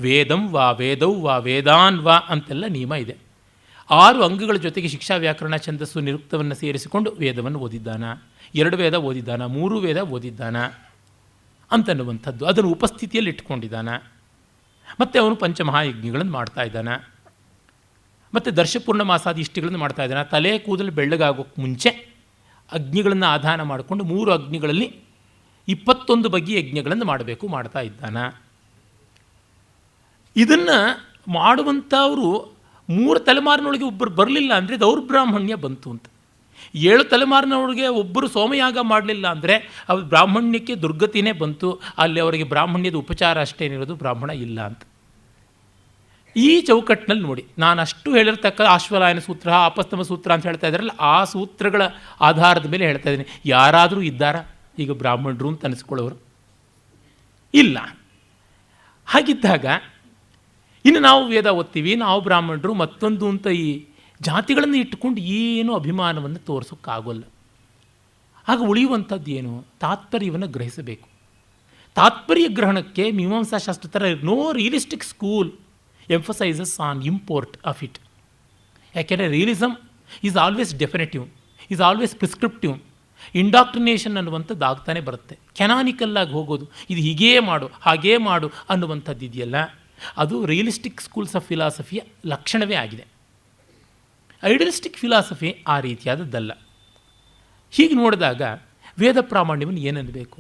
ವೇದಂ ವಾ ವೇದೌ ವಾ ವೇದಾನ್ ವಾ ಅಂತೆಲ್ಲ ನಿಯಮ ಇದೆ. 6 ಅಂಗಗಳ ಜೊತೆಗೆ ಶಿಕ್ಷಾ, ವ್ಯಾಕರಣ, ಛಂದಸ್ಸು, ನಿರುಕ್ತವನ್ನು ಸೇರಿಸಿಕೊಂಡು ವೇದವನ್ನು ಓದಿದ್ದಾನ, 2 ವೇದ ಓದಿದ್ದಾನ, 3 ವೇದ ಓದಿದ್ದಾನ ಅಂತನ್ನುವಂಥದ್ದು. ಅದನ್ನು ಉಪಸ್ಥಿತಿಯಲ್ಲಿ ಇಟ್ಕೊಂಡಿದ್ದಾನ. ಮತ್ತು ಅವನು ಪಂಚಮಹಾಯಜ್ಞಗಳನ್ನು ಮಾಡ್ತಾ ಇದ್ದಾನೆ. ಮತ್ತು ದರ್ಶಪೂರ್ಣ ಮಾಸಾದಿ ಇಷ್ಟಿಗಳನ್ನು ಮಾಡ್ತಾ ಇದ್ದಾನೆ. ತಲೆ ಕೂದಲು ಬೆಳ್ಳಗಾಗೋಕ್ಕೆ ಮುಂಚೆ ಅಗ್ನಿಗಳನ್ನು ಆಧಾನ ಮಾಡಿಕೊಂಡು 3 ಅಗ್ನಿಗಳಲ್ಲಿ 21 ಬಗೆಯ ಯಜ್ಞಗಳನ್ನು ಮಾಡಬೇಕು, ಮಾಡ್ತಾ ಇದ್ದಾನ. ಇದನ್ನು ಮಾಡುವಂಥವರು 3 ತಲೆಮಾರಿನೊಳಗೆ ಒಬ್ಬರು ಬರಲಿಲ್ಲ ಅಂದರೆ ದೌರ್ಬ್ರಾಹ್ಮಣ್ಯ ಬಂತು ಅಂತ. 7 ತಲೆಮಾರಿನೊಳಗೆ ಒಬ್ಬರು ಸೋಮಯಾಗ ಮಾಡಲಿಲ್ಲ ಅಂದರೆ ಅವ್ರ ಬ್ರಾಹ್ಮಣ್ಯಕ್ಕೆ ದುರ್ಗತಿನೇ ಬಂತು. ಅಲ್ಲಿ ಅವರಿಗೆ ಬ್ರಾಹ್ಮಣ್ಯದ ಉಪಚಾರ ಅಷ್ಟೇನಿರೋದು, ಬ್ರಾಹ್ಮಣ ಇಲ್ಲ ಅಂತ. ಈ ಚೌಕಟ್ಟಿನಲ್ಲಿ ನೋಡಿ, ನಾನು ಅಷ್ಟು ಹೇಳಿರ್ತಕ್ಕ ಆಶ್ವಲಾಯನ ಸೂತ್ರ, ಅಪಸ್ತಮ ಸೂತ್ರ ಅಂತ ಹೇಳ್ತಾ ಇದ್ದಾರಲ್ಲ, ಆ ಸೂತ್ರಗಳ ಆಧಾರದ ಮೇಲೆ ಹೇಳ್ತಾ ಇದ್ದೀನಿ. ಯಾರಾದರೂ ಇದ್ದಾರಾ ಈಗ ಬ್ರಾಹ್ಮಣರು ಅಂತ ಅನಿಸ್ಕೊಳ್ಳೋರು? ಇಲ್ಲ. ಹಾಗಿದ್ದಾಗ ಇನ್ನು ನಾವು ವೇದ ಓದ್ತೀವಿ, ನಾವು ಬ್ರಾಹ್ಮಣರು ಮತ್ತೊಂದು ಅಂತ ಈ ಜಾತಿಗಳನ್ನು ಇಟ್ಟುಕೊಂಡು ಏನು ಅಭಿಮಾನವನ್ನು ತೋರಿಸೋಕ್ಕಾಗೋಲ್ಲ. ಆಗ ಉಳಿಯುವಂಥದ್ದು ಏನು? ತಾತ್ಪರ್ಯವನ್ನು ಗ್ರಹಿಸಬೇಕು. ತಾತ್ಪರ್ಯ ಗ್ರಹಣಕ್ಕೆ ಮೀಮಾಂಸಾಶಾಸ್ತ್ರ ಥರ no realistic school emphasises on import of it. ಯಾಕೆಂದರೆ realism is always definitive, is always prescriptive. Indoctrination ಅನ್ನುವಂಥದ್ದು ಆಗ್ತಾನೆ ಬರುತ್ತೆ. ಕೆನಾನಿಕಲ್ಲಾಗಿ ಹೋಗೋದು, ಇದು ಹೀಗೇ ಮಾಡು ಹಾಗೇ ಮಾಡು ಅನ್ನುವಂಥದ್ದು ಇದೆಯಲ್ಲ, ಅದು ರಿಯಲಿಸ್ಟಿಕ್ ಸ್ಕೂಲ್ಸ್ ಆಫ್ ಫಿಲಾಸಫಿಯ ಲಕ್ಷಣವೇ ಆಗಿದೆ. ಐಡಿಯಲಿಸ್ಟಿಕ್ ಫಿಲಾಸಫಿ ಆ ರೀತಿಯಾದದ್ದಲ್ಲ. ಹೀಗೆ ನೋಡಿದಾಗ ವೇದ ಪ್ರಾಮಾಣ್ಯವನ್ನು ಏನನ್ನಬೇಕು?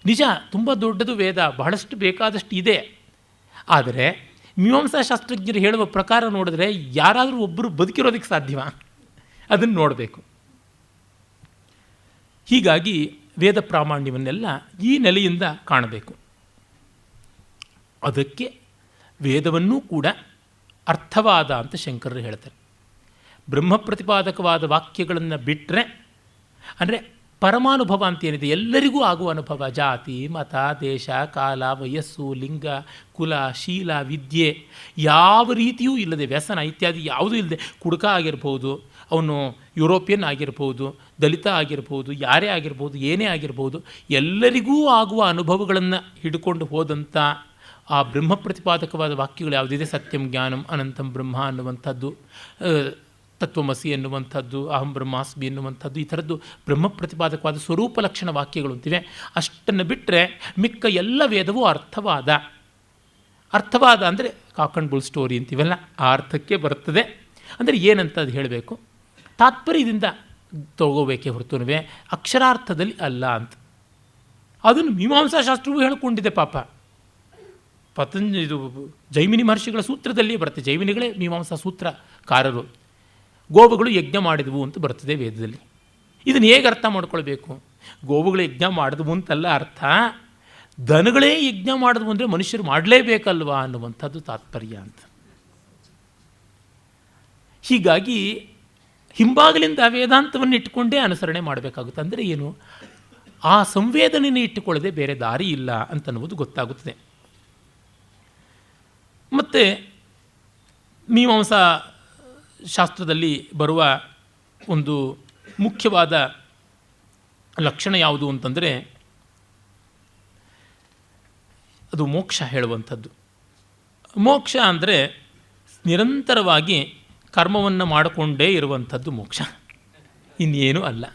ನಿಜ, ತುಂಬ ದೊಡ್ಡದು ವೇದ, ಬಹಳಷ್ಟು ಬೇಕಾದಷ್ಟು ಇದೆ. ಆದರೆ ಮೀಮಾಂಸಾಶಾಸ್ತ್ರಜ್ಞರು ಹೇಳುವ ಪ್ರಕಾರ ನೋಡಿದ್ರೆ ಯಾರಾದರೂ ಒಬ್ಬರು ಬದುಕಿರೋದಕ್ಕೆ ಸಾಧ್ಯವಾ? ಅದನ್ನು ನೋಡಬೇಕು. ಹೀಗಾಗಿ ವೇದ ಪ್ರಾಮಾಣ್ಯವನ್ನೆಲ್ಲ ಈ ನೆಲೆಯಿಂದ ಕಾಣಬೇಕು. ಅದಕ್ಕೆ ವೇದವನ್ನೂ ಕೂಡ ಅರ್ಥವಾದ ಅಂತ ಶಂಕರರು ಹೇಳ್ತಾರೆ. ಬ್ರಹ್ಮ ಪ್ರತಿಪಾದಕವಾದ ವಾಕ್ಯಗಳನ್ನು ಬಿಟ್ಟರೆ, ಅಂದರೆ ಪರಮಾನುಭವ ಅಂತೇನಿದೆ, ಎಲ್ಲರಿಗೂ ಆಗುವ ಅನುಭವ, ಜಾತಿ, ಮತ, ದೇಶ, ಕಾಲ, ವಯಸ್ಸು, ಲಿಂಗ, ಕುಲ, ಶೀಲ, ವಿದ್ಯೆ ಯಾವ ರೀತಿಯೂ ಇಲ್ಲದೆ, ವ್ಯಸನ ಇತ್ಯಾದಿ ಯಾವುದೂ ಇಲ್ಲದೆ, ಕುಡುಕ ಆಗಿರ್ಬೋದು, ಅವನು ಯುರೋಪಿಯನ್ ಆಗಿರ್ಬೋದು, ದಲಿತ ಆಗಿರ್ಬೋದು, ಯಾರೇ ಆಗಿರ್ಬೋದು, ಏನೇ ಆಗಿರ್ಬೋದು, ಎಲ್ಲರಿಗೂ ಆಗುವ ಅನುಭವಗಳನ್ನು ಹಿಡ್ಕೊಂಡು ಹೋದಂಥ ಆ ಬ್ರಹ್ಮ ಪ್ರತಿಪಾದಕವಾದ ವಾಕ್ಯಗಳು ಯಾವುದಿದೆ, ಸತ್ಯಂ ಜ್ಞಾನಂ ಅನಂತಂ ಬ್ರಹ್ಮ ಅನ್ನುವಂಥದ್ದು, ತತ್ವಮಸಿ ಎನ್ನುವಂಥದ್ದು, ಅಹಂ ಬ್ರಹ್ಮಾಸ್ಮಿ ಎನ್ನುವಂಥದ್ದು, ಈ ಥರದ್ದು ಬ್ರಹ್ಮ ಪ್ರತಿಪಾದಕವಾದ ಸ್ವರೂಪ ಲಕ್ಷಣ ವಾಕ್ಯಗಳು ಅಂತಿವೆ. ಅಷ್ಟನ್ನು ಬಿಟ್ಟರೆ ಮಿಕ್ಕ ಎಲ್ಲ ವೇದವೂ ಅರ್ಥವಾದ ಅಂದರೆ ಕಾಕ್ ಆ್ಯಂಡ್ ಬುಲ್ ಸ್ಟೋರಿ ಅಂತೀವಲ್ಲ, ಆ ಅರ್ಥಕ್ಕೆ ಬರ್ತದೆ. ಅಂದರೆ ಏನಂತ ಅದು ಹೇಳಬೇಕು, ತಾತ್ಪರ್ಯದಿಂದ ತಗೋಬೇಕೇ ಹೊರತುನುವೆ ಅಕ್ಷರಾರ್ಥದಲ್ಲಿ ಅಲ್ಲ ಅಂತ. ಅದನ್ನು ಮೀಮಾಂಸಾಶಾಸ್ತ್ರವೂ ಹೇಳಿಕೊಂಡಿದೆ ಪಾಪ. ಇದು ಜೈಮಿನಿ ಮಹರ್ಷಿಗಳ ಸೂತ್ರದಲ್ಲಿಯೇ ಬರುತ್ತೆ. ಜೈಮಿನಿಗಳೇ ಮೀಮಾಂಸಾ ಸೂತ್ರಕಾರರು. ಗೋವುಗಳು ಯಜ್ಞ ಮಾಡಿದವು ಅಂತ ಬರ್ತದೆ ವೇದದಲ್ಲಿ. ಇದನ್ನು ಹೇಗೆ ಅರ್ಥ ಮಾಡ್ಕೊಳ್ಬೇಕು? ಗೋವುಗಳು ಯಜ್ಞ ಮಾಡಿದವು ಅಂತಲ್ಲ ಅರ್ಥ, ದನಗಳೇ ಯಜ್ಞ ಮಾಡಿದವು ಅಂದರೆ ಮನುಷ್ಯರು ಮಾಡಲೇಬೇಕಲ್ವಾ ಅನ್ನುವಂಥದ್ದು ತಾತ್ಪರ್ಯ ಅಂತ. ಹೀಗಾಗಿ ಹಿಂಬಾಗಲಿಂದ ವೇದಾಂತವನ್ನು ಇಟ್ಟುಕೊಂಡೇ ಅನುಸರಣೆ ಮಾಡಬೇಕಾಗುತ್ತೆ. ಅಂದರೆ ಏನು, ಆ ಸಂವೇದನೆಯನ್ನು ಇಟ್ಟುಕೊಳ್ಳದೆ ಬೇರೆ ದಾರಿ ಇಲ್ಲ ಅಂತನ್ನುವುದು ಗೊತ್ತಾಗುತ್ತದೆ. ಮತ್ತು ಮೀಮಾಂಸಾ ಶಾಸ್ತ್ರದಲ್ಲಿ ಬರುವ ಒಂದು ಮುಖ್ಯವಾದ ಲಕ್ಷಣ ಯಾವುದು ಅಂತಂದರೆ ಅದು ಮೋಕ್ಷ ಹೇಳುವಂಥದ್ದು. ಮೋಕ್ಷ ಅಂದರೆ ನಿರಂತರವಾಗಿ ಕರ್ಮವನ್ನು ಮಾಡಿಕೊಂಡೇ ಇರುವಂಥದ್ದು ಮೋಕ್ಷ, ಇನ್ನೇನೂ ಅಲ್ಲ.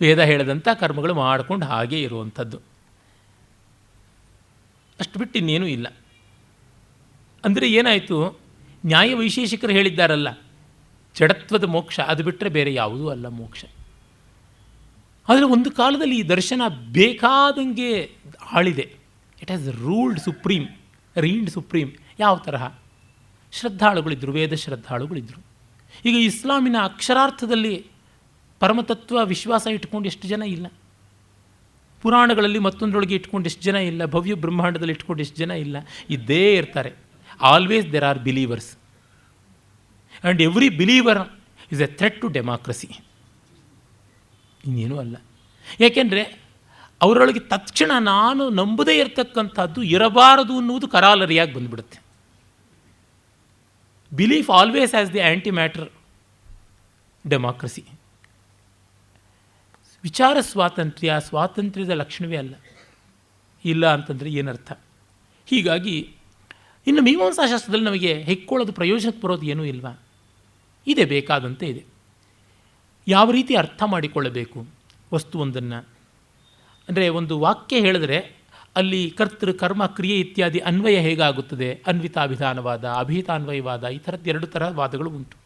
ವೇದ ಹೇಳಿದಂಥ ಕರ್ಮಗಳು ಮಾಡಿಕೊಂಡು ಹಾಗೇ ಇರುವಂಥದ್ದು, ಅಷ್ಟು ಬಿಟ್ಟು ಇನ್ನೇನೂ ಇಲ್ಲ. ಅಂದರೆ ಏನಾಯಿತು, ನ್ಯಾಯ ವೈಶೇಷಿಕರು ಹೇಳಿದ್ದಾರಲ್ಲ ಜಡತ್ವದ ಮೋಕ್ಷ, ಅದು ಬಿಟ್ಟರೆ ಬೇರೆ ಯಾವುದೂ ಅಲ್ಲ ಮೋಕ್ಷ. ಆದರೆ ಒಂದು ಕಾಲದಲ್ಲಿ ಈ ದರ್ಶನ ಬೇಕಾದಂಗೆ ಆಳಿದೆ. It has ruled supreme, ruled supreme. ಯಾವ ತರಹ? ಶ್ರದ್ಧಾಳುಗಳಿದ್ದರು, ವೇದ ಶ್ರದ್ಧಾಳುಗಳಿದ್ದರು. ಈಗ ಇಸ್ಲಾಮಿನ ಅಕ್ಷರಾರ್ಥದಲ್ಲಿ ಪರಮತತ್ವ ವಿಶ್ವಾಸ ಇಟ್ಕೊಂಡು ಎಷ್ಟು ಜನ ಇಲ್ಲ? ಪುರಾಣಗಳಲ್ಲಿ ಮತ್ತೊಂದರೊಳಗೆ ಇಟ್ಕೊಂಡು ಎಷ್ಟು ಜನ ಇಲ್ಲ? ಭವ್ಯ ಬ್ರಹ್ಮಾಂಡದಲ್ಲಿ ಇಟ್ಕೊಂಡು ಎಷ್ಟು ಜನ ಇಲ್ಲ? ಇದ್ದೇ ಇರ್ತಾರೆ. Always there are believers and every believer is a threat to democracy. ಇನ್ನೇನೂ ಅಲ್ಲ. ಏಕೆಂದರೆ ಅವರೊಳಗೆ ತಕ್ಷಣ ನಾನು ನಂಬದೇ ಇರತಕ್ಕಂಥದ್ದು ಇರಬಾರದು ಅನ್ನುವುದು ಕರಾಲರಿಯಾಗಿ ಬಂದುಬಿಡುತ್ತೆ. Belief always as the anti matter democracy. ವಿಚಾರ ಸ್ವಾತಂತ್ರ್ಯದ ಲಕ್ಷಣವೇ ಅಲ್ಲ. ಇಲ್ಲ ಅಂತಂದರೆ ಏನರ್ಥ? ಹೀಗಾಗಿ ಇನ್ನು ಮೀಮಾಂಸಾಶಾಸ್ತ್ರದಲ್ಲಿ ನಮಗೆ ಹೆಕ್ಕೊಳ್ಳೋದು, ಪ್ರಯೋಜನಕ್ಕೆ ಬರೋದು ಏನೂ ಇಲ್ವಾ? ಇದೆ, ಬೇಕಾದಂತೆ ಇದೆ. ಯಾವ ರೀತಿ ಅರ್ಥ ಮಾಡಿಕೊಳ್ಳಬೇಕು ವಸ್ತುವೊಂದನ್ನು? ಅಂದರೆ ಒಂದು ವಾಕ್ಯ ಹೇಳಿದ್ರೆ ಅಲ್ಲಿ ಕರ್ತೃ ಕರ್ಮ ಕ್ರಿಯೆ ಇತ್ಯಾದಿ ಅನ್ವಯ ಹೇಗಾಗುತ್ತದೆ? ಅನ್ವಿತಾಭಿಧಾನವಾದ, ಅಭಿಹಿತಾನ್ವಯವಾದ, ಈ ಥರದ್ದು 2 ಥರ ವಾದಗಳು ಉಂಟು.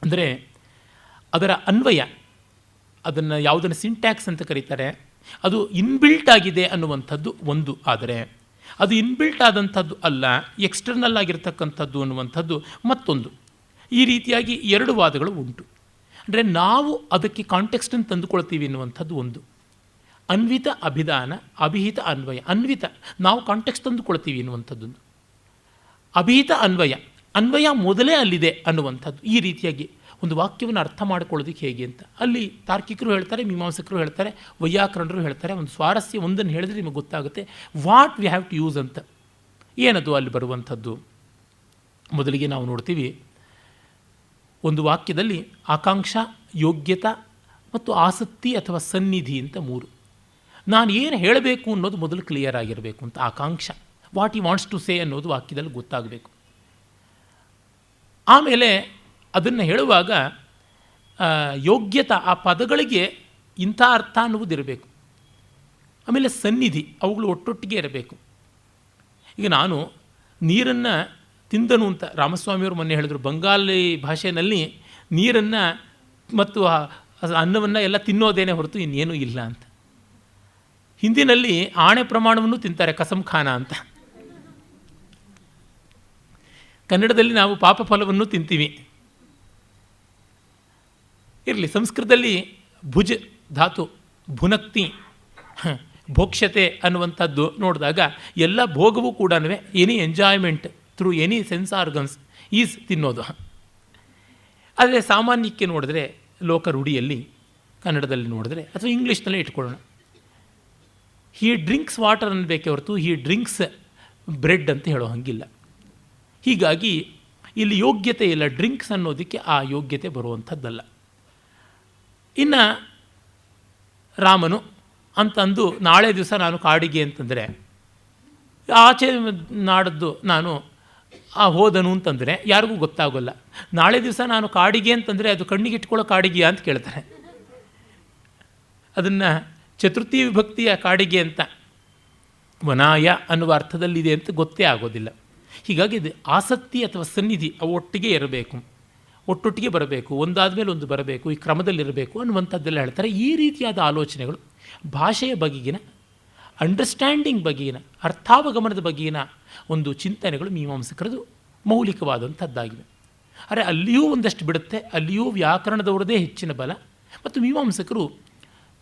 ಅಂದರೆ ಅದರ ಅನ್ವಯ, ಅದನ್ನು ಯಾವುದನ್ನು ಸಿಂಟ್ಯಾಕ್ಸ್ ಅಂತ ಕರೀತಾರೆ, ಅದು ಇನ್ಬಿಲ್ಟ್ ಆಗಿದೆ ಅನ್ನುವಂಥದ್ದು ಒಂದು. ಆದರೆ ಅದು ಇನ್ಬಿಲ್ಟ್ ಆದಂಥದ್ದು ಅಲ್ಲ, ಎಕ್ಸ್ಟರ್ನಲ್ ಆಗಿರ್ತಕ್ಕಂಥದ್ದು ಅನ್ನುವಂಥದ್ದು ಮತ್ತೊಂದು. ಈ ರೀತಿಯಾಗಿ 2 ವಾದಗಳು ಉಂಟು. ಅಂದರೆ ನಾವು ಅದಕ್ಕೆ ಕಾಂಟೆಕ್ಸ್ಟನ್ನು ತಂದುಕೊಳ್ತೀವಿ ಎನ್ನುವಂಥದ್ದು ಒಂದು. ಅನ್ವಿತ ಅಭಿಧಾನ, ಅಭಿಹಿತ ಅನ್ವಯ. ಅನ್ವಿತ ನಾವು ಕಾಂಟೆಕ್ಸ್ಟ್ ತಂದುಕೊಳ್ತೀವಿ ಎನ್ನುವಂಥದ್ದೊಂದು. ಅಭಿಹಿತ ಅನ್ವಯ ಮೊದಲೇ ಅಲ್ಲಿದೆ ಅನ್ನುವಂಥದ್ದು. ಈ ರೀತಿಯಾಗಿ ಒಂದು ವಾಕ್ಯವನ್ನು ಅರ್ಥ ಮಾಡಿಕೊಳ್ಳೋದಕ್ಕೆ ಹೇಗೆ ಅಂತ ಅಲ್ಲಿ ತಾರ್ಕಿಕರು ಹೇಳ್ತಾರೆ, ಮೀಮಾಂಸಕರು ಹೇಳ್ತಾರೆ, ವೈಯಾಕರಣರು ಹೇಳ್ತಾರೆ. ಒಂದು ಸ್ವಾರಸ್ಯ ಒಂದನ್ನು ಹೇಳಿದ್ರೆ ನಿಮಗೆ ಗೊತ್ತಾಗುತ್ತೆ what we have to use ಅಂತ. ಏನದು ಅಲ್ಲಿ ಬರುವಂಥದ್ದು? ಮೊದಲಿಗೆ ನಾವು ನೋಡ್ತೀವಿ, ಒಂದು ವಾಕ್ಯದಲ್ಲಿ ಆಕಾಂಕ್ಷ, ಯೋಗ್ಯತಾ ಮತ್ತು ಆಸಕ್ತಿ ಅಥವಾ ಸನ್ನಿಧಿ ಅಂತ 3. ನಾನು ಏನು ಹೇಳಬೇಕು ಅನ್ನೋದು ಮೊದಲು ಕ್ಲಿಯರ್ ಆಗಿರಬೇಕು ಅಂತ. ಆಕಾಂಕ್ಷ, ವಾಟ್ ಈ ವಾಂಟ್ಸ್ ಟು ಸೇ ಅನ್ನೋದು ವಾಕ್ಯದಲ್ಲಿ ಗೊತ್ತಾಗಬೇಕು. ಆಮೇಲೆ ಅದನ್ನು ಹೇಳುವಾಗ ಯೋಗ್ಯತಾ, ಆ ಪದಗಳಿಗೆ ಇಂಥ ಅರ್ಥ ಅನ್ನುವುದಿರಬೇಕು. ಆಮೇಲೆ ಸನ್ನಿಧಿ, ಅವುಗಳು ಒಟ್ಟೊಟ್ಟಿಗೆ ಇರಬೇಕು. ಈಗ ನಾನು ನೀರನ್ನು ತಿಂದನು ಅಂತ ರಾಮಸ್ವಾಮಿಯವರು ಮೊನ್ನೆ ಹೇಳಿದರು. ಬಂಗಾಲಿ ಭಾಷೆಯಲ್ಲಿ ನೀರನ್ನು ಮತ್ತು ಅನ್ನವನ್ನು ಎಲ್ಲ ತಿನ್ನೋದೇನೆ ಹೊರತು ಇನ್ನೇನೂ ಇಲ್ಲ ಅಂತ. ಹಿಂದಿನಲ್ಲಿ ಆಣೆ ಪ್ರಮಾಣವನ್ನು ತಿಂತಾರೆ, ಕಸಂ ಖಾನ ಅಂತ. ಕನ್ನಡದಲ್ಲಿ ನಾವು ಪಾಪ ಫಲವನ್ನು ತಿಂತೀವಿ. ಇರಲಿ, ಸಂಸ್ಕೃತದಲ್ಲಿ ಭುಜ್ ಧಾತು ಭುನಕ್ತಿ ಭೋಕ್ಷ್ಯತೆ ಅನ್ನುವಂಥದ್ದು ನೋಡಿದಾಗ ಎಲ್ಲ ಭೋಗವೂ ಕೂಡ any enjoyment through any sense organs is ತಿನ್ನೋದು. ಆದರೆ ಸಾಮಾನ್ಯಕ್ಕೆ ನೋಡಿದ್ರೆ, ಲೋಕ ರೂಢಿಯಲ್ಲಿ ಕನ್ನಡದಲ್ಲಿ ನೋಡಿದ್ರೆ ಅಥವಾ ಇಂಗ್ಲೀಷ್ನಲ್ಲೇ ಇಟ್ಕೊಳ್ಳೋಣ, ಹಿ ಡ್ರಿಂಕ್ಸ್ ವಾಟರ್ ಅನ್ನಬೇಕೆ ಹೊರತು ಹಿ ಡ್ರಿಂಕ್ಸ್ ಬ್ರೆಡ್ ಅಂತ ಹೇಳೋ ಹಂಗಿಲ್ಲ. ಹೀಗಾಗಿ ಇಲ್ಲಿ ಯೋಗ್ಯತೆ ಇಲ್ಲ, ಡ್ರಿಂಕ್ಸ್ ಅನ್ನೋದಕ್ಕೆ ಆ ಯೋಗ್ಯತೆ ಬರುವಂಥದ್ದಲ್ಲ. ಇನ್ನು ರಾಮನು ಅಂತಂದು ನಾಳೆ ದಿವಸ ನಾನು ಕಾಡಿಗೆ ಅಂತಂದರೆ, ಆಚೆ ನಾಡದ್ದು ನಾನು ಹೋದನು ಅಂತಂದರೆ ಯಾರಿಗೂ ಗೊತ್ತಾಗೋಲ್ಲ. ನಾಳೆ ದಿವಸ ನಾನು ಕಾಡಿಗೆ ಅಂತಂದರೆ ಅದು ಕಣ್ಣಿಗೆ ಇಟ್ಕೊಳ್ಳೋ ಕಾಡಿಗೆಯಾ ಅಂತ ಕೇಳ್ತಾರೆ. ಅದನ್ನು ಚತುರ್ಥಿ ವಿಭಕ್ತಿಯ ಕಾಡಿಗೆ ಅಂತ ವನಾಯ ಅನ್ನುವ ಅರ್ಥದಲ್ಲಿದೆ ಅಂತ ಗೊತ್ತೇ ಆಗೋದಿಲ್ಲ. ಹೀಗಾಗಿ ಇದು ಆಸಕ್ತಿ ಅಥವಾ ಸನ್ನಿಧಿ ಅವು ಒಟ್ಟಿಗೆ ಇರಬೇಕು, ಒಟ್ಟೊಟ್ಟಿಗೆ ಬರಬೇಕು, ಒಂದಾದ ಮೇಲೆ ಒಂದು ಬರಬೇಕು, ಈ ಕ್ರಮದಲ್ಲಿರಬೇಕು ಅನ್ನುವಂಥದ್ದೆಲ್ಲ ಹೇಳ್ತಾರೆ. ಈ ರೀತಿಯಾದ ಆಲೋಚನೆಗಳು ಭಾಷೆಯ ಬಗೆಗಿನ, ಅಂಡರ್ಸ್ಟ್ಯಾಂಡಿಂಗ್ ಬಗೆಗಿನ, ಅರ್ಥಾವಗಮನದ ಬಗೆಗಿನ ಒಂದು ಚಿಂತನೆಗಳು ಮೀಮಾಂಸಕರದು ಮೌಲಿಕವಾದಂಥದ್ದಾಗಿವೆ. ಆದರೆ ಅಲ್ಲಿಯೂ ಒಂದಷ್ಟು ಬಿಡುತ್ತೆ, ಅಲ್ಲಿಯೂ ವ್ಯಾಕರಣದವರದೇ ಹೆಚ್ಚಿನ ಬಲ. ಮತ್ತು ಮೀಮಾಂಸಕರು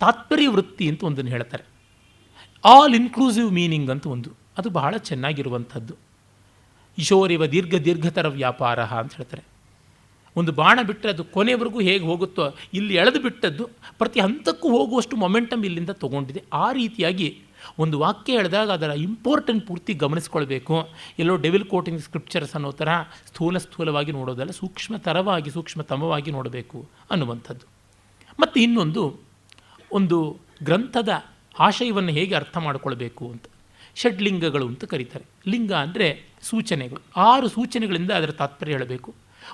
ತಾತ್ಪರ್ಯ ವೃತ್ತಿ ಅಂತ ಒಂದನ್ನು ಹೇಳ್ತಾರೆ, ಆಲ್ ಇನ್ಕ್ಲೂಸಿವ್ ಮೀನಿಂಗ್ ಅಂತ ಒಂದು, ಅದು ಬಹಳ ಚೆನ್ನಾಗಿರುವಂಥದ್ದು. ಈಶೋರಿವ ದೀರ್ಘತರ ವ್ಯಾಪಾರ ಅಂತ ಹೇಳ್ತಾರೆ. ಒಂದು ಬಾಣ ಬಿಟ್ಟರೆ ಅದು ಕೊನೆವರೆಗೂ ಹೇಗೆ ಹೋಗುತ್ತೋ, ಇಲ್ಲಿ ಎಳೆದು ಬಿಟ್ಟದ್ದು ಪ್ರತಿ ಹಂತಕ್ಕೂ ಹೋಗುವಷ್ಟು ಮೊಮೆಂಟಮ್ ಇಲ್ಲಿಂದ ತೊಗೊಂಡಿದೆ. ಆ ರೀತಿಯಾಗಿ ಒಂದು ವಾಕ್ಯ ಹೇಳಿದಾಗ ಅದರ ಇಂಪಾರ್ಟೆಂಟ್ ಪೂರ್ತಿ ಗಮನಿಸ್ಕೊಳ್ಬೇಕು. ಎಲ್ಲೋ ಡೆವಿಲ್ ಕೋಟಿಂಗ್ ಸ್ಕ್ರಿಪ್ಚರ್ಸ್ ಅನ್ನೋ ಥರ ಸ್ಥೂಲವಾಗಿ ನೋಡೋದಲ್ಲ, ಸೂಕ್ಷ್ಮತಮವಾಗಿ ನೋಡಬೇಕು ಅನ್ನುವಂಥದ್ದು. ಮತ್ತು ಇನ್ನೊಂದು, ಒಂದು ಗ್ರಂಥದ ಆಶಯವನ್ನು ಹೇಗೆ ಅರ್ಥ ಮಾಡಿಕೊಳ್ಬೇಕು ಅಂತ ಷಡ್ಲಿಂಗಗಳು ಅಂತ ಕರೀತಾರೆ. ಲಿಂಗ ಅಂದರೆ ಸೂಚನೆಗಳು, 6 ಸೂಚನೆಗಳಿಂದ ಅದರ ತಾತ್ಪರ್ಯ ಹೇಳಬೇಕು.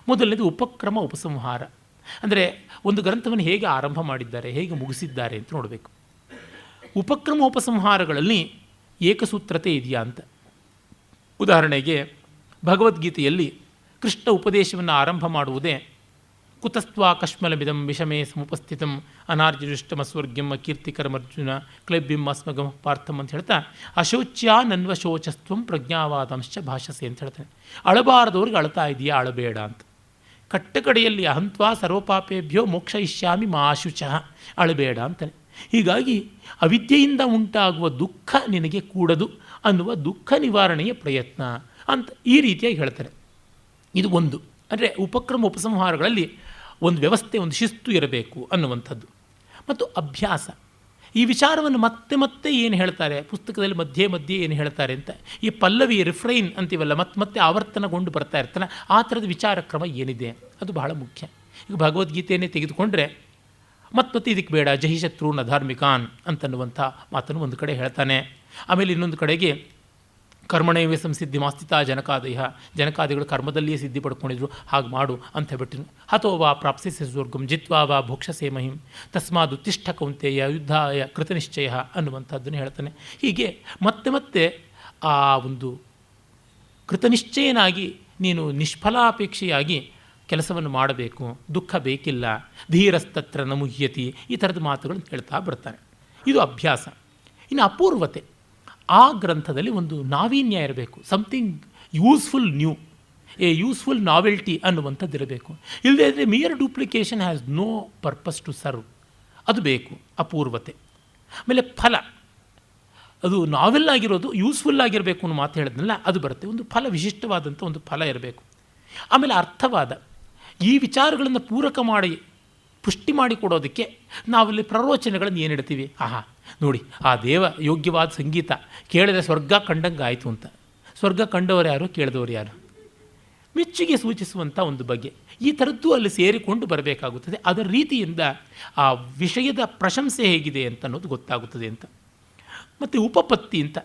ಮೊದಲನೇದು ಉಪಕ್ರಮ ಉಪಸಂಹಾರ, ಅಂದರೆ ಒಂದು ಗ್ರಂಥವನ್ನು ಹೇಗೆ ಆರಂಭ ಮಾಡಿದ್ದಾರೆ, ಹೇಗೆ ಮುಗಿಸಿದ್ದಾರೆ ಅಂತ ನೋಡಬೇಕು. ಉಪಕ್ರಮ ಉಪಸಂಹಾರಗಳಲ್ಲಿ ಏಕಸೂತ್ರತೆ ಇದೆಯಾ ಅಂತ. ಉದಾಹರಣೆಗೆ ಭಗವದ್ಗೀತೆಯಲ್ಲಿ ಕೃಷ್ಣ ಉಪದೇಶವನ್ನು ಆರಂಭ ಮಾಡುವುದೇ ಕುತಸ್ತ್ವಾ ಕಶ್ಮಲಮಿದಂ ವಿಷಮೇ ಸಮುಪಸ್ಥಿತಂ ಅನಾರ್ಜುಷ್ಟಮಸ್ವರ್ಗ್ಯಂ ಕೀರ್ತಿಕರಮರ್ಜುನ ಕ್ಲೈಬ್ಯಂ ಅಸ್ಮಗಮ ಪಾರ್ಥಂ ಅಂತ ಹೇಳ್ತಾ, ಅಶೋಚ್ಯ ನನ್ವಶೋಚಸ್ತ್ವಂ ಪ್ರಜ್ಞಾವಾದಂಶ್ಚ ಭಾಷಸೆ ಅಂತ ಹೇಳ್ತಾನೆ. ಅಳಬಾರದವ್ರಿಗೆ ಅಳ್ತಾ ಇದೆಯಾ, ಅಳಬೇಡ ಅಂತ. ಕಟ್ಟಕಡೆಯಲ್ಲಿ ಅಹಂತ್ವಾ ಸರ್ವಪಾಪೇಭ್ಯೋ ಮೋಕ್ಷಯಿಷ್ಯಾಮಿ ಮಾಶುಚಃ, ಅಳಬೇಡ ಅಂತಾನೆ. ಹೀಗಾಗಿ ಅವಿದ್ಯೆಯಿಂದ ಉಂಟಾಗುವ ದುಃಖ ನಿನಗೆ ಕೂಡದು ಅನ್ನುವ ದುಃಖ ನಿವಾರಣೆಯ ಪ್ರಯತ್ನ ಅಂತ ಈ ರೀತಿಯಾಗಿ ಹೇಳ್ತಾರೆ. ಇದು ಒಂದು, ಅಂದರೆ ಉಪಕ್ರಮ ಉಪಸಂಹಾರಗಳಲ್ಲಿ ಒಂದು ವ್ಯವಸ್ಥೆ, ಒಂದು ಶಿಸ್ತು ಇರಬೇಕು ಅನ್ನುವಂಥದ್ದು. ಮತ್ತು ಅಭ್ಯಾಸ, ಈ ವಿಚಾರವನ್ನು ಮತ್ತೆ ಮತ್ತೆ ಏನು ಹೇಳ್ತಾರೆ ಪುಸ್ತಕದಲ್ಲಿ ಮಧ್ಯೆ ಏನು ಹೇಳ್ತಾರೆ ಅಂತ, ಈ ಪಲ್ಲವಿ ರಿಫ್ರೈನ್ ಅಂತೀವಲ್ಲ, ಮತ್ತೆ ಆವರ್ತನಗೊಂಡು ಬರ್ತಾ ಇರ್ತಾನೆ, ಆ ಥರದ ವಿಚಾರ ಕ್ರಮ ಏನಿದೆ ಅದು ಬಹಳ ಮುಖ್ಯ. ಈಗ ಭಗವದ್ಗೀತೆಯನ್ನೇ ತೆಗೆದುಕೊಂಡ್ರೆ ಮತ್ತೆ ಇದಕ್ಕೆ ಬೇಡ ಜಹಿಶತ್ರುನ್ ಅಧಾರ್ಮಿಕಾನ್ ಅಂತನ್ನುವಂಥ ಮಾತನ್ನು ಒಂದು ಕಡೆ ಹೇಳ್ತಾನೆ. ಆಮೇಲೆ ಇನ್ನೊಂದು ಕಡೆಗೆ ಕರ್ಮಣೇವೇ ಸಂಸಿದ್ಧಿ ಮಾಸ್ಥಿತ ಜನಕಾದಿಗಳು ಕರ್ಮದಲ್ಲಿಯೇ ಸಿದ್ಧಿ ಪಡ್ಕೊಂಡಿದ್ರು, ಹಾಗೆ ಮಾಡು ಅಂತ ಹೇಳ್ಬಿಟ್ಟಿರು. ಹತೋ ವಾ ಪ್ರಾಪ್ಸಿಸೆ ಸ್ವರ್ಗಂ ಜಿತ್ವಾ ವಾ ಭೋಕ್ಷಸೇ ಮಹಿಂ ತಸ್ಮಾದ್ ಉತ್ತಿಷ್ಠ ಕೌಂತೆಯ ಯುದ್ಧಾಯ ಕೃತನಿಶ್ಚಯ ಅನ್ನುವಂಥದ್ದನ್ನು ಹೇಳ್ತಾನೆ. ಹೀಗೆ ಮತ್ತೆ ಮತ್ತೆ ಆ ಒಂದು ಕೃತನಿಶ್ಚಯನಾಗಿ ನೀನು ನಿಷ್ಫಲಾಪೇಕ್ಷೆಯಾಗಿ ಕೆಲಸವನ್ನು ಮಾಡಬೇಕು, ದುಃಖ ಬೇಕಿಲ್ಲ, ಧೀರಸ್ತತ್ರ ನಮುಹ್ಯತಿ, ಈ ಥರದ ಮಾತುಗಳನ್ನು ಹೇಳ್ತಾ ಬರ್ತಾನೆ. ಇದು ಅಭ್ಯಾಸ. ಇನ್ನು ಅಪೂರ್ವತೆ, ಆ ಗ್ರಂಥದಲ್ಲಿ ಒಂದು ನಾವೀನ್ಯ ಇರಬೇಕು, something useful new, a useful novelty ಅನ್ನುವಂಥದ್ದು ಇರಬೇಕು. ಇಲ್ಲದೇ ಇದ್ದರೆ mere duplication has no purpose to serve, ಅದು ಬೇಕು ಅಪೂರ್ವತೆ. ಆಮೇಲೆ ಫಲ, ಅದು ನಾವೆಲ್ ಆಗಿರೋದು ಯೂಸ್ಫುಲ್ ಆಗಿರಬೇಕು ಅನ್ನೋ ಮಾತು ಹೇಳಿದ್ನಲ್ಲ, ಅದು ಬರುತ್ತೆ. ಒಂದು ಫಲ, ವಿಶಿಷ್ಟವಾದಂಥ ಒಂದು ಫಲ ಇರಬೇಕು. ಆಮೇಲೆ ಅರ್ಥವಾದ, ಈ ವಿಚಾರಗಳನ್ನು ಪೂರಕ ಮಾಡಿ ಪುಷ್ಟಿ ಮಾಡಿಕೊಡೋದಕ್ಕೆ ನಾವಲ್ಲಿ ಪ್ರರೋಚನೆಗಳನ್ನು ಏನಿಡ್ತೀವಿ. ನೋಡಿ ಆ ದೇವ ಯೋಗ್ಯವಾದ ಸಂಗೀತ ಕೇಳಿದ್ರೆ ಸ್ವರ್ಗ ಕಂಡಂಗೆ ಆಯಿತು ಅಂತ. ಸ್ವರ್ಗ ಕಂಡವರು ಯಾರು, ಕೇಳಿದವರು ಯಾರು? ಮೆಚ್ಚುಗೆ ಸೂಚಿಸುವಂಥ ಒಂದು ಬಗೆ, ಈ ಥರದ್ದು ಅಲ್ಲಿ ಸೇರಿಕೊಂಡು ಬರಬೇಕಾಗುತ್ತದೆ. ಅದರ ರೀತಿಯಿಂದ ಆ ವಿಷಯದ ಪ್ರಶಂಸೆ ಹೇಗಿದೆ ಅಂತ ಅನ್ನೋದು ಗೊತ್ತಾಗುತ್ತದೆ ಅಂತ. ಮತ್ತು ಉಪಪತ್ತಿ ಅಂತ,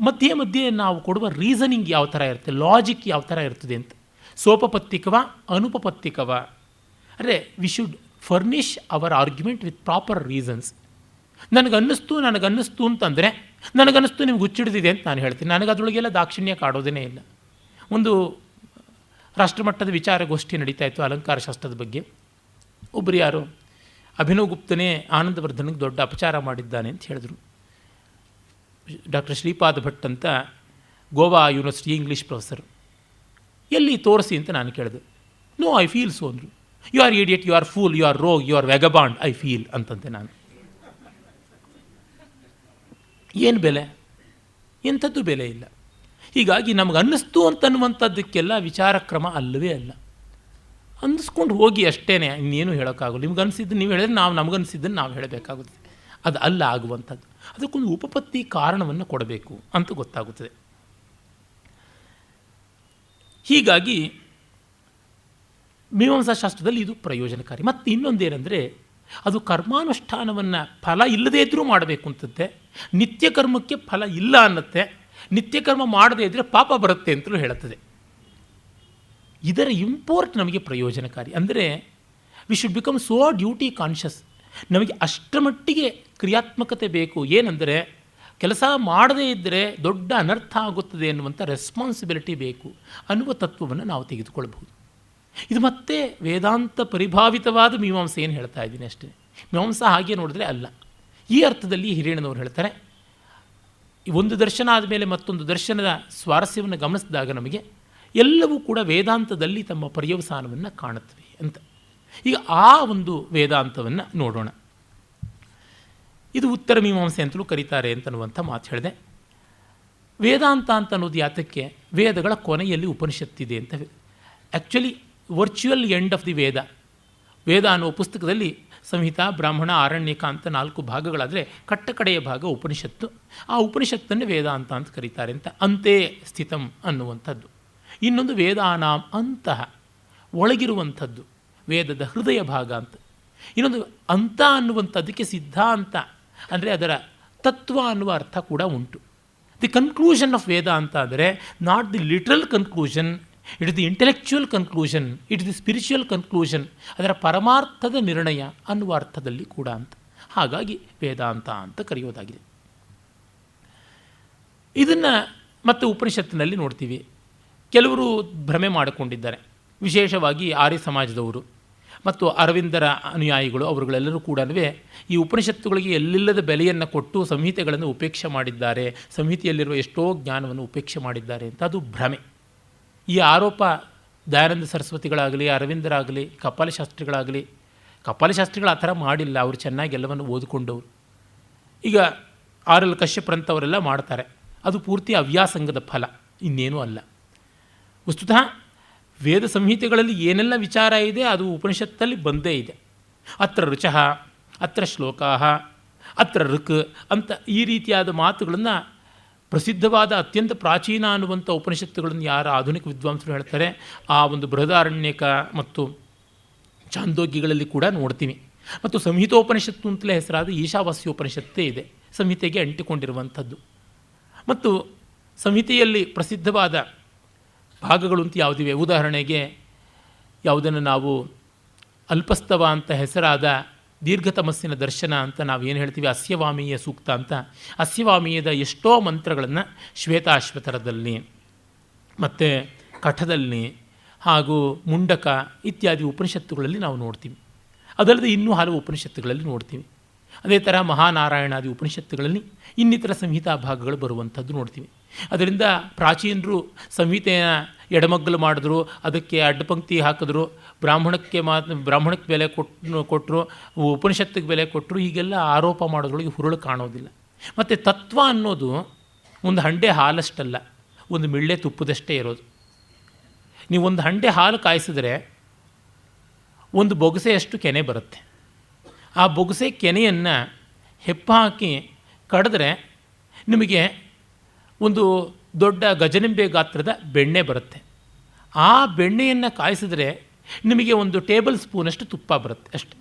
ಮಧ್ಯೆ ನಾವು ಕೊಡುವ ರೀಸನಿಂಗ್ ಯಾವ ಥರ ಇರುತ್ತೆ, ಲಾಜಿಕ್ ಯಾವ ಥರ ಇರ್ತದೆ ಅಂತ. ಸೋಪಪತ್ತಿಕವ ಅನುಪಪತ್ತಿಕವ, ಅಂದರೆ we should furnish our argument with proper reasons. ನನಗನ್ನಿಸ್ತು ಅಂತಂದರೆ, ನನಗನ್ನಿಸ್ತು ನಿಮ್ಗೆ ಹುಚ್ಚಿಡಿದಿದೆ ಅಂತ ನಾನು ಹೇಳ್ತೀನಿ, ನನಗೆ ಅದರೊಳಗೆಲ್ಲ ದಾಕ್ಷಿಣ್ಯ ಕಾಡೋದೇ ಇಲ್ಲ. ಒಂದು ರಾಷ್ಟ್ರಮಟ್ಟದ ವಿಚಾರಗೋಷ್ಠಿ ನಡೀತಾ ಇತ್ತು ಅಲಂಕಾರ ಶಾಸ್ತ್ರದ ಬಗ್ಗೆ. ಒಬ್ಬರು ಯಾರು ಅಭಿನವ್ ಗುಪ್ತನೇ ಆನಂದವರ್ಧನ್ಗೆ ದೊಡ್ಡ ಅಪಚಾರ ಮಾಡಿದ್ದಾನೆ ಅಂತ ಹೇಳಿದ್ರು. ಡಾಕ್ಟರ್ ಶ್ರೀಪಾದ ಭಟ್ ಅಂತ ಗೋವಾ ಯೂನಿವರ್ಸಿಟಿ ಇಂಗ್ಲೀಷ್ ಪ್ರೊಫೆಸರ್. ಎಲ್ಲಿ ತೋರಿಸಿ ಅಂತ ನಾನು ಕೇಳಿದೆ. ನೋ, ಐ ಫೀಲ್ ಸೋ ಅಂದರು. You are idiot, you are fool, you are rogue, you are vagabond, I feel ಅಂತಂತೆ ನಾನು. ಏನು ಬೆಲೆ? ಎಂಥದ್ದು ಬೆಲೆ ಇಲ್ಲ. ಹೀಗಾಗಿ ನಮಗೆ ಅನ್ನಿಸ್ತು ಅಂತನ್ನುವಂಥದ್ದಕ್ಕೆಲ್ಲ ವಿಚಾರ ಕ್ರಮ ಅಲ್ಲವೇ ಅಲ್ಲ. ಅನ್ನಿಸ್ಕೊಂಡು ಹೋಗಿ ಅಷ್ಟೇ, ಇನ್ನೇನು ಹೇಳೋಕ್ಕಾಗಲ್ಲ. ನಿಮ್ಗೆ ಅನಿಸಿದ್ದು ನೀವು ಹೇಳಿದ್ರೆ ನಾವು ನಮಗನ್ನಿಸಿದ್ದನ್ನು ನಾವು ಹೇಳಬೇಕಾಗುತ್ತೆ. ಅದು ಅಲ್ಲ ಆಗುವಂಥದ್ದು. ಅದಕ್ಕೊಂದು ಉಪಪತ್ತಿ ಕಾರಣವನ್ನು ಕೊಡಬೇಕು ಅಂತ ಗೊತ್ತಾಗುತ್ತದೆ. ಹೀಗಾಗಿ ಮೀಮಾಂಸಾಶಾಸ್ತ್ರದಲ್ಲಿ ಇದು ಪ್ರಯೋಜನಕಾರಿ. ಮತ್ತು ಇನ್ನೊಂದೇನೆಂದರೆ, ಅದು ಕರ್ಮಾನುಷ್ಠಾನವನ್ನು ಫಲ ಇಲ್ಲದೇ ಇದ್ದರೂ ಮಾಡಬೇಕು ಅಂತಂತೆ. ನಿತ್ಯ ಕರ್ಮಕ್ಕೆ ಫಲ ಇಲ್ಲ ಅನ್ನತ್ತೆ. ನಿತ್ಯ ಕರ್ಮ ಮಾಡದೇ ಇದ್ದರೆ ಪಾಪ ಬರುತ್ತೆ ಅಂತಲೂ ಹೇಳುತ್ತದೆ. ಇದರ ಇಂಪೋರ್ಟ್ ನಮಗೆ ಪ್ರಯೋಜನಕಾರಿ. ಅಂದರೆ we should become so duty conscious. ನಮಗೆ ಅಷ್ಟರ ಮಟ್ಟಿಗೆ ಕ್ರಿಯಾತ್ಮಕತೆ ಬೇಕು. ಏನಂದರೆ ಕೆಲಸ ಮಾಡದೇ ಇದ್ದರೆ ದೊಡ್ಡ ಅನರ್ಥ ಆಗುತ್ತದೆ ಎನ್ನುವಂಥ ರೆಸ್ಪಾನ್ಸಿಬಿಲಿಟಿ ಬೇಕು ಅನ್ನುವ ತತ್ವವನ್ನು ನಾವು ತೆಗೆದುಕೊಳ್ಬಹುದು. ಇದು ಮತ್ತೆ ವೇದಾಂತ ಪರಿಭಾವಿತವಾದ ಮೀಮಾಂಸೆ ಏನು ಹೇಳ್ತಾ ಇದ್ದೀನಿ ಅಷ್ಟೇ. ಮೀಮಾಂಸಾ ಹಾಗೆ ನೋಡಿದ್ರೆ ಅಲ್ಲ. ಈ ಅರ್ಥದಲ್ಲಿ ಹಿರಿಯಣ್ಣನವರು ಹೇಳ್ತಾರೆ, ಒಂದು ದರ್ಶನ ಆದಮೇಲೆ ಮತ್ತೊಂದು ದರ್ಶನದ ಸ್ವಾರಸ್ಯವನ್ನು ಗಮನಿಸಿದಾಗ ನಮಗೆ ಎಲ್ಲವೂ ಕೂಡ ವೇದಾಂತದಲ್ಲಿ ತಮ್ಮ ಪರ್ಯವಸಾನವನ್ನು ಕಾಣುತ್ತವೆ ಅಂತ. ಈಗ ಆ ಒಂದು ವೇದಾಂತವನ್ನು ನೋಡೋಣ. ಇದು ಉತ್ತರ ಮೀಮಾಂಸೆ ಅಂತಲೂ ಕರೀತಾರೆ ಅಂತನ್ನುವಂಥ ಮಾತು ಹೇಳಿದೆ. ವೇದಾಂತ ಅಂತ ಅನ್ನೋದು ಯಾತಕ್ಕೆ? ವೇದಗಳ ಕೊನೆಯಲ್ಲಿ ಉಪನಿಷತ್ತಿದೆ ಅಂತ. Actually virtual end of the Veda. Veda ಅನ್ನುವ ಪುಸ್ತಕದಲ್ಲಿ ಸಂಹಿತಾ, ಬ್ರಾಹ್ಮಣ, ಆರಣ್ಯಕ ಅಂತ 4 ಭಾಗಗಳಾದರೆ ಕಟ್ಟಕಡೆಯ ಭಾಗ ಉಪನಿಷತ್ತು. ಆ ಉಪನಿಷತ್ತನ್ನೇ ವೇದಾಂತ ಅಂತ ಕರೀತಾರೆ ಅಂತ. ಅಂತೆ ಸ್ಥಿತಂ ಅನ್ನುವಂಥದ್ದು. ಇನ್ನೊಂದು ವೇದಾನಾಂ ಅಂತಹ, ಒಳಗಿರುವಂಥದ್ದು, ವೇದದ ಹೃದಯ ಭಾಗ ಅಂತ. ಇನ್ನೊಂದು ಅಂತ ಅನ್ನುವಂಥದ್ದಕ್ಕೆ ಸಿದ್ಧಾಂತ ಅಂದರೆ ಅದರ ತತ್ವ ಅನ್ನುವ ಅರ್ಥ ಕೂಡ ಉಂಟು. ದಿ ಕನ್ಕ್ಲೂಷನ್ ಆಫ್ ವೇದ ಅಂತ ಅಂದರೆ not the literal conclusion, it is the intellectual conclusion, it is the spiritual conclusion, ಅದರ ಪರಮಾರ್ಥದ ನಿರ್ಣಯ ಅನ್ನುವ ಅರ್ಥದಲ್ಲಿ ಕೂಡ ಅಂತ. ಹಾಗಾಗಿ ವೇದಾಂತ ಅಂತ ಕರೆಯೋದಾಗಿದೆ. ಇದನ್ನು ಮತ್ತೆ ಉಪನಿಷತ್ತಿನಲ್ಲಿ ನೋಡ್ತೀವಿ. ಕೆಲವರು ಭ್ರಮೆ ಮಾಡಿಕೊಂಡಿದ್ದಾರೆ, ವಿಶೇಷವಾಗಿ ಆರ್ಯ ಸಮಾಜದವರು ಮತ್ತು ಅರವಿಂದರ ಅನುಯಾಯಿಗಳು. ಅವರುಗಳೆಲ್ಲರೂ ಕೂಡ ಈ ಉಪನಿಷತ್ತುಗಳಿಗೆ ಎಲ್ಲಿಲ್ಲದ ಬೆಲೆಯನ್ನು ಕೊಟ್ಟು ಸಂಹಿತೆಗಳನ್ನು ಉಪೇಕ್ಷೆ ಮಾಡಿದ್ದಾರೆ, ಸಂಹಿತೆಯಲ್ಲಿರುವ ಎಷ್ಟೋ ಜ್ಞಾನವನ್ನು ಉಪೇಕ್ಷೆ ಮಾಡಿದ್ದಾರೆ ಅಂತ. ಅದು ಭ್ರಮೆ. ಈ ಆರೋಪ ದಯಾನಂದ ಸರಸ್ವತಿಗಳಾಗಲಿ, ಅರವಿಂದರಾಗಲಿ, ಕಪಾಲಶಾಸ್ತ್ರಿಗಳಾಗಲಿ, ಕಪಾಲಶಾಸ್ತ್ರಿಗಳು ಆ ಥರ ಮಾಡಿಲ್ಲ. ಅವರು ಚೆನ್ನಾಗಿ ಎಲ್ಲವನ್ನು ಓದಿಕೊಂಡವರು. ಈಗ ಆರ್.ಎಲ್. ಕಶ್ಯಪರಂಥವರೆಲ್ಲ ಮಾಡ್ತಾರೆ. ಅದು ಪೂರ್ತಿ ಅವ್ಯಾಸಂಗದ ಫಲ, ಇನ್ನೇನೂ ಅಲ್ಲ. ವಸ್ತುತಃ ವೇದ ಸಂಹಿತೆಗಳಲ್ಲಿ ಏನೆಲ್ಲ ವಿಚಾರ ಇದೆ ಅದು ಉಪನಿಷತ್ತಲ್ಲಿ ಬಂದೇ ಇದೆ. ಅತ್ರ ರುಚಃ, ಅತ್ರ ಶ್ಲೋಕಾಃ, ಅತ್ರ ಋಕ್ ಅಂತ ಈ ರೀತಿಯಾದ ಮಾತುಗಳನ್ನು ಪ್ರಸಿದ್ಧವಾದ ಅತ್ಯಂತ ಪ್ರಾಚೀನ ಅನ್ನುವಂಥ ಉಪನಿಷತ್ತುಗಳನ್ನು ಯಾರು ಆಧುನಿಕ ವಿದ್ವಾಂಸರು ಹೇಳ್ತಾರೆ, ಆ ಒಂದು ಬೃಹದಾರಣ್ಯಕ ಮತ್ತು ಛಾಂದೋಗ್ಯಗಳಲ್ಲಿ ಕೂಡ ನೋಡ್ತೀವಿ. ಮತ್ತು ಸಂಹಿತೋಪನಿಷತ್ತು ಅಂತಲೇ ಹೆಸರಾದ ಈಶಾವಾಸ್ಯೋಪನಿಷತ್ತೇ ಇದೆ, ಸಂಹಿತೆಗೆ ಅಂಟಿಕೊಂಡಿರುವಂಥದ್ದು. ಮತ್ತು ಸಂಹಿತೆಯಲ್ಲಿ ಪ್ರಸಿದ್ಧವಾದ ಭಾಗಗಳು ಅಂತ ಯಾವುದಿವೆ, ಉದಾಹರಣೆಗೆ ಯಾವುದನ್ನು ನಾವು ಅಲ್ಪಸ್ತವ ಅಂತ ಹೆಸರಾದ ದೀರ್ಘತಮಸ್ಸಿನ ದರ್ಶನ ಅಂತ ನಾವು ಏನು ಹೇಳ್ತೀವಿ, ಅಸ್ಯವಾಮೀಯ ಸೂಕ್ತ ಅಂತ. ಅಸ್ಯವಾಮೀಯದ ಎಷ್ಟೋ ಮಂತ್ರಗಳನ್ನು ಶ್ವೇತಾಶ್ವತರದಲ್ಲಿ ಮತ್ತು ಕಠದಲ್ಲಿ ಹಾಗೂ ಮುಂಡಕ ಇತ್ಯಾದಿ ಉಪನಿಷತ್ತುಗಳಲ್ಲಿ ನಾವು ನೋಡ್ತೀವಿ. ಅದಲ್ಲದೆ ಇನ್ನೂ ಹಲವು ಉಪನಿಷತ್ತುಗಳಲ್ಲಿ ನೋಡ್ತೀವಿ. ಅದೇ ಥರ ಮಹಾನಾರಾಯಣಾದಿ ಉಪನಿಷತ್ತುಗಳಲ್ಲಿ ಇನ್ನಿತರ ಸಂಹಿತಾ ಭಾಗಗಳು ಬರುವಂಥದ್ದು ನೋಡ್ತೀವಿ. ಅದರಿಂದ ಪ್ರಾಚೀನರು ಸಂಹಿತೆಯ ಎಡಮಗ್ಗಲು ಮಾಡಿದ್ರು, ಅದಕ್ಕೆ ಅಡ್ಡಪಂಕ್ತಿ ಹಾಕಿದ್ರು, ಬ್ರಾಹ್ಮಣಕ್ಕೆ ಬೆಲೆ ಕೊಟ್ಟರು, ಉಪನಿಷತ್ತಿಗೆ ಬೆಲೆ ಕೊಟ್ಟರು. ಹೀಗೆಲ್ಲ ಆರೋಪ ಮಾಡೋದ್ರೊಳಗೆ ಹುರುಳು ಕಾಣೋದಿಲ್ಲ. ಮತ್ತು ತತ್ವ ಅನ್ನೋದು ಒಂದು ಹಂಡೆ ಹಾಲಷ್ಟಲ್ಲ, ಒಂದು ಮಿಳ್ಳೆ ತುಪ್ಪದಷ್ಟೇ ಇರೋದು. ನೀವು ಒಂದು ಹಂಡೆ ಹಾಲು ಕಾಯಿಸಿದ್ರೆ ಒಂದು ಬೊಗಸೆಯಷ್ಟು ಕೆನೆ ಬರುತ್ತೆ. ಆ ಬೊಗಸೆ ಕೆನೆಯನ್ನು ಹೆಪ್ಪ ಹಾಕಿ ಕಡಿದ್ರೆ ನಿಮಗೆ ಒಂದು ದೊಡ್ಡ ಗಜನಿಂಬೆ ಗಾತ್ರದ ಬೆಣ್ಣೆ ಬರುತ್ತೆ. ಆ ಬೆಣ್ಣೆಯನ್ನು ಕಾಯಿಸಿದ್ರೆ ನಿಮಗೆ ಒಂದು ಟೇಬಲ್ ಸ್ಪೂನಷ್ಟು ತುಪ್ಪ ಬರುತ್ತೆ ಅಷ್ಟೆ.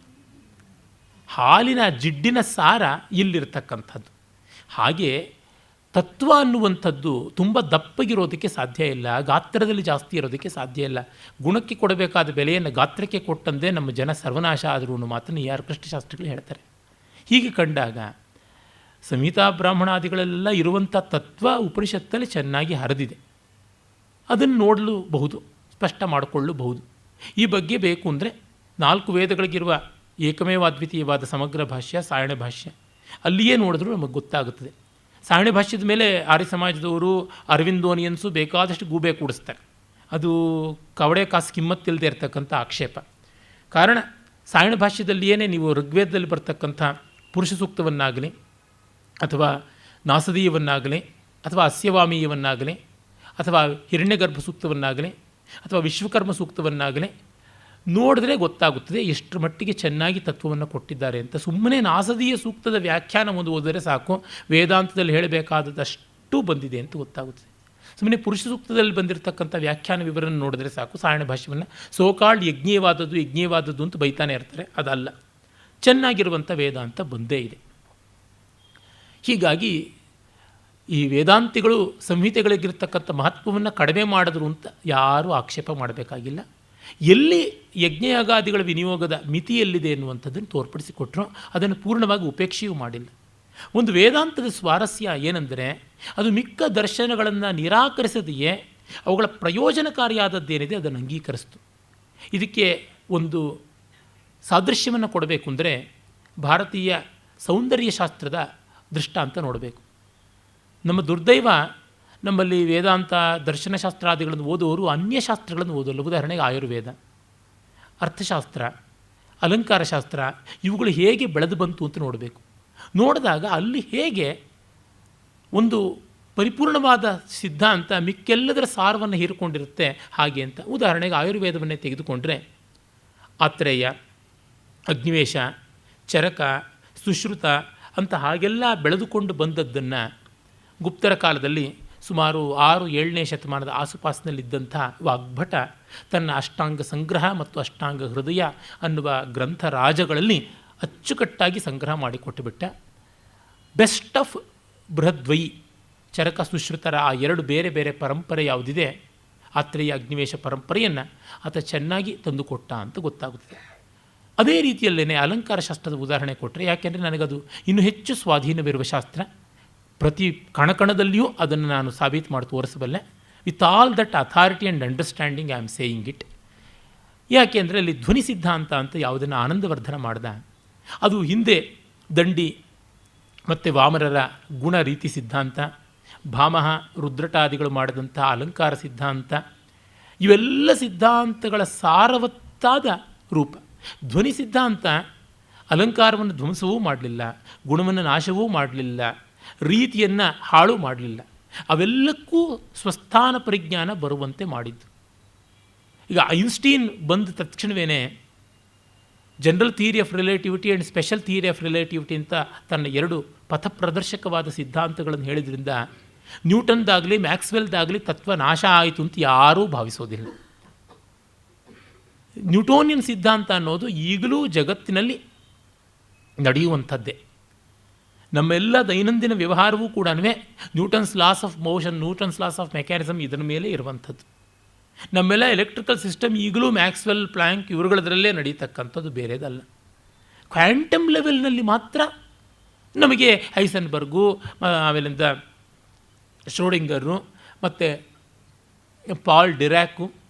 ಹಾಲಿನ ಜಿಡ್ಡಿನ ಸಾರ ಇಲ್ಲಿರ್ತಕ್ಕಂಥದ್ದು. ಹಾಗೆ ತತ್ವ ಅನ್ನುವಂಥದ್ದು ತುಂಬ ದಪ್ಪಗಿರೋದಕ್ಕೆ ಸಾಧ್ಯ ಇಲ್ಲ, ಗಾತ್ರದಲ್ಲಿ ಜಾಸ್ತಿ ಇರೋದಕ್ಕೆ ಸಾಧ್ಯ ಇಲ್ಲ. ಗುಣಕ್ಕೆ ಕೊಡಬೇಕಾದ ಬೆಲೆಯನ್ನು ಗಾತ್ರಕ್ಕೆ ಕೊಟ್ಟಂದೇ ನಮ್ಮ ಜನ ಸರ್ವನಾಶ ಆದರೂ ಅನ್ನೋ ಮಾತನ್ನು ಯಾರು ಕೃಷ್ಣಶಾಸ್ತ್ರಿಗಳು ಹೇಳ್ತಾರೆ. ಹೀಗೆ ಕಂಡಾಗ ಸಂಹಿತಾ ಬ್ರಾಹ್ಮಣಾದಿಗಳೆಲ್ಲ ಇರುವಂಥ ತತ್ವ ಉಪನಿಷತ್ತಲ್ಲಿ ಚೆನ್ನಾಗಿ ಹರಿದಿದೆ. ಅದನ್ನು ನೋಡಲೂಬಹುದು, ಸ್ಪಷ್ಟ ಮಾಡಿಕೊಳ್ಳಬಹುದು. ಈ ಬಗ್ಗೆ ಬೇಕು ಅಂದರೆ 4 ವೇದಗಳಿಗಿರುವ ಏಕಮೇವ ಅದ್ವಿತೀಯವಾದ ಸಮಗ್ರ ಭಾಷ್ಯ ಸಾಯಣ ಭಾಷ್ಯ, ಅಲ್ಲಿಯೇ ನೋಡಿದ್ರೂ ನಮಗೆ ಗೊತ್ತಾಗುತ್ತದೆ. ಸಾಯಣ ಭಾಷ್ಯದ ಮೇಲೆ ಆರ್ಯ ಸಮಾಜದವರು ಅರವಿಂದೋನಿಯನ್ಸು ಬೇಕಾದಷ್ಟು ಗೂಬೆ ಕೂಡಿಸ್ತಾರೆ. ಅದು ಕವಡೆ ಕಾಸು ಕಿಮ್ಮತ್ತಿಲ್ಲದೆ ಇರತಕ್ಕಂಥ ಆಕ್ಷೇಪ. ಕಾರಣ ಸಾಯಣ ಭಾಷ್ಯದಲ್ಲಿಯೇ ನೀವು ಋಗ್ವೇದದಲ್ಲಿ ಬರ್ತಕ್ಕಂಥ ಪುರುಷ ಸೂಕ್ತವನ್ನಾಗಲಿ ಅಥವಾ ನಾಸದೀಯವನ್ನಾಗಲಿ ಅಥವಾ ಅಸ್ಯವಾಮೀಯವನ್ನಾಗಲಿ ಅಥವಾ ಹಿರಣ್ಯಗರ್ಭ ಸೂಕ್ತವನ್ನಾಗಲಿ ಅಥವಾ ವಿಶ್ವಕರ್ಮ ಸೂಕ್ತವನ್ನಾಗಲಿ ನೋಡಿದ್ರೆ ಗೊತ್ತಾಗುತ್ತದೆ ಎಷ್ಟರ ಮಟ್ಟಿಗೆ ಚೆನ್ನಾಗಿ ತತ್ವವನ್ನು ಕೊಟ್ಟಿದ್ದಾರೆ ಅಂತ. ಸುಮ್ಮನೆ ನಾಸದೀಯ ಸೂಕ್ತದ ವ್ಯಾಖ್ಯಾನ ಒಂದು ಓದಿದರೆ ಸಾಕು, ವೇದಾಂತದಲ್ಲಿ ಹೇಳಬೇಕಾದದಷ್ಟು ಬಂದಿದೆ ಅಂತ ಗೊತ್ತಾಗುತ್ತದೆ. ಸುಮ್ಮನೆ ಪುರುಷ ಸೂಕ್ತದಲ್ಲಿ ಬಂದಿರತಕ್ಕಂಥ ವ್ಯಾಖ್ಯಾನ ವಿವರನ್ನು ನೋಡಿದ್ರೆ ಸಾಕು, ಸಾಯಣ ಭಾಷ್ಯವನ್ನು ಸೋಕಾಲ್ಡ್ ಯಜ್ಞೀಯವಾದದ್ದು ಅಂತ ಬೈತಾನೆ ಇರ್ತಾರೆ. ಅದಲ್ಲ, ಚೆನ್ನಾಗಿರುವಂಥ ವೇದಾಂತ ಬಂದೇ ಇದೆ. ಹೀಗಾಗಿ ಈ ವೇದಾಂತಿಗಳು ಸಂಹಿತೆಗಳಿಗಿರ್ತಕ್ಕಂಥ ಮಹತ್ವವನ್ನು ಕಡಿಮೆ ಮಾಡಿದ್ರು ಅಂತ ಯಾರೂ ಆಕ್ಷೇಪ ಮಾಡಬೇಕಾಗಿಲ್ಲ. ಎಲ್ಲಿ ಯಜ್ಞಯಾಗಾದಿಗಳ ವಿನಿಯೋಗದ ಮಿತಿ ಎಲ್ಲಿದೆ ಎನ್ನುವಂಥದ್ದನ್ನು ತೋರ್ಪಡಿಸಿಕೊಟ್ರು, ಅದನ್ನು ಪೂರ್ಣವಾಗಿ ಉಪೇಕ್ಷೆಯೂ ಮಾಡಿಲ್ಲ. ಒಂದು ವೇದಾಂತದ ಸ್ವಾರಸ್ಯ ಏನೆಂದರೆ ಅದು ಮಿಕ್ಕ ದರ್ಶನಗಳನ್ನು ನಿರಾಕರಿಸದೆಯೇ ಅವುಗಳ ಪ್ರಯೋಜನಕಾರಿಯಾದದ್ದೇನಿದೆ ಅದನ್ನು ಅಂಗೀಕರಿಸ್ತು. ಇದಕ್ಕೆ ಒಂದು ಸಾದೃಶ್ಯವನ್ನು ಕೊಡಬೇಕು ಅಂದರೆ ಭಾರತೀಯ ಸೌಂದರ್ಯಶಾಸ್ತ್ರದ ದೃಷ್ಟಾಂತ ನೋಡಬೇಕು. ನಮ್ಮ ದುರ್ದೈವ, ನಮ್ಮಲ್ಲಿ ವೇದಾಂತ ದರ್ಶನಶಾಸ್ತ್ರಾದಿಗಳನ್ನು ಓದುವವರು ಅನ್ಯಶಾಸ್ತ್ರಗಳನ್ನು ಓದಲ್ಲ. ಉದಾಹರಣೆಗೆ ಆಯುರ್ವೇದ, ಅರ್ಥಶಾಸ್ತ್ರ, ಅಲಂಕಾರಶಾಸ್ತ್ರ ಇವುಗಳು ಹೇಗೆ ಬೆಳೆದು ಬಂತು ಅಂತ ನೋಡಬೇಕು. ನೋಡಿದಾಗ ಅಲ್ಲಿ ಹೇಗೆ ಒಂದು ಪರಿಪೂರ್ಣವಾದ ಸಿದ್ಧಾಂತ ಮಿಕ್ಕೆಲ್ಲದರ ಸಾರವನ್ನು ಹೀರಿಕೊಂಡಿರುತ್ತೆ ಹಾಗೆ ಅಂತ. ಉದಾಹರಣೆಗೆ ಆಯುರ್ವೇದವನ್ನೇ ತೆಗೆದುಕೊಂಡ್ರೆ ಆತ್ರೇಯ, ಅಗ್ನಿವೇಶ, ಚರಕ, ಸುಶ್ರುತ ಅಂತ ಹಾಗೆಲ್ಲ ಬೆಳೆದುಕೊಂಡು ಬಂದದ್ದನ್ನು ಗುಪ್ತರ ಕಾಲದಲ್ಲಿ ಸುಮಾರು 6-7ನೇ ಶತಮಾನದ ಆಸುಪಾಸಿನಲ್ಲಿದ್ದಂಥ ವಾಗ್ಭಟ ತನ್ನ ಅಷ್ಟಾಂಗ ಸಂಗ್ರಹ ಮತ್ತು ಅಷ್ಟಾಂಗ ಹೃದಯ ಅನ್ನುವ ಗ್ರಂಥ ರಾಜಗಳಲ್ಲಿ ಅಚ್ಚುಕಟ್ಟಾಗಿ ಸಂಗ್ರಹ ಮಾಡಿಕೊಟ್ಟುಬಿಟ್ಟ. ಬೆಸ್ಟ್ ಆಫ್ ಬೃಹದ್ವಯಿ, ಚರಕ ಸುಶ್ರುತರ ಆ 2 ಬೇರೆ ಬೇರೆ ಪರಂಪರೆ ಯಾವುದಿದೆ, ಆತ್ರೇಯ ಅಗ್ನಿವೇಶ ಪರಂಪರೆಯನ್ನು ಆತ ಚೆನ್ನಾಗಿ ತಂದುಕೊಟ್ಟ ಅಂತ ಗೊತ್ತಾಗುತ್ತದೆ. ಅದೇ ರೀತಿಯಲ್ಲೇ ಅಲಂಕಾರ ಶಾಸ್ತ್ರದ ಉದಾಹರಣೆ ಕೊಟ್ಟರೆ, ಯಾಕೆಂದರೆ ನನಗದು ಇನ್ನೂ ಹೆಚ್ಚು ಸ್ವಾಧೀನವಿರುವ ಶಾಸ್ತ್ರ, ಪ್ರತಿ ಕಣಕಣದಲ್ಲಿಯೂ ಅದನ್ನು ನಾನು ಸಾಬೀತು ಮಾಡಿ ತೋರಿಸಬಲ್ಲೆ. With all that authority and understanding I am saying it. ಯಾಕೆಂದರೆ ಅಲ್ಲಿ ಧ್ವನಿ ಸಿದ್ಧಾಂತ ಅಂತ ಯಾವುದನ್ನು ಆನಂದವರ್ಧನ ಮಾಡ್ದ, ಅದು ಹಿಂದೆ ದಂಡಿ ಮತ್ತು ವಾಮರರ ಗುಣ ರೀತಿ ಸಿದ್ಧಾಂತ, ಭಾಮಹ ರುದ್ರಟಾದಿಗಳು ಮಾಡಿದಂಥ ಅಲಂಕಾರ ಸಿದ್ಧಾಂತ, ಇವೆಲ್ಲ ಸಿದ್ಧಾಂತಗಳ ಸಾರವತ್ತಾದ ರೂಪ. ಧ್ವನಿ ಸಿದ್ಧಾಂತ ಅಲಂಕಾರವನ್ನು ಧ್ವಂಸವೂ ಮಾಡಲಿಲ್ಲ, ಗುಣವನ್ನು ನಾಶವೂ ಮಾಡಲಿಲ್ಲ, ರೀತಿಯನ್ನು ಹಾಳು ಮಾಡಲಿಲ್ಲ, ಅವೆಲ್ಲಕ್ಕೂ ಸ್ವಸ್ಥಾನ ಪರಿಜ್ಞಾನ ಬರುವಂತೆ ಮಾಡಿದ್ದು. ಈಗ ಐನ್ಸ್ಟೀನ್ ಬಂದ ತಕ್ಷಣವೇ general theory of relativity and special theory of relativity ಅಂತ ತನ್ನ 2 ಪಥಪ್ರದರ್ಶಕವಾದ ಸಿದ್ಧಾಂತಗಳನ್ನು ಹೇಳಿದ್ರಿಂದ ನ್ಯೂಟನ್ದಾಗಲಿ ಮ್ಯಾಕ್ಸ್ವೆಲ್ದಾಗಲಿ ತತ್ವ ನಾಶ ಆಯಿತು ಅಂತ ಯಾರೂ ಭಾವಿಸೋದಿಲ್ಲ. ನ್ಯೂಟೋನಿಯನ್ ಸಿದ್ಧಾಂತ ಅನ್ನೋದು ಈಗಲೂ ಜಗತ್ತಿನಲ್ಲಿ ನಡೆಯುವಂಥದ್ದೇ. ನಮ್ಮೆಲ್ಲ ದೈನಂದಿನ ವ್ಯವಹಾರವೂ ಕೂಡ Newton's loss of motion, Newton's loss of mechanism ಇದರ ಮೇಲೆ ಇರುವಂಥದ್ದು. ನಮ್ಮೆಲ್ಲ ಎಲೆಕ್ಟ್ರಿಕಲ್ ಸಿಸ್ಟಮ್ ಈಗಲೂ ಮ್ಯಾಕ್ಸ್ವೆಲ್, ಪ್ಲ್ಯಾಂಕ್ ಇವುಗಳದ್ರಲ್ಲೇ ನಡೀತಕ್ಕಂಥದ್ದು, ಬೇರೆದಲ್ಲ. ಕ್ವಾಂಟಮ್ ಲೆವೆಲ್ನಲ್ಲಿ ಮಾತ್ರ ನಮಗೆ ಹೈಸನ್ಬರ್ಗು, ಆಮೇಲಿಂದ ಶ್ರೋಡಿಂಗರು ಮತ್ತು ಪಾಲ್ ಡಿರಾಕು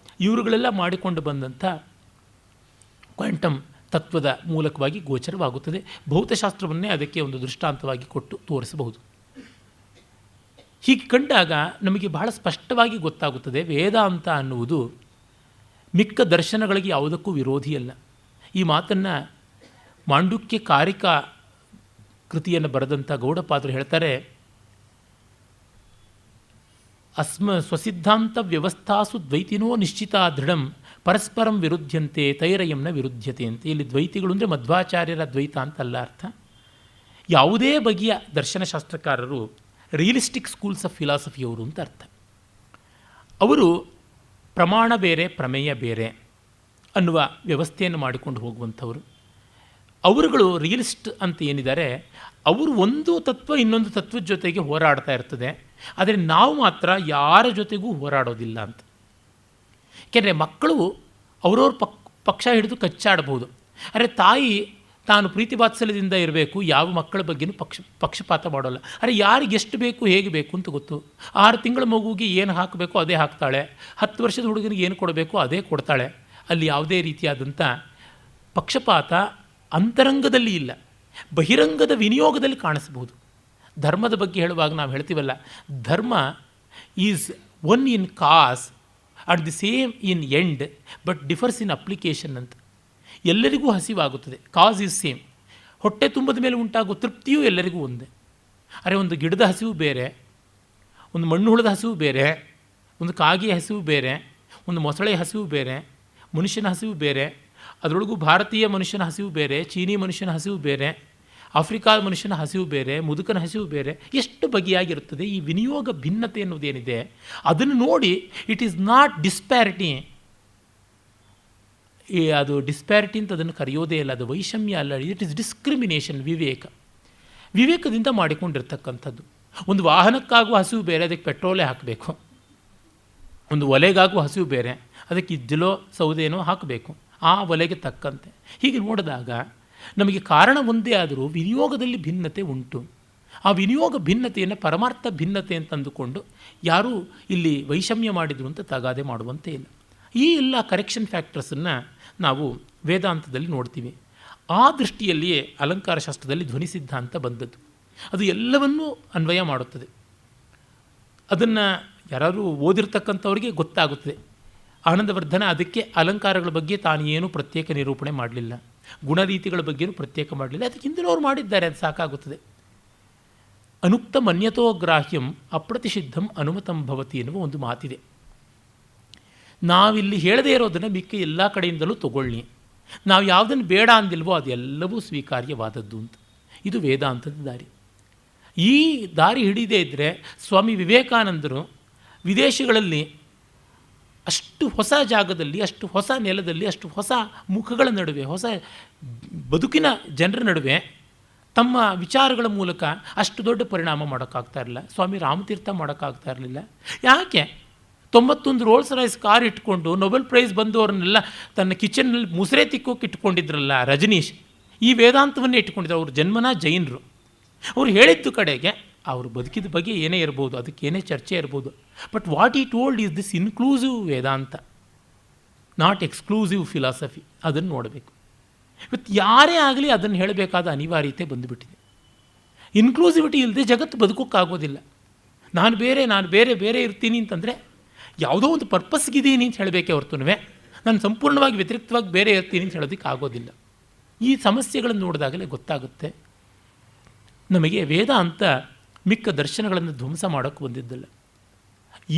ಇವರುಗಳೆಲ್ಲ ಮಾಡಿಕೊಂಡು ಬಂದಂಥ ಕ್ವಾಂಟಮ್ ತತ್ವದ ಮೂಲಕವಾಗಿ ಗೋಚರವಾಗುತ್ತದೆ. ಭೌತಶಾಸ್ತ್ರವನ್ನೇ ಅದಕ್ಕೆ ಒಂದು ದೃಷ್ಟಾಂತವಾಗಿ ಕೊಟ್ಟು ತೋರಿಸಬಹುದು. ಹೀಗೆ ಕಂಡಾಗ ನಮಗೆ ಬಹಳ ಸ್ಪಷ್ಟವಾಗಿ ಗೊತ್ತಾಗುತ್ತದೆ, ವೇದಾಂತ ಅನ್ನುವುದು ಮಿಕ್ಕ ದರ್ಶನಗಳಿಗೆ ಯಾವುದಕ್ಕೂ ವಿರೋಧಿಯಲ್ಲ. ಈ ಮಾತನ್ನು ಮಾಂಡುಕ್ಯ ಕಾರಿಕಾ ಕೃತಿಯನ್ನು ಬರೆದಂಥ ಗೌಡಪಾದರು ಹೇಳ್ತಾರೆ, ಸ್ವಸಿದ್ಧಾಂತ ವ್ಯವಸ್ಥಾಸು ದ್ವೈತಿನೋ ನಿಶ್ಚಿತ ದೃಢಂ ಪರಸ್ಪರಂ ವಿರುದ್ಧಂತೆ ತೈರಯಂನ ವಿರುದ್ಧತೆ ಅಂತ. ಇಲ್ಲಿ ದ್ವೈತಿಗಳು ಅಂದರೆ ಮಧ್ವಾಚಾರ್ಯರ ದ್ವೈತ ಅಂತಲ್ಲ ಅರ್ಥ. ಯಾವುದೇ ಬಗೆಯ ದರ್ಶನಶಾಸ್ತ್ರಕಾರರು ರಿಯಲಿಸ್ಟಿಕ್ ಸ್ಕೂಲ್ಸ್ ಆಫ್ ಫಿಲಾಸಫಿಯವರು ಅಂತ ಅರ್ಥ. ಅವರು ಪ್ರಮಾಣ ಬೇರೆ ಪ್ರಮೇಯ ಬೇರೆ ಅನ್ನುವ ವ್ಯವಸ್ಥೆಯನ್ನು ಮಾಡಿಕೊಂಡು ಹೋಗುವಂಥವರು. ಅವರುಗಳು ರಿಯಲಿಸ್ಟ್ ಅಂತ ಏನಿದ್ದಾರೆ, ಅವರು ಒಂದು ತತ್ವ ಇನ್ನೊಂದು ತತ್ವದ ಜೊತೆಗೆ ಹೋರಾಡ್ತಾ ಇರ್ತದೆ, ಆದರೆ ನಾವು ಮಾತ್ರ ಯಾರ ಜೊತೆಗೂ ಹೋರಾಡೋದಿಲ್ಲ ಅಂತ. ಯಾಕೆಂದರೆ ಮಕ್ಕಳು ಅವ್ರವ್ರ ಪಕ್ಷ ಹಿಡಿದು ಕಚ್ಚಾಡಬಹುದು, ಆದರೆ ತಾಯಿ ತಾನು ಪ್ರೀತಿ ವಾತ್ಸಲ್ಯದಿಂದ ಇರಬೇಕು, ಯಾವ ಮಕ್ಕಳ ಬಗ್ಗೆನೂ ಪಕ್ಷಪಾತ ಮಾಡೋಲ್ಲ. ಆದರೆ ಯಾರಿಗೆ ಎಷ್ಟು ಬೇಕು ಹೇಗೆ ಬೇಕು ಅಂತ ಗೊತ್ತು. 6 ತಿಂಗಳ ಮಗುವಿಗೆ ಏನು ಹಾಕಬೇಕು ಅದೇ ಹಾಕ್ತಾಳೆ, 10 ವರ್ಷದ ಹುಡುಗನಿಗೆ ಏನು ಕೊಡಬೇಕು ಅದೇ ಕೊಡ್ತಾಳೆ. ಅಲ್ಲಿ ಯಾವುದೇ ರೀತಿಯಾದಂಥ ಪಕ್ಷಪಾತ ಅಂತರಂಗದಲ್ಲಿ ಇಲ್ಲ, ಬಹಿರಂಗದ ವಿನಿಯೋಗದಲ್ಲಿ ಕಾಣಿಸಬಹುದು. ಧರ್ಮದ ಬಗ್ಗೆ ಹೇಳುವಾಗ ನಾವು ಹೇಳ್ತೀವಲ್ಲ, ಧರ್ಮ is one in cause and the same in end but differs in application ಅಂತ. ಎಲ್ಲರಿಗೂ ಹಸಿವಾಗುತ್ತದೆ, ಕಾಸ್ ಈಸ್ ಸೇಮ್. ಹೊಟ್ಟೆ ತುಂಬದ ಮೇಲೆ ಉಂಟಾಗುವ ತೃಪ್ತಿಯೂ ಎಲ್ಲರಿಗೂ ಒಂದೇ. ಅರೆ ಒಂದು ಗಿಡದ ಹಸಿವು ಬೇರೆ, ಒಂದು ಮಣ್ಣು ಹುಳದ ಹಸಿವು ಬೇರೆ, ಒಂದು ಕಾಗೆಯ ಹಸಿವು ಬೇರೆ, ಒಂದು ಮೊಸಳೆ ಹಸಿವು ಬೇರೆ, ಮನುಷ್ಯನ ಹಸಿವು ಬೇರೆ, ಅದರೊಳಗೂ ಭಾರತೀಯ ಮನುಷ್ಯನ ಹಸಿವು ಬೇರೆ, ಚೀನಿ ಮನುಷ್ಯನ ಹಸಿವು ಬೇರೆ, ಆಫ್ರಿಕಾದ ಮನುಷ್ಯನ ಹಸಿವು ಬೇರೆ, ಮುದುಕನ ಹಸಿವು ಬೇರೆ, ಎಷ್ಟು ಬಗೆಯಾಗಿರುತ್ತದೆ. ಈ ವಿನಿಯೋಗ ಭಿನ್ನತೆ ಎನ್ನುವುದೇನಿದೆ ಅದನ್ನು ನೋಡಿ ಇಟ್ ಈಸ್ ನಾಟ್ ಡಿಸ್ಪ್ಯಾರಿಟಿ. ಅದು ಡಿಸ್ಪ್ಯಾರಿಟಿ ಅಂತ ಅದನ್ನು ಕರೆಯೋದೇ ಇಲ್ಲ, ಅದು ವೈಷಮ್ಯ ಅಲ್ಲ, ಇಟ್ ಈಸ್ ಡಿಸ್ಕ್ರಿಮಿನೇಷನ್. ವಿವೇಕದಿಂದ ಮಾಡಿಕೊಂಡಿರ್ತಕ್ಕಂಥದ್ದು. ಒಂದು ವಾಹನಕ್ಕಾಗುವ ಹಸಿವು ಬೇರೆ, ಅದಕ್ಕೆ ಪೆಟ್ರೋಲೇ ಹಾಕಬೇಕು. ಒಂದು ಒಲೆಗಾಗುವ ಹಸಿವು ಬೇರೆ, ಅದಕ್ಕೆ ಇಜ್ಜಲೋ ಸೌದೆನೋ ಹಾಕಬೇಕು, ಆ ಒಲೆಗೆ ತಕ್ಕಂತೆ. ಹೀಗೆ ನೋಡಿದಾಗ ನಮಗೆ ಕಾರಣ ಒಂದೇ ಆದರೂ ವಿನಿಯೋಗದಲ್ಲಿ ಭಿನ್ನತೆ ಉಂಟು. ಆ ವಿನಿಯೋಗ ಭಿನ್ನತೆಯನ್ನು ಪರಮಾರ್ಥ ಭಿನ್ನತೆ ಅಂತ ಅಂದುಕೊಂಡು ಯಾರೂ ಇಲ್ಲಿ ವೈಷಮ್ಯ ಮಾಡಿದರು ಅಂತ ತಗಾದೆ ಮಾಡುವಂತೆ ಇಲ್ಲ. ಈ ಎಲ್ಲ ಕರೆಕ್ಷನ್ ಫ್ಯಾಕ್ಟರ್ಸನ್ನು ನಾವು ವೇದಾಂತದಲ್ಲಿ ನೋಡ್ತೀವಿ. ಆ ದೃಷ್ಟಿಯಲ್ಲಿಯೇ ಅಲಂಕಾರ ಶಾಸ್ತ್ರದಲ್ಲಿ ಧ್ವನಿ ಸಿದ್ಧಾಂತ ಬಂದದ್ದು. ಅದು ಎಲ್ಲವನ್ನೂ ಅನ್ವಯ ಮಾಡುತ್ತದೆ. ಅದನ್ನು ಯಾರಾದರೂ ಓದಿರ್ತಕ್ಕಂಥವ್ರಿಗೆ ಗೊತ್ತಾಗುತ್ತದೆ. ಆನಂದವರ್ಧನ ಅದಕ್ಕೆ ಅಲಂಕಾರಗಳ ಬಗ್ಗೆ ತಾನು ಏನೂ ಪ್ರತ್ಯೇಕ ನಿರೂಪಣೆ ಮಾಡಲಿಲ್ಲ, ಗುಣರೀತಿಗಳ ಬಗ್ಗೆಯೂ ಪ್ರತ್ಯೇಕ ಮಾಡಲಿಲ್ಲ. ಅದಕ್ಕೆ ಹಿಂದಿನವ್ರು ಮಾಡಿದ್ದಾರೆ, ಅದು ಸಾಕಾಗುತ್ತದೆ. ಅನುಕ್ತಂ ಅನ್ಯತೋ ಗ್ರಾಹ್ಯಂ ಅಪ್ರತಿಷಿದ್ಧಂ ಅನುಮತಂ ಭವತಿ ಎನ್ನುವ ಒಂದು ಮಾತಿದೆ. ನಾವಿಲ್ಲಿ ಹೇಳದೇ ಇರೋದನ್ನು ಮಿಕ್ಕ ಎಲ್ಲ ಕಡೆಯಿಂದಲೂ ತಗೊಳ್ಳಿ, ನಾವು ಯಾವುದನ್ನು ಬೇಡ ಅಂದಿಲ್ವೋ ಅದೆಲ್ಲವೂ ಸ್ವೀಕಾರ್ಯವಾದದ್ದು ಅಂತ. ಇದು ವೇದಾಂತದ ದಾರಿ. ಈ ದಾರಿ ಹಿಡಿದೇ ಇದ್ದರೆ ಸ್ವಾಮಿ ವಿವೇಕಾನಂದರು ವಿದೇಶಗಳಲ್ಲಿ ಅಷ್ಟು ಹೊಸ ಜಾಗದಲ್ಲಿ, ಅಷ್ಟು ಹೊಸ ನೆಲದಲ್ಲಿ, ಅಷ್ಟು ಹೊಸ ಮುಖಗಳ ನಡುವೆ, ಹೊಸ ಬದುಕಿನ ಜನರ ನಡುವೆ ತಮ್ಮ ವಿಚಾರಗಳ ಮೂಲಕ ಅಷ್ಟು ದೊಡ್ಡ ಪರಿಣಾಮ ಮಾಡೋಕ್ಕಾಗ್ತಾ ಇರಲಿಲ್ಲ. ಸ್ವಾಮಿ ರಾಮತೀರ್ಥ ಮಾಡೋಕ್ಕಾಗ್ತಾ ಇರಲಿಲ್ಲ. ಯಾಕೆ? 91 ರೋಲ್ಸ್ ರಾಯ್ಸ್ ಕಾರ್ ಇಟ್ಕೊಂಡು ನೊಬೆಲ್ ಪ್ರೈಸ್ ಬಂದವ್ರನ್ನೆಲ್ಲ ತನ್ನ ಕಿಚನ್ನಲ್ಲಿ ಮುಸುರೆ ತಿಕ್ಕೋಕೆ ಇಟ್ಕೊಂಡಿದ್ರಲ್ಲ ರಜನೀಶ್, ಈ ವೇದಾಂತವನ್ನೇ ಇಟ್ಕೊಂಡಿದ್ರು. ಅವ್ರ ಜನ್ಮನ ಜೈನರು. ಅವ್ರು ಹೇಳಿದ್ದು ಕಡೆಗೆ ಅವರು ಬದುಕಿದ ಬಗ್ಗೆ ಏನೇ ಇರ್ಬೋದು, ಅದಕ್ಕೆ ಏನೇ ಚರ್ಚೆ ಇರ್ಬೋದು, ಬಟ್ ವಾಟ್ ಈ told is this inclusive Vedanta, not exclusive philosophy. ಅದನ್ನು ನೋಡಬೇಕು. ಇವತ್ತು ಯಾರೇ ಆಗಲಿ ಅದನ್ನು ಹೇಳಬೇಕಾದ ಅನಿವಾರ್ಯತೆ ಬಂದುಬಿಟ್ಟಿದೆ. ಇನ್ಕ್ಲೂಸಿವಿಟಿ ಇಲ್ಲದೆ ಜಗತ್ತು ಬದುಕೋಕ್ಕಾಗೋದಿಲ್ಲ. ನಾನು ಬೇರೆ ಬೇರೆ ಇರ್ತೀನಿ ಅಂತಂದರೆ ಯಾವುದೋ ಒಂದು ಪರ್ಪಸ್ಗಿದ್ದೀನಿ ಅಂತ ಹೇಳಬೇಕೆ ಹೊರತುನುವೆ ನಾನು ಸಂಪೂರ್ಣವಾಗಿ ವ್ಯತಿರಿಕ್ತವಾಗಿ ಬೇರೆ ಇರ್ತೀನಿ ಅಂತ ಹೇಳೋದಕ್ಕೆ ಆಗೋದಿಲ್ಲ. ಈ ಸಮಸ್ಯೆಗಳನ್ನು ನೋಡಿದಾಗಲೇ ಗೊತ್ತಾಗುತ್ತೆ ನಮಗೆ ವೇದಾಂತ ಮಿಕ್ಕ ದರ್ಶನಗಳನ್ನು ಧ್ವಂಸ ಮಾಡೋಕ್ಕೆ ಬಂದಿದ್ದಲ್ಲ.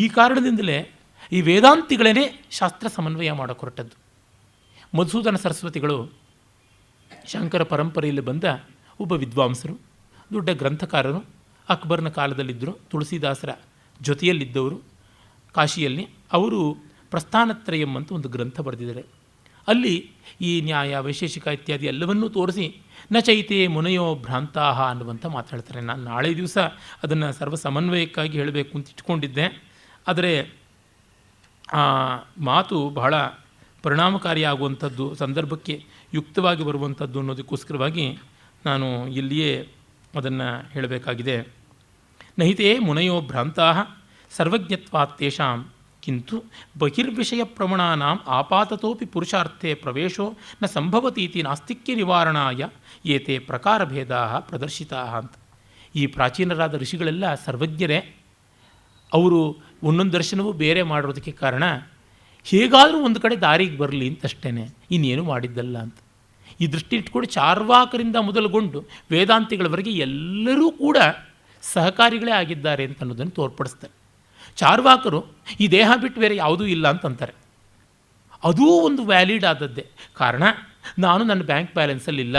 ಈ ಕಾರಣದಿಂದಲೇ ಈ ವೇದಾಂತಿಗಳೇ ಶಾಸ್ತ್ರ ಸಮನ್ವಯ ಮಾಡೋಕ್ಕೆ ಹೊರಟದ್ದು. ಮಧುಸೂದನ ಸರಸ್ವತಿಗಳು ಶಂಕರ ಪರಂಪರೆಯಲ್ಲಿ ಬಂದ ಒಬ್ಬ ವಿದ್ವಾಂಸರು, ದೊಡ್ಡ ಗ್ರಂಥಕಾರರು, ಅಕ್ಬರ್ನ ಕಾಲದಲ್ಲಿದ್ದರು, ತುಳಸಿದಾಸರ ಜೊತೆಯಲ್ಲಿದ್ದವರು ಕಾಶಿಯಲ್ಲಿ. ಅವರು ಪ್ರಸ್ಥಾನತ್ರಯಂ ಅಂತ ಒಂದು ಗ್ರಂಥ ಬರೆದಿದ್ದಾರೆ. ಅಲ್ಲಿ ಈ ನ್ಯಾಯ ವೈಶೇಷಿಕ ಇತ್ಯಾದಿ ಎಲ್ಲವನ್ನೂ ತೋರಿಸಿ ನ ಚೈತೆ ಮುನಯೋ ಭ್ರಾಂತಾಹ ಅನ್ನುವಂಥ ಮಾತಾಡ್ತಾರೆ. ನಾನು ನಾಳೆ ದಿವಸ ಅದನ್ನು ಸರ್ವ ಸಮನ್ವಯಕ್ಕಾಗಿ ಹೇಳಬೇಕು ಅಂತ ಇಟ್ಕೊಂಡಿದ್ದೆ. ಆದರೆ ಆ ಮಾತು ಬಹಳ ಪರಿಣಾಮಕಾರಿಯಾಗುವಂಥದ್ದು, ಸಂದರ್ಭಕ್ಕೆ ಯುಕ್ತವಾಗಿ ಬರುವಂಥದ್ದು ಅನ್ನೋದಕ್ಕೋಸ್ಕರವಾಗಿ ನಾನು ಇಲ್ಲಿಯೇ ಅದನ್ನು ಹೇಳಬೇಕಾಗಿದೆ. ನಹಿತೇ ಮುನಯೋ ಭ್ರಾಂತಾಹ ಸರ್ವಜ್ಞತ್ವಾತ್ ತೇಷಾಂ ಕಿಂತು ಬಹಿರ್ವಿಷಯ ಪ್ರಮಾಣಾನಾಂ ಆಪಾತತೋಪಿ ಪುರುಷಾರ್ಥೆ ಪ್ರವೇಶೋ ನ ಸಂಭವತೀತಿ ನಾಸ್ತಿಕ್ಯ ನಿವಾರಣಾಯ ಏತೆ ಪ್ರಕಾರಭೇದಾ ಪ್ರದರ್ಶಿತಾ ಅಂತ. ಈ ಪ್ರಾಚೀನರಾದ ಋಷಿಗಳೆಲ್ಲ ಸರ್ವಜ್ಞರೇ. ಅವರು ಒಂದೊಂದು ದರ್ಶನವೂ ಬೇರೆ ಮಾಡೋದಕ್ಕೆ ಕಾರಣ ಹೇಗಾದರೂ ಒಂದು ಕಡೆ ದಾರಿಗೆ ಬರಲಿ ಅಂತಷ್ಟೇ, ಇನ್ನೇನು ಮಾಡಿದ್ದಲ್ಲ ಅಂತ. ಈ ದೃಷ್ಟಿ ಇಟ್ಕೊಂಡು ಚಾರ್ವಾಕರಿಂದ ಮೊದಲುಗೊಂಡು ವೇದಾಂತಿಗಳವರೆಗೆ ಎಲ್ಲರೂ ಕೂಡ ಸಹಕಾರಿಗಳೇ ಆಗಿದ್ದಾರೆ ಅಂತ ಅನ್ನೋದನ್ನು ತೋರ್ಪಡಿಸ್ತಾರೆ. ಚಾರ್ವಾಕರು ಈ ದೇಹ ಬಿಟ್ಟು ಬೇರೆ ಯಾವುದೂ ಇಲ್ಲ ಅಂತಂತಾರೆ. ಅದೂ ಒಂದು ವ್ಯಾಲಿಡ್ ಆದದ್ದೇ. ಕಾರಣ, ನಾನು ನನ್ನ ಬ್ಯಾಂಕ್ ಬ್ಯಾಲೆನ್ಸಲ್ಲಿಲ್ಲ,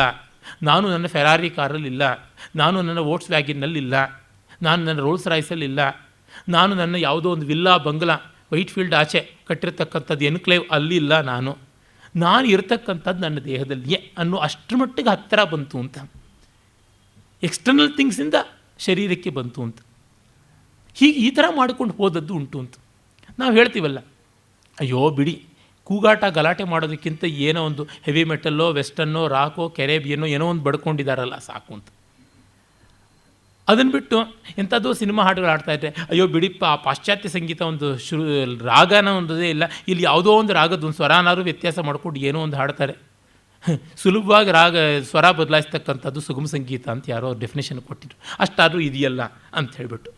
ನಾನು ನನ್ನ ಫೆರಾರಿ ಕಾರಲ್ಲಿಲ್ಲ, ನಾನು ನನ್ನ ವೋಟ್ಸ್ ವ್ಯಾಗಿನ್ನಲ್ಲಿಲ್ಲ, ನಾನು ನನ್ನ ರೋಲ್ಸ್ ರಾಯ್ಸಲ್ಲಿಲ್ಲ, ನಾನು ನನ್ನ ಯಾವುದೋ ಒಂದು ವಿಲ್ಲಾ ಬಂಗ್ಲಾ ವೈಟ್ ಫೀಲ್ಡ್ ಆಚೆ ಕಟ್ಟಿರ್ತಕ್ಕಂಥದ್ದು ಎನ್ಕ್ಲೇವ್ ಅಲ್ಲಿಲ್ಲ, ನಾನು ಇರತಕ್ಕಂಥದ್ದು ನನ್ನ ದೇಹದಲ್ಲಿಯೇ ಅನ್ನೋ ಅಷ್ಟರ ಮಟ್ಟಿಗೆ ಹತ್ತಿರ ಬಂತು ಅಂತ. ಎಕ್ಸ್ಟರ್ನಲ್ ಥಿಂಗ್ಸಿಂದ ಶರೀರಕ್ಕೆ ಬಂತು ಅಂತ. ಹೀಗೆ ಈ ಥರ ಮಾಡಿಕೊಂಡು ಹೋದದ್ದು ಉಂಟು ಅಂತ ನಾವು ಹೇಳ್ತೀವಲ್ಲ. ಅಯ್ಯೋ ಬಿಡಿ, ಕೂಗಾಟ ಗಲಾಟೆ ಮಾಡೋದಕ್ಕಿಂತ ಏನೋ ಒಂದು ಹೆವಿ ಮೆಟಲ್ಲೋ, ವೆಸ್ಟನ್ನೋ, ರಾಕೋ, ಕೆರೇಬಿಯನ್ನೋ ಏನೋ ಒಂದು ಬಡ್ಕೊಂಡಿದ್ದಾರಲ್ಲ ಸಾಕು ಅಂತ. ಅದನ್ನು ಬಿಟ್ಟು ಎಂಥದ್ದೋ ಸಿನಿಮಾ ಹಾಡುಗಳು ಆಡ್ತಾಯಿದ್ರೆ ಅಯ್ಯೋ ಬಿಡಿಪ್ಪ, ಆ ಪಾಶ್ಚಾತ್ಯ ಸಂಗೀತ ಒಂದು ರಾಗನ ಒಂದೇ ಇಲ್ಲ, ಇಲ್ಲಿ ಯಾವುದೋ ಒಂದು ರಾಗದ ಒಂದು ಸ್ವರಾನಾರು ವ್ಯತ್ಯಾಸ ಮಾಡಿಕೊಂಡು ಏನೋ ಒಂದು ಹಾಡ್ತಾರೆ. ಸುಲಭವಾಗಿ ರಾಗ ಸ್ವರ ಬದಲಾಯಿಸ್ತಕ್ಕಂಥದ್ದು ಸುಗಮ ಸಂಗೀತ ಅಂತ ಯಾರೋ ಡೆಫಿನೇಷನ್ ಕೊಟ್ಟಿದ್ರು. ಅಷ್ಟಾದರೂ ಇದೆಯಲ್ಲ ಅಂತ ಹೇಳಿಬಿಟ್ಟು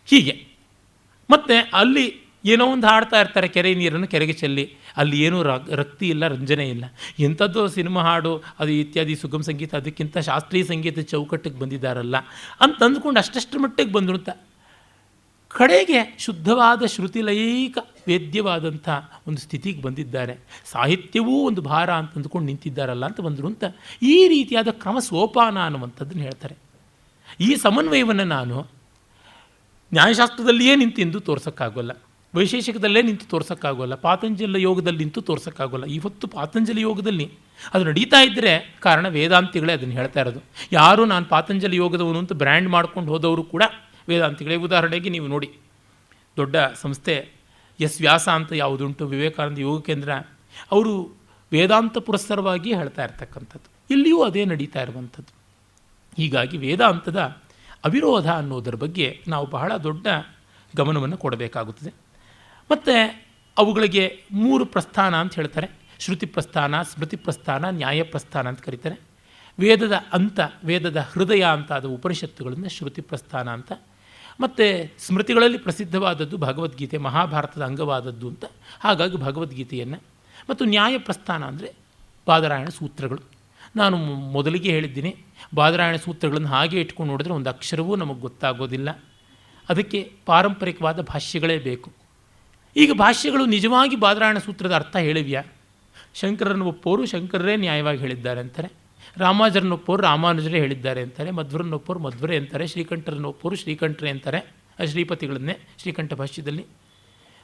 ಹೀಗೆ. ಮತ್ತು ಅಲ್ಲಿ ಏನೋ ಒಂದು ಹಾಡ್ತಾ ಇರ್ತಾರೆ, ಕೆರೆ ನೀರನ್ನು ಕೆರೆಗೆ ಚೆಲ್ಲಿ, ಅಲ್ಲಿ ಏನೂ ರಕ್ತಿ ಇಲ್ಲ, ರಂಜನೆ ಇಲ್ಲ. ಎಂಥದ್ದು ಸಿನಿಮಾ ಹಾಡು ಅದು ಇತ್ಯಾದಿ ಸುಗಮ ಸಂಗೀತ, ಅದಕ್ಕಿಂತ ಶಾಸ್ತ್ರೀಯ ಸಂಗೀತ ಚೌಕಟ್ಟಿಗೆ ಬಂದಿದ್ದಾರಲ್ಲ ಅಂತ ಅಂದ್ಕೊಂಡು ಅಷ್ಟಷ್ಟರ ಮಟ್ಟಿಗೆ ಬಂದರು ಅಂತ. ಕಡೆಗೆ ಶುದ್ಧವಾದ ಶ್ರುತಿಲೈಕ ವೇದ್ಯವಾದಂಥ ಒಂದು ಸ್ಥಿತಿಗೆ ಬಂದಿದ್ದಾರೆ. ಸಾಹಿತ್ಯವೂ ಒಂದು ಭಾರ ಅಂತ ಅಂದ್ಕೊಂಡು ನಿಂತಿದ್ದಾರಲ್ಲ ಅಂತ ಬಂದರು ಅಂತ. ಈ ರೀತಿಯಾದ ಕ್ರಮ ಸೋಪಾನ ಅನ್ನುವಂಥದ್ದನ್ನು ಹೇಳ್ತಾರೆ. ಈ ಸಮನ್ವಯವನ್ನು ನಾನು ನ್ಯಾಯಶಾಸ್ತ್ರದಲ್ಲಿಯೇ ನಿಂತು ತೋರ್ಸೋಕ್ಕಾಗೋಲ್ಲ, ವೈಶೇಷಿಕದಲ್ಲೇ ನಿಂತು ತೋರ್ಸೋಕ್ಕಾಗೋಲ್ಲ, ಪಾತಂಜಲ ಯೋಗದಲ್ಲಿ ನಿಂತು ತೋರ್ಸೋಕ್ಕಾಗೋಲ್ಲ. ಇವತ್ತು ಪಾತಂಜಲಿ ಯೋಗದಲ್ಲಿ ಅದು ನಡೀತಾ ಇದ್ದರೆ ಕಾರಣ ವೇದಾಂತಿಗಳೇ ಅದನ್ನು ಹೇಳ್ತಾ ಇರೋದು. ಯಾರು ನಾನು ಪಾತಂಜಲಿ ಯೋಗದವನು ಅಂತ ಬ್ರ್ಯಾಂಡ್ ಮಾಡ್ಕೊಂಡು ಹೋದವರು ಕೂಡ ವೇದಾಂತಿಗಳೇ. ಉದಾಹರಣೆಗೆ ನೀವು ನೋಡಿ, ದೊಡ್ಡ ಸಂಸ್ಥೆ ಎಸ್ ವ್ಯಾಸ ಅಂತ ಯಾವುದುಂಟು, ವಿವೇಕಾನಂದ ಯೋಗ ಕೇಂದ್ರ, ಅವರು ವೇದಾಂತ ಪುರಸ್ಸರವಾಗಿ ಹೇಳ್ತಾ ಇರ್ತಕ್ಕಂಥದ್ದು. ಇಲ್ಲಿಯೂ ಅದೇ ನಡೀತಾ ಇರುವಂಥದ್ದು. ಹೀಗಾಗಿ ವೇದಾಂತದ ಅವಿರೋಧ ಅನ್ನೋದರ ಬಗ್ಗೆ ನಾವು ಬಹಳ ದೊಡ್ಡ ಗಮನವನ್ನು ಕೊಡಬೇಕಾಗುತ್ತದೆ. ಮತ್ತು ಅವುಗಳಿಗೆ 3 ಪ್ರಸ್ಥಾನ ಅಂತ ಹೇಳ್ತಾರೆ. ಶ್ರುತಿ ಪ್ರಸ್ಥಾನ, ಸ್ಮೃತಿ ಪ್ರಸ್ಥಾನ, ನ್ಯಾಯ ಪ್ರಸ್ಥಾನ ಅಂತ ಕರೀತಾರೆ. ವೇದದ ಅಂತ, ವೇದದ ಹೃದಯ ಅಂತ ಆದ ಉಪನಿಷತ್ತುಗಳನ್ನು ಶ್ರುತಿ ಪ್ರಸ್ಥಾನ ಅಂತ, ಮತ್ತು ಸ್ಮೃತಿಗಳಲ್ಲಿ ಪ್ರಸಿದ್ಧವಾದದ್ದು ಭಗವದ್ಗೀತೆ, ಮಹಾಭಾರತದ ಅಂಗವಾದದ್ದು ಅಂತ, ಹಾಗಾಗಿ ಭಗವದ್ಗೀತೆಯನ್ನು. ಮತ್ತು ನ್ಯಾಯ ಪ್ರಸ್ಥಾನ ಅಂದರೆ ಬಾದರಾಯಣ ಸೂತ್ರಗಳು. ನಾನು ಮೊದಲಿಗೆ ಹೇಳಿದ್ದೀನಿ, ಬಾದರಾಯಣ ಸೂತ್ರಗಳನ್ನು ಹಾಗೆ ಇಟ್ಕೊಂಡು ನೋಡಿದ್ರೆ ಒಂದು ಅಕ್ಷರವೂ ನಮಗೆ ಗೊತ್ತಾಗೋದಿಲ್ಲ. ಅದಕ್ಕೆ ಪಾರಂಪರಿಕವಾದ ಭಾಷ್ಯಗಳೇ ಬೇಕು. ಈಗ ಭಾಷ್ಯಗಳು ನಿಜವಾಗಿ ಬಾದರಾಯಣ ಸೂತ್ರದ ಅರ್ಥ ಹೇಳಿವ್ಯಾ? ಶಂಕರನ್ನು ಒಪ್ಪೋರು ಶಂಕರರೇ ನ್ಯಾಯವಾಗಿ ಹೇಳಿದ್ದಾರೆ ಅಂತಾರೆ, ರಾಮಾನುಜರನ್ನು ಒಪ್ಪೋರು ರಾಮಾನುಜರೇ ಹೇಳಿದ್ದಾರೆ ಅಂತಾರೆ, ಮಧ್ವರನ್ನು ಒಪ್ಪೋರು ಮಧ್ವರೇ ಅಂತಾರೆ, ಶ್ರೀಕಂಠರನ್ನು ಒಪ್ಪೋರು ಶ್ರೀಕಂಠರೇ ಅಂತಾರೆ, ಶ್ರೀಪತಿಗಳನ್ನೇ ಶ್ರೀಕಂಠ ಭಾಷ್ಯದಲ್ಲಿ.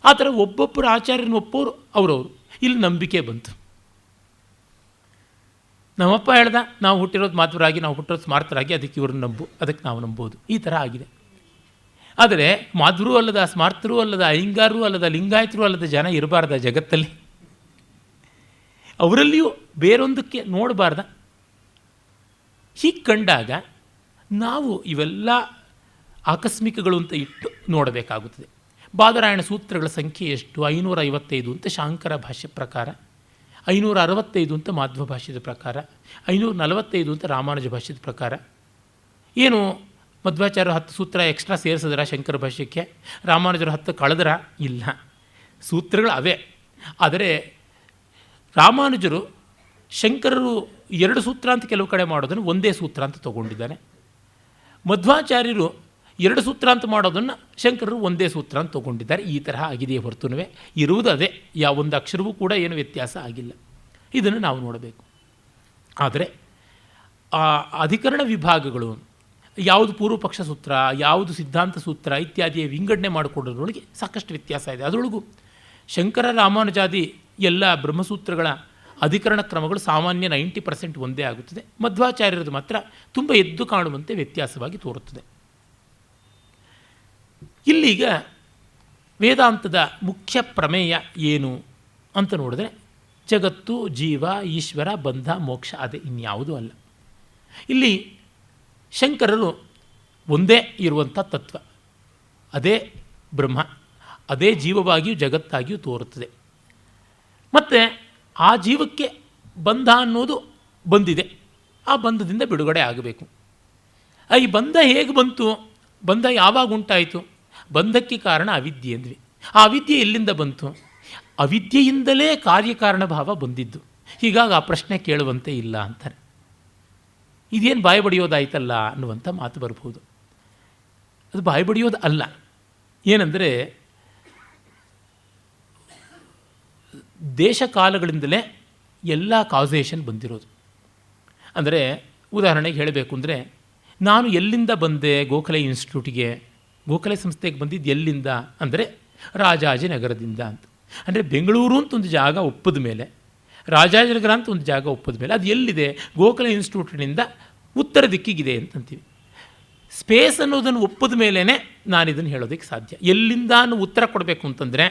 ಆ ಥರ ಒಬ್ಬೊಬ್ಬರು ಆಚಾರ್ಯರನ್ನು ಒಪ್ಪೋರು ಅವರವರು. ಇಲ್ಲಿ ನಂಬಿಕೆ ಬಂತು. ನಮ್ಮಪ್ಪ ಹೇಳ್ದ, ನಾವು ಹುಟ್ಟಿರೋದು ಮಾಧ್ವರಾಗಿ, ನಾವು ಹುಟ್ಟಿರೋದು ಸ್ಮಾರ್ತರಾಗಿ, ಅದಕ್ಕೆ ಇವ್ರನ್ನ ನಂಬು, ಅದಕ್ಕೆ ನಾವು ನಂಬೋದು, ಈ ಥರ ಆಗಿದೆ. ಆದರೆ ಮಾಧ್ವರೂ ಅಲ್ಲದ, ಸ್ಮಾರ್ತರೂ ಅಲ್ಲದ, ಅಯ್ಯಂಗಾರರೂ ಅಲ್ಲದ, ಲಿಂಗಾಯತರೂ ಅಲ್ಲದ ಜನ ಇರಬಾರ್ದ ಜಗತ್ತಲ್ಲಿ? ಅವರಲ್ಲಿಯೂ ಬೇರೊಂದಕ್ಕೆ ನೋಡಬಾರ್ದ? ಹೀಗೆ ಕಂಡಾಗ ನಾವು ಇವೆಲ್ಲ ಆಕಸ್ಮಿಕಗಳು ಅಂತ ಇಟ್ಟು ನೋಡಬೇಕಾಗುತ್ತದೆ. ಬಾದರಾಯಣ ಸೂತ್ರಗಳ ಸಂಖ್ಯೆ ಎಷ್ಟು? 555 ಅಂತ ಶಾಂಕರ ಭಾಷ್ಯ ಪ್ರಕಾರ, 565 ಅಂತ ಮಾಧ್ವ ಭಾಷ್ಯದ ಪ್ರಕಾರ, 545 ಅಂತ ರಾಮಾನುಜ ಭಾಷ್ಯದ ಪ್ರಕಾರ. ಏನು ಮಧ್ವಾಚಾರ್ಯರು 10 ಸೂತ್ರ ಎಕ್ಸ್ಟ್ರಾ ಸೇರಿಸಿದ್ರ ಶಂಕರ ಭಾಷ್ಯಕ್ಕೆ? ರಾಮಾನುಜರು 10 ಕಳೆದ್ರ? ಇಲ್ಲ, ಸೂತ್ರಗಳು ಅವೇ. ಆದರೆ ರಾಮಾನುಜರು ಶಂಕರರು 2 ಸೂತ್ರ ಅಂತ ಕೆಲವು ಕಡೆ ಮಾಡೋದನ್ನು ಒಂದೇ ಸೂತ್ರ ಅಂತ ತೊಗೊಂಡಿದ್ದಾನೆ. ಮಧ್ವಾಚಾರ್ಯರು 2 ಸೂತ್ರ ಅಂತ ಮಾಡೋದನ್ನು ಶಂಕರರು ಒಂದೇ ಸೂತ್ರ ಅಂತ ತೊಗೊಂಡಿದ್ದಾರೆ. ಈ ತರಹ ಆಗಿದೆಯೇ ಹೊರತುನುವೆ ಇರುವುದು ಅದೇ, ಯಾವೊಂದು ಅಕ್ಷರವೂ ಕೂಡ ಏನು ವ್ಯತ್ಯಾಸ ಆಗಿಲ್ಲ. ಇದನ್ನು ನಾವು ನೋಡಬೇಕು. ಆದರೆ ಆ ಅಧಿಕರಣ ವಿಭಾಗಗಳು, ಯಾವುದು ಪೂರ್ವಪಕ್ಷ ಸೂತ್ರ, ಯಾವುದು ಸಿದ್ಧಾಂತ ಸೂತ್ರ ಇತ್ಯಾದಿಯ ವಿಂಗಡಣೆ ಮಾಡಿಕೊಳ್ಳೋದ್ರೊಳಗೆ ಸಾಕಷ್ಟು ವ್ಯತ್ಯಾಸ ಇದೆ. ಅದರೊಳಗೂ ಶಂಕರ ರಾಮಾನುಜಾದಿ ಎಲ್ಲ ಬ್ರಹ್ಮಸೂತ್ರಗಳ ಅಧಿಕರಣ ಕ್ರಮಗಳು ಸಾಮಾನ್ಯ 90% ಒಂದೇ ಆಗುತ್ತದೆ. ಮಧ್ವಾಚಾರ್ಯರದು ಮಾತ್ರ ತುಂಬ ಎದ್ದು ಕಾಣುವಂತೆ ವ್ಯತ್ಯಾಸವಾಗಿ ತೋರುತ್ತದೆ. ಇಲ್ಲೀಗ ವೇದಾಂತದ ಮುಖ್ಯ ಪ್ರಮೇಯ ಏನು ಅಂತ ನೋಡಿದ್ರೆ, ಜಗತ್ತು, ಜೀವ, ಈಶ್ವರ, ಬಂಧ, ಮೋಕ್ಷ, ಅದೇ, ಇನ್ಯಾವುದೂ ಅಲ್ಲ. ಇಲ್ಲಿ ಶಂಕರರು ಒಂದೇ ಇರುವಂಥ ತತ್ವ, ಅದೇ ಬ್ರಹ್ಮ, ಅದೇ ಜೀವವಾಗಿಯೂ ಜಗತ್ತಾಗಿಯೂ ತೋರುತ್ತದೆ. ಮತ್ತು ಆ ಜೀವಕ್ಕೆ ಬಂಧ ಅನ್ನೋದು ಬಂದಿದೆ, ಆ ಬಂಧದಿಂದ ಬಿಡುಗಡೆ ಆಗಬೇಕು. ಈ ಬಂಧ ಹೇಗೆ ಬಂತು? ಬಂಧ ಯಾವಾಗ ಉಂಟಾಯಿತು? ಬಂಧಕ್ಕೆ ಕಾರಣ ಅವಿದ್ಯೆ ಅಂದ್ವಿ. ಆ ಅವಿದ್ಯೆ ಎಲ್ಲಿಂದ ಬಂತು? ಅವಿದ್ಯೆಯಿಂದಲೇ ಕಾರ್ಯಕಾರಣ ಭಾವ ಬಂದಿದ್ದು. ಹೀಗಾಗಿ ಆ ಪ್ರಶ್ನೆ ಕೇಳುವಂತೆ ಇಲ್ಲ ಅಂತಾರೆ. ಇದೇನು ಬಾಯಿ ಬಡಿಯೋದಾಯ್ತಲ್ಲ ಅನ್ನುವಂಥ ಮಾತು ಬರ್ಬೋದು. ಅದು ಬಾಯಿ ಬಡಿಯೋದು ಅಲ್ಲ. ಏನಂದರೆ, ದೇಶ ಕಾಲಗಳಿಂದಲೇ ಎಲ್ಲ ಕಾಸೇಷನ್ ಬಂದಿರೋದು. ಅಂದರೆ ಉದಾಹರಣೆಗೆ ಹೇಳಬೇಕು ಅಂದರೆ, ನಾನು ಎಲ್ಲಿಂದ ಬಂದೆ ಗೋಖಲೆ ಇನ್ಸ್ಟಿಟ್ಯೂಟಿಗೆ, ಗೋಖಲೆ ಸಂಸ್ಥೆಗೆ ಬಂದಿದ್ದು ಎಲ್ಲಿಂದ ಅಂದರೆ ರಾಜಾಜಿನಗರದಿಂದ ಅಂತ. ಅಂದರೆ ಬೆಂಗಳೂರು ಅಂತ ಒಂದು ಜಾಗ ಒಪ್ಪದ ಮೇಲೆ, ರಾಜಾಜಿನಗರ ಅಂತ ಒಂದು ಜಾಗ ಒಪ್ಪದ ಮೇಲೆ ಅದು ಎಲ್ಲಿದೆ? ಗೋಖಲೆ ಇನ್ಸ್ಟಿಟ್ಯೂಟಿನಿಂದ ಉತ್ತರ ದಿಕ್ಕಿಗಿದೆ ಅಂತಂತೀವಿ. ಸ್ಪೇಸ್ ಅನ್ನೋದನ್ನು ಒಪ್ಪದ ಮೇಲೇ ನಾನು ಇದನ್ನು ಹೇಳೋದಕ್ಕೆ ಸಾಧ್ಯ. ಎಲ್ಲಿಂದ ಉತ್ತರ ಕೊಡಬೇಕು ಅಂತಂದರೆ,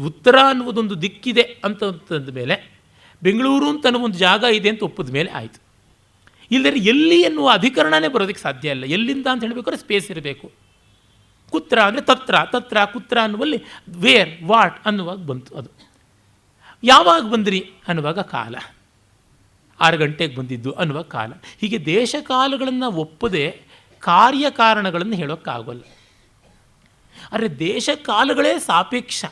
ಉತ್ತರ ಅನ್ನುವುದೊಂದು ದಿಕ್ಕಿದೆ ಅಂತಂದ ಮೇಲೆ ಬೆಂಗಳೂರು ಅಂತ ಅನ್ನೋ ಒಂದು ಜಾಗ ಇದೆ ಅಂತ ಒಪ್ಪದ ಮೇಲೆ ಆಯಿತು. ಇಲ್ಲದೇ ಎಲ್ಲಿ ಎನ್ನುವ ಅಧಿಕರಣನೇ ಬರೋದಕ್ಕೆ ಸಾಧ್ಯ ಇಲ್ಲ. ಎಲ್ಲಿಂದ ಅಂತ ಹೇಳಬೇಕಾದ್ರೆ ಸ್ಪೇಸ್ ಇರಬೇಕು. ಕುತ್ರ ಅಂದರೆ ತತ್ರ, ತತ್ರ ಕುತ್ರ ಅನ್ನುವಲ್ಲಿ ವೇರ್, ವಾಟ್ ಅನ್ನುವಾಗ ಬಂತು. ಅದು ಯಾವಾಗ ಬಂದ್ರಿ ಅನ್ನುವಾಗ ಕಾಲ, 6 ಗಂಟೆಗೆ ಬಂದಿದ್ದು ಅನ್ನುವ ಕಾಲ. ಹೀಗೆ ದೇಶ ಕಾಲಗಳನ್ನು ಒಪ್ಪದೆ ಕಾರ್ಯಕಾರಣಗಳನ್ನು ಹೇಳೋಕ್ಕಾಗೋಲ್ಲ. ಆದರೆ ದೇಶ ಕಾಲಗಳೇ ಸಾಪೇಕ್ಷ.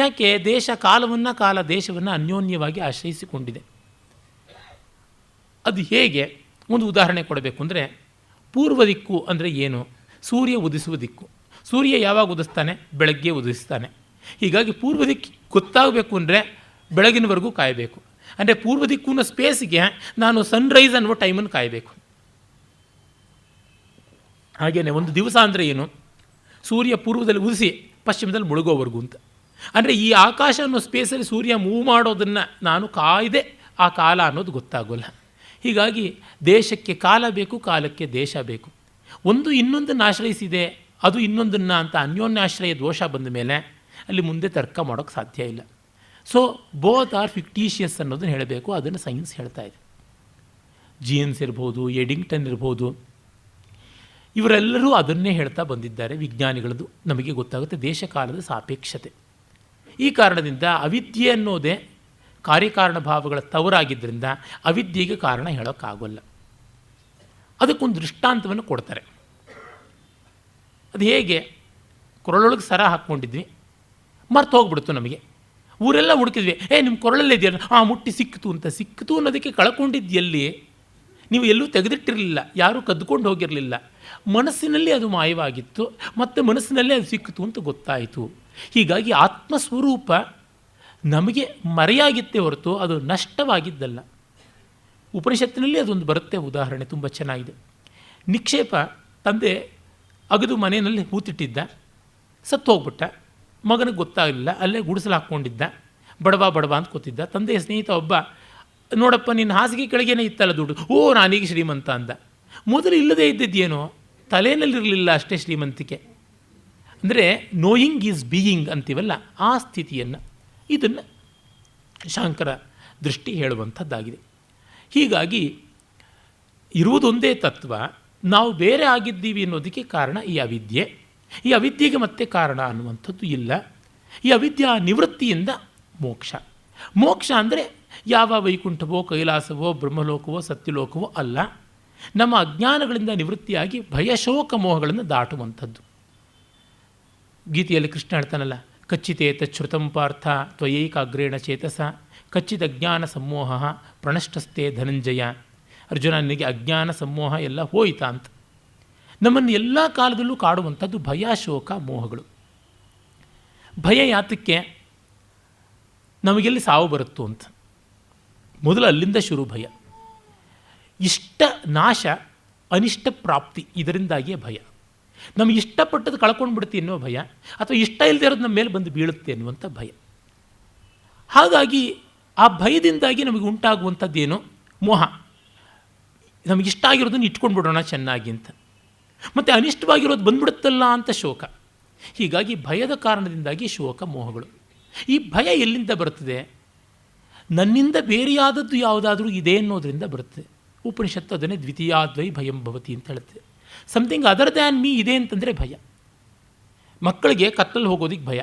ಯಾಕೆ? ದೇಶ ಕಾಲವನ್ನು, ಕಾಲ ದೇಶವನ್ನು ಅನ್ಯೋನ್ಯವಾಗಿ ಆಶ್ರಯಿಸಿಕೊಂಡಿದೆ. ಅದು ಹೇಗೆ? ಒಂದು ಉದಾಹರಣೆ ಕೊಡಬೇಕು ಅಂದರೆ, ಪೂರ್ವ ದಿಕ್ಕು ಅಂದರೆ ಏನು? ಸೂರ್ಯ ಉದಿಸುವ ದಿಕ್ಕು. ಸೂರ್ಯ ಯಾವಾಗ ಉದಿಸ್ತಾನೆ? ಬೆಳಗ್ಗೆ ಉದಿಸ್ತಾನೆ. ಹೀಗಾಗಿ ಪೂರ್ವ ದಿಕ್ಕು ಗೊತ್ತಾಗಬೇಕು ಅಂದರೆ ಬೆಳಗಿನವರೆಗೂ ಕಾಯಬೇಕು. ಅಂದರೆ ಪೂರ್ವ ದಿಕ್ಕಿನ ಸ್ಪೇಸ್ಗೆ ನಾನು ಸನ್ರೈಸ್ ಅನ್ನುವ ಟೈಮನ್ನು ಕಾಯಬೇಕು. ಹಾಗೆಯೇ ಒಂದು ದಿವಸ ಅಂದರೆ ಏನು? ಸೂರ್ಯ ಪೂರ್ವದಲ್ಲಿ ಉದಿಸಿ ಪಶ್ಚಿಮದಲ್ಲಿ ಮುಳುಗೋವರೆಗೂ ಅಂತ. ಅಂದರೆ ಈ ಆಕಾಶ ಅನ್ನೋ ಸ್ಪೇಸಲ್ಲಿ ಸೂರ್ಯ ಮೂವ್ ಮಾಡೋದನ್ನು ನಾನು ಕಾಯ್ದೆ ಆ ಕಾಲ ಅನ್ನೋದು ಗೊತ್ತಾಗೋಲ್ಲ. ಹೀಗಾಗಿ ದೇಶಕ್ಕೆ ಕಾಲ ಬೇಕು, ಕಾಲಕ್ಕೆ ದೇಶ ಬೇಕು. ಒಂದು ಇನ್ನೊಂದನ್ನು ಆಶ್ರಯಿಸಿದೆ, ಅದು ಇನ್ನೊಂದನ್ನು ಅಂತ ಅನ್ಯೋನ್ಯಾಶ್ರಯ ದೋಷ ಬಂದ ಮೇಲೆ ಅಲ್ಲಿ ಮುಂದೆ ತರ್ಕ ಮಾಡೋಕ್ಕೆ ಸಾಧ್ಯ ಇಲ್ಲ. ಸೊ ಬೋತ್ ಆರ್ ಫಿಕ್ಟೀಷಿಯಸ್ ಅನ್ನೋದನ್ನು ಹೇಳಬೇಕು. ಅದನ್ನು ಸೈನ್ಸ್ ಹೇಳ್ತಾ ಇದೆ. ಜೀನ್ಸ್ ಇರ್ಬೋದು, ಎಡಿಂಗ್ಟನ್ ಇರ್ಬೋದು, ಇವರೆಲ್ಲರೂ ಅದನ್ನೇ ಹೇಳ್ತಾ ಬಂದಿದ್ದಾರೆ. ವಿಜ್ಞಾನಿಗಳದ್ದು ನಮಗೆ ಗೊತ್ತಾಗುತ್ತೆ ದೇಶ ಕಾಲದ ಸಾಪೇಕ್ಷತೆ. ಈ ಕಾರಣದಿಂದ ಅವಿದ್ಯೆ ಅನ್ನೋದೇ ಕಾರ್ಯಕಾರಣ ಭಾವಗಳ ತವರಾಗಿದ್ದರಿಂದ ಅವಿದ್ಯೆಗೆ ಕಾರಣ ಹೇಳೋಕ್ಕಾಗೋಲ್ಲ. ಅದಕ್ಕೊಂದು ದೃಷ್ಟಾಂತವನ್ನು ಕೊಡ್ತಾರೆ. ಅದು ಹೇಗೆ? ಕೊರಳೊಳಗೆ ಸರ ಹಾಕ್ಕೊಂಡಿದ್ವಿ, ಮರ್ತು ಹೋಗ್ಬಿಡ್ತು ನಮಗೆ. ಊರೆಲ್ಲ ಹುಡುಕಿದ್ವಿ, ನಿಮ್ಮ ಕೊರಳಲ್ಲೇ ಇದೆಯಲ್ಲ, ಮುಟ್ಟಿ ಸಿಕ್ಕಿತು ಅಂತ. ಸಿಕ್ಕಿತು ಅನ್ನೋದಕ್ಕೆ ಕಳ್ಕೊಂಡಿದ್ದು ಎಲ್ಲಿ? ನೀವು ಎಲ್ಲೂ ತೆಗೆದಿಟ್ಟಿರಲಿಲ್ಲ, ಯಾರೂ ಕದ್ದುಕೊಂಡು ಹೋಗಿರಲಿಲ್ಲ. ಮನಸ್ಸಿನಲ್ಲಿ ಅದು ಮಾಯವಾಗಿತ್ತು, ಮತ್ತು ಮನಸ್ಸಿನಲ್ಲೇ ಅದು ಸಿಕ್ಕಿತು ಅಂತ ಗೊತ್ತಾಯಿತು. ಹೀಗಾಗಿ ಆತ್ಮಸ್ವರೂಪ ನಮಗೆ ಮರೆಯಾಗಿತ್ತೇ ಹೊರತು ಅದು ನಷ್ಟವಾಗಿದ್ದಲ್ಲ. ಉಪನಿಷತ್ತಿನಲ್ಲಿ ಅದೊಂದು ಬರುತ್ತೆ ಉದಾಹರಣೆ, ತುಂಬ ಚೆನ್ನಾಗಿದೆ. ನಿಕ್ಷೇಪ ತಂದೆ ಅಗದು ಮನೆಯಲ್ಲಿ ಹೂತಿಟ್ಟಿದ್ದ, ಸತ್ತು ಹೋಗ್ಬಿಟ್ಟ. ಮಗನಿಗೆ ಗೊತ್ತಾಗಲಿಲ್ಲ, ಅಲ್ಲೇ ಗುಡಿಸಲು ಹಾಕ್ಕೊಂಡಿದ್ದ, ಬಡವ ಅಂತ ಕೂತಿದ್ದ. ತಂದೆಯ ಸ್ನೇಹಿತ ಒಬ್ಬ, ನೋಡಪ್ಪ ನಿನ್ನ ಹಾಸಿಗೆ ಕೆಳಗೇನೆ ಇತ್ತಲ್ಲ ದುಡ್ಡು, ನಾನೀಗ ಶ್ರೀಮಂತ ಅಂದ. ಮೊದಲು ಇಲ್ಲದೇ ಇದ್ದಿದ್ದೇನೋ, ತಲೆಯಲ್ಲಿರಲಿಲ್ಲ ಅಷ್ಟೇ ಶ್ರೀಮಂತಿಕೆ. ಅಂದರೆ ನೋಯಿಂಗ್ ಈಸ್ ಬೀಯಿಂಗ್ ಅಂತೀವಲ್ಲ, ಆ ಸ್ಥಿತಿಯನ್ನು ಇದನ್ನು ಶಾಂಕರ ದೃಷ್ಟಿ ಹೇಳುವಂಥದ್ದಾಗಿದೆ. ಹೀಗಾಗಿ ಇರುವುದೊಂದೇ ತತ್ವ, ನಾವು ಬೇರೆ ಆಗಿದ್ದೀವಿ ಅನ್ನೋದಕ್ಕೆ ಕಾರಣ ಈ ಅವಿದ್ಯೆ. ಈ ಅವಿದ್ಯೆಗೆ ಮತ್ತೆ ಕಾರಣ ಅನ್ನುವಂಥದ್ದು ಇಲ್ಲ. ಈ ಅವಿದ್ಯಾ ನಿವೃತ್ತಿಯಿಂದ ಮೋಕ್ಷ. ಮೋಕ್ಷ ಅಂದರೆ ಯಾವ ವೈಕುಂಠವೋ, ಕೈಲಾಸವೋ, ಬ್ರಹ್ಮಲೋಕವೋ, ಸತ್ಯಲೋಕವೋ ಅಲ್ಲ. ನಮ್ಮ ಅಜ್ಞಾನಗಳಿಂದ ನಿವೃತ್ತಿಯಾಗಿ ಭಯಶೋಕ ಮೋಹಗಳನ್ನು ದಾಟುವಂಥದ್ದು. ಗೀತೆಯಲ್ಲಿ ಕೃಷ್ಣ ಹೇಳ್ತಾನಲ್ಲ, ಕಚ್ಚಿತೇತ ಶ್ರುತಂ ಪಾರ್ಥ ತ್ವಯೈಕಾಗ್ರೇಣ ಚೇತಸ ಕಚ್ಚಿದ ಅಜ್ಞಾನ ಸಮೋಹ ಪ್ರಣಷ್ಟಸ್ಥೆ ಧನಂಜಯ. ಅರ್ಜುನ, ನಿನಗೆ ಅಜ್ಞಾನ ಸಮೋಹ ಎಲ್ಲ ಹೋಯಿತಾ ಅಂತ. ನಮ್ಮನ್ನು ಎಲ್ಲ ಕಾಲದಲ್ಲೂ ಕಾಡುವಂಥದ್ದು ಭಯ, ಶೋಕ, ಮೋಹಗಳು. ಭಯ ಯಾತಕ್ಕೆ? ನಮಗೆಲ್ಲಿ ಸಾವು ಬರುತ್ತೋ ಅಂತ. ಮೊದಲು ಅಲ್ಲಿಂದ ಶುರು ಭಯ. ಇಷ್ಟ ನಾಶ, ಅನಿಷ್ಟ ಪ್ರಾಪ್ತಿ, ಇದರಿಂದಾಗಿಯೇ ಭಯ. ನಮಗೆ ಇಷ್ಟಪಟ್ಟದ್ದು ಕಳ್ಕೊಂಡು ಬಿಡ್ತೀವಿ ಅನ್ನೋ ಭಯ, ಅಥವಾ ಇಷ್ಟ ಇಲ್ಲದೆ ಇರೋದು ನಮ್ಮ ಮೇಲೆ ಬಂದು ಬೀಳುತ್ತೆ ಅನ್ನುವಂಥ ಭಯ. ಹಾಗಾಗಿ ಆ ಭಯದಿಂದಾಗಿ ನಮಗೆ ಉಂಟಾಗುವಂಥದ್ದೇನು? ಮೋಹ. ನಮಗಿಷ್ಟ ಆಗಿರೋದನ್ನು ಇಟ್ಕೊಂಡು ಬಿಡೋಣ ಚೆನ್ನಾಗಿ ಅಂತ. ಮತ್ತು ಅನಿಷ್ಟವಾಗಿರೋದು ಬಂದ್ಬಿಡುತ್ತಲ್ಲ ಅಂತ ಶೋಕ. ಹೀಗಾಗಿ ಭಯದ ಕಾರಣದಿಂದಾಗಿ ಶೋಕ, ಮೋಹಗಳು. ಈ ಭಯ ಎಲ್ಲಿಂದ ಬರುತ್ತದೆ? ನನ್ನಿಂದ ಬೇರೆಯಾದದ್ದು ಯಾವುದಾದ್ರೂ ಇದೆ ಅನ್ನೋದರಿಂದ ಬರುತ್ತೆ. ಉಪನಿಷತ್ತು ಅದನ್ನೇ ದ್ವಿತೀಯಾದ್ವೈ ಭಯಂ ಭವತಿ ಅಂತ ಹೇಳುತ್ತೆ. ಸಮಥಿಂಗ್ ಅದರ್ ದ್ಯಾನ್ ಮೀ ಇದೆ ಅಂತಂದರೆ ಭಯ. ಮಕ್ಕಳಿಗೆ ಕತ್ತಲು ಹೋಗೋದಕ್ಕೆ ಭಯ,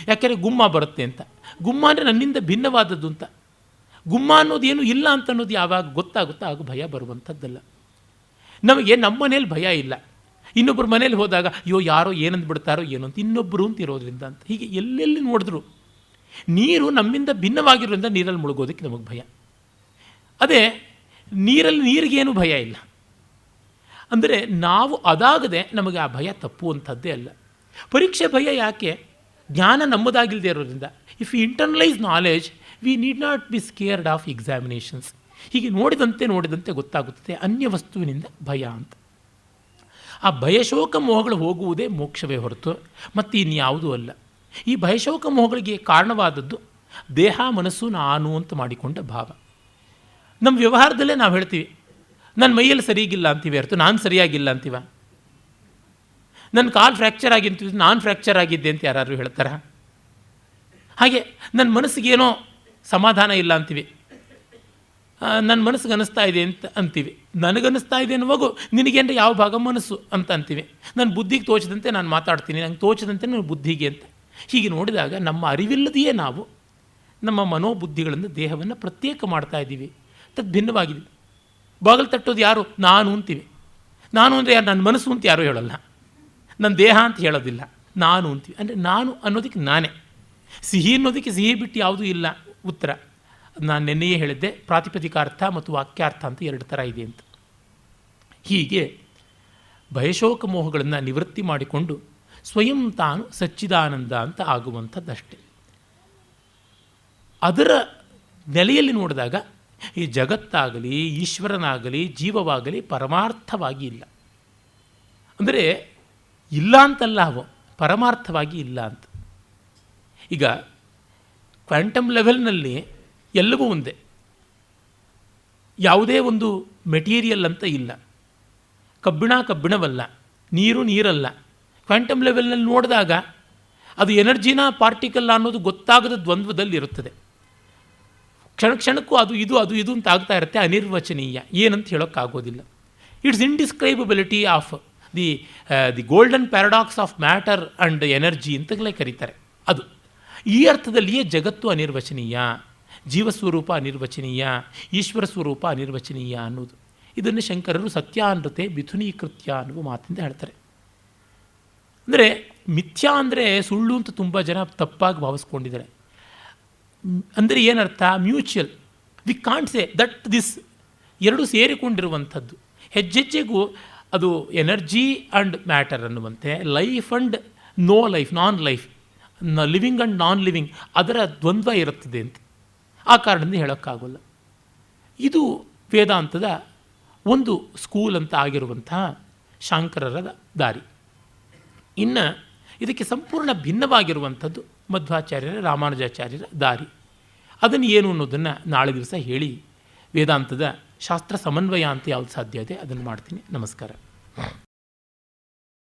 ಯಾಕೆಂದರೆ ಗುಮ್ಮ ಬರುತ್ತೆ ಅಂತ. ಗುಮ್ಮ ಅಂದರೆ ನನ್ನಿಂದ ಭಿನ್ನವಾದದ್ದು ಅಂತ. ಗುಮ್ಮ ಅನ್ನೋದೇನು ಇಲ್ಲ ಅಂತ ಅನ್ನೋದು ಯಾವಾಗ ಗೊತ್ತಾಗುತ್ತೋ ಆಗ ಭಯ ಬರುವಂಥದ್ದಲ್ಲ. ನಮಗೆ ನಮ್ಮ ಮನೇಲಿ ಭಯ ಇಲ್ಲ, ಇನ್ನೊಬ್ಬರ ಮನೇಲಿ ಹೋದಾಗ ಅಯ್ಯೋ ಯಾರೋ ಏನಂದು ಬಿಡ್ತಾರೋ ಏನೋ ಅಂತ, ಇನ್ನೊಬ್ಬರು ಅಂತ ಇರೋದ್ರಿಂದ ಅಂತ. ಹೀಗೆ ಎಲ್ಲೆಲ್ಲಿ ನೋಡಿದ್ರು ನೀರು ನಮ್ಮಿಂದ ಭಿನ್ನವಾಗಿರೋದ್ರಿಂದ ನೀರಲ್ಲಿ ಮುಳುಗೋದಕ್ಕೆ ನಮಗೆ ಭಯ. ಅದೇ ನೀರಿಗೇನು ಭಯ ಇಲ್ಲ. ಅಂದರೆ ನಾವು ಅದಾಗದೆ ನಮಗೆ ಆ ಭಯ ತಪ್ಪುವಂಥದ್ದೇ ಅಲ್ಲ. ಪರೀಕ್ಷೆ ಭಯ ಯಾಕೆ? ಜ್ಞಾನ ನಮ್ಮದಾಗಿಲ್ಲದೆ ಇರೋದ್ರಿಂದ. If you internalise knowledge we need not be scared of examinations. ಹೀಗೆ ನೋಡಿದಂತೆ ಗೊತ್ತಾಗುತ್ತದೆ ಅನ್ಯ ವಸ್ತುವಿನಿಂದ ಭಯ ಅಂತ. ಆ ಭಯಶೋಕ ಮೋಹಗಳು ಹೋಗುವುದೇ ಮೋಕ್ಷವೇ ಹೊರತು ಮತ್ತು ಇನ್ಯಾವುದೂ ಅಲ್ಲ. ಈ ಭಯಶೋಕ ಮೋಹಗಳಿಗೆ ಕಾರಣವಾದದ್ದು ದೇಹ, ಮನಸ್ಸು, ನಾನು ಅಂತ ಮಾಡಿಕೊಂಡ ಭಾವ. ನಮ್ಮ ವ್ಯವಹಾರದಲ್ಲೇ ನಾವು ಹೇಳ್ತೀವಿ, ನನ್ನ ಮೈಯಲ್ಲಿ ಸರಿಗಿಲ್ಲ ಅಂತೀವಿ ಹೊರತು ನಾನು ಸರಿಯಾಗಿಲ್ಲ ಅಂತೀವ. ನನ್ನ ಕಾಲು ಫ್ರ್ಯಾಕ್ಚರ್ ಆಗಿರ್ತೀವಿ, ನಾನು ಫ್ರ್ಯಾಕ್ಚರ್ ಆಗಿದ್ದೆ ಅಂತ ಯಾರು ಹೇಳ್ತಾರ? ಹಾಗೆ ನನ್ನ ಮನಸ್ಸಿಗೇನೋ ಸಮಾಧಾನ ಇಲ್ಲ ಅಂತೀವಿ, ನನ್ನ ಮನಸ್ಸಿಗೆ ಅನ್ನಿಸ್ತಾ ಇದೆ ಅಂತ ಅಂತೀವಿ. ನನಗನ್ನಿಸ್ತಾ ಇದೆ ಅನ್ನುವಾಗ ನಿನಗೇನ್ರೆ ಯಾವ ಭಾಗ ಮನಸ್ಸು ಅಂತ ಅಂತೀವಿ. ನನ್ನ ಬುದ್ಧಿಗೆ ತೋಚದಂತೆ ನಾನು ಮಾತಾಡ್ತೀನಿ, ನಂಗೆ ತೋಚದಂತೆ ನನ್ನ ಬುದ್ಧಿಗೆ ಅಂತ. ಹೀಗೆ ನೋಡಿದಾಗ ನಮ್ಮ ಅರಿವಿಲ್ಲದೆಯೇ ನಾವು ನಮ್ಮ ಮನೋಬುದ್ಧಿಗಳಿಂದ ದೇಹವನ್ನು ಪ್ರತ್ಯೇಕ ಮಾಡ್ತಾ ಇದ್ದೀವಿ, ಭಿನ್ನವಾಗಿದ್ದೀವಿ. ಬಾಗಿಲು ತಟ್ಟೋದು ಯಾರು? ನಾನು ಅಂತೀವಿ. ನಾನು ಅಂದರೆ ಯಾರು? ನನ್ನ ಮನಸ್ಸು ಅಂತ ಯಾರೂ ಹೇಳೋಲ್ಲ, ನನ್ನ ದೇಹ ಅಂತ ಹೇಳೋದಿಲ್ಲ, ನಾನು ಅಂತೀವಿ. ಅಂದರೆ ನಾನು ಅನ್ನೋದಕ್ಕೆ ನಾನೇ. ಸಿಹಿ ಅನ್ನೋದಕ್ಕೆ ಸಿಹಿ ಬಿಟ್ಟು ಯಾವುದೂ ಇಲ್ಲ ಉತ್ತರ. ನಾನು ನೆನ್ನೆಯೇ ಹೇಳಿದ್ದೆ, ಪ್ರಾತಿಪದಿಕಾರ್ಥ ಮತ್ತು ವಾಕ್ಯಾರ್ಥ ಅಂತ ಎರಡು ಥರ ಇದೆ ಅಂತ. ಹೀಗೆ ಭಯಶೋಕ ಮೋಹಗಳನ್ನು ನಿವೃತ್ತಿ ಮಾಡಿಕೊಂಡು ಸ್ವಯಂ ತಾನು ಸಚ್ಚಿದಾನಂದ ಅಂತ ಆಗುವಂಥದ್ದಷ್ಟೆ. ಅದರ ನೆಲೆಯಲ್ಲಿ ನೋಡಿದಾಗ ಈ ಜಗತ್ತಾಗಲಿ ಈಶ್ವರನಾಗಲಿ ಜೀವವಾಗಲಿ ಪರಮಾರ್ಥವಾಗಿ ಇಲ್ಲ. ಅಂದರೆ ಇಲ್ಲ ಅಂತಲ್ಲ, ಅವು ಪರಮಾರ್ಥವಾಗಿ ಇಲ್ಲ ಅಂತ. ಈಗ ಕ್ವಾಂಟಮ್ ಲೆವೆಲ್ನಲ್ಲಿ ಎಲ್ಲವೂ ಒಂದೇ, ಯಾವುದೇ ಒಂದು ಮೆಟೀರಿಯಲ್ ಅಂತ ಇಲ್ಲ. ಕಬ್ಬಿಣವಲ್ಲ, ನೀರಲ್ಲ. ಕ್ವಾಂಟಮ್ ಲೆವೆಲ್ನಲ್ಲಿ ನೋಡಿದಾಗ ಅದು ಎನರ್ಜಿನ ಪಾರ್ಟಿಕಲ್ ಅನ್ನೋದು ಗೊತ್ತಾಗದ ದ್ವಂದ್ವದಲ್ಲಿ ಇರುತ್ತದೆ. ಕ್ಷಣಕ್ಕೂ ಅದು ಇದು ಅಂತ ಆಗ್ತಾ ಇರುತ್ತೆ, ಅನಿರ್ವಚನೀಯ, ಏನಂತ ಹೇಳೋಕ್ಕಾಗೋದಿಲ್ಲ. It's indescribability of the golden paradox of matter and energy ಅಂತಲೇ ಕರೀತಾರೆ. ಅದು ಈ ಅರ್ಥದಲ್ಲಿಯೇ ಜಗತ್ತು ಅನಿರ್ವಚನೀಯ, ಜೀವಸ್ವರೂಪ ಅನಿರ್ವಚನೀಯ, ಈಶ್ವರ ಸ್ವರೂಪ ಅನಿರ್ವಚನೀಯ ಅನ್ನೋದು. ಇದನ್ನು ಶಂಕರರು ಸತ್ಯಾನೃತೆ ಮಿಥುನೀಕೃತ್ಯ ಅನ್ನುವ ಮಾತಿಂದ ಹೇಳ್ತಾರೆ. ಅಂದರೆ ಮಿಥ್ಯಾ ಅಂದರೆ ಸುಳ್ಳು ಅಂತ ತುಂಬ ಜನ ತಪ್ಪಾಗಿ ಭಾವಿಸ್ಕೊಂಡಿದ್ದಾರೆ. ಅಂದರೆ ಏನರ್ಥ? Mutual. We can't say that this ಎರಡು ಸೇರಿಕೊಂಡಿರುವಂಥದ್ದು. ಹೆಜ್ಜೆಜ್ಜೆಗೂ ಅದು ಎನರ್ಜಿ ಆ್ಯಂಡ್ ಮ್ಯಾಟರ್ ಅನ್ನುವಂತೆ, life and no life, non life, living and non living, ಅದರ ದ್ವಂದ್ವ ಇರುತ್ತದೆ ಅಂತ. ಆ ಕಾರಣದಿಂದ ಹೇಳೋಕ್ಕಾಗೋಲ್ಲ. ಇದು ವೇದಾಂತದ ಒಂದು ಸ್ಕೂಲ್ ಅಂತ ಆಗಿರುವಂತಹ ಶಾಂಕರರ ದಾರಿ. ಇನ್ನು ಇದಕ್ಕೆ ಸಂಪೂರ್ಣ ಭಿನ್ನವಾಗಿರುವಂಥದ್ದು ಮಧ್ವಾಚಾರ್ಯರ, ರಾಮಾನುಜಾಚಾರ್ಯರ ದಾರಿ. ಅದನ್ನು ಏನು ಅನ್ನೋದನ್ನು ನಾಳೆ ದಿವಸ ಹೇಳಿ ವೇದಾಂತದ ಶಾಸ್ತ್ರ ಸಮನ್ವಯ ಅಂತ ಯಾವುದು ಸಾಧ್ಯ ಇದೆ ಅದನ್ನು ಮಾಡ್ತೀನಿ. ನಮಸ್ಕಾರ.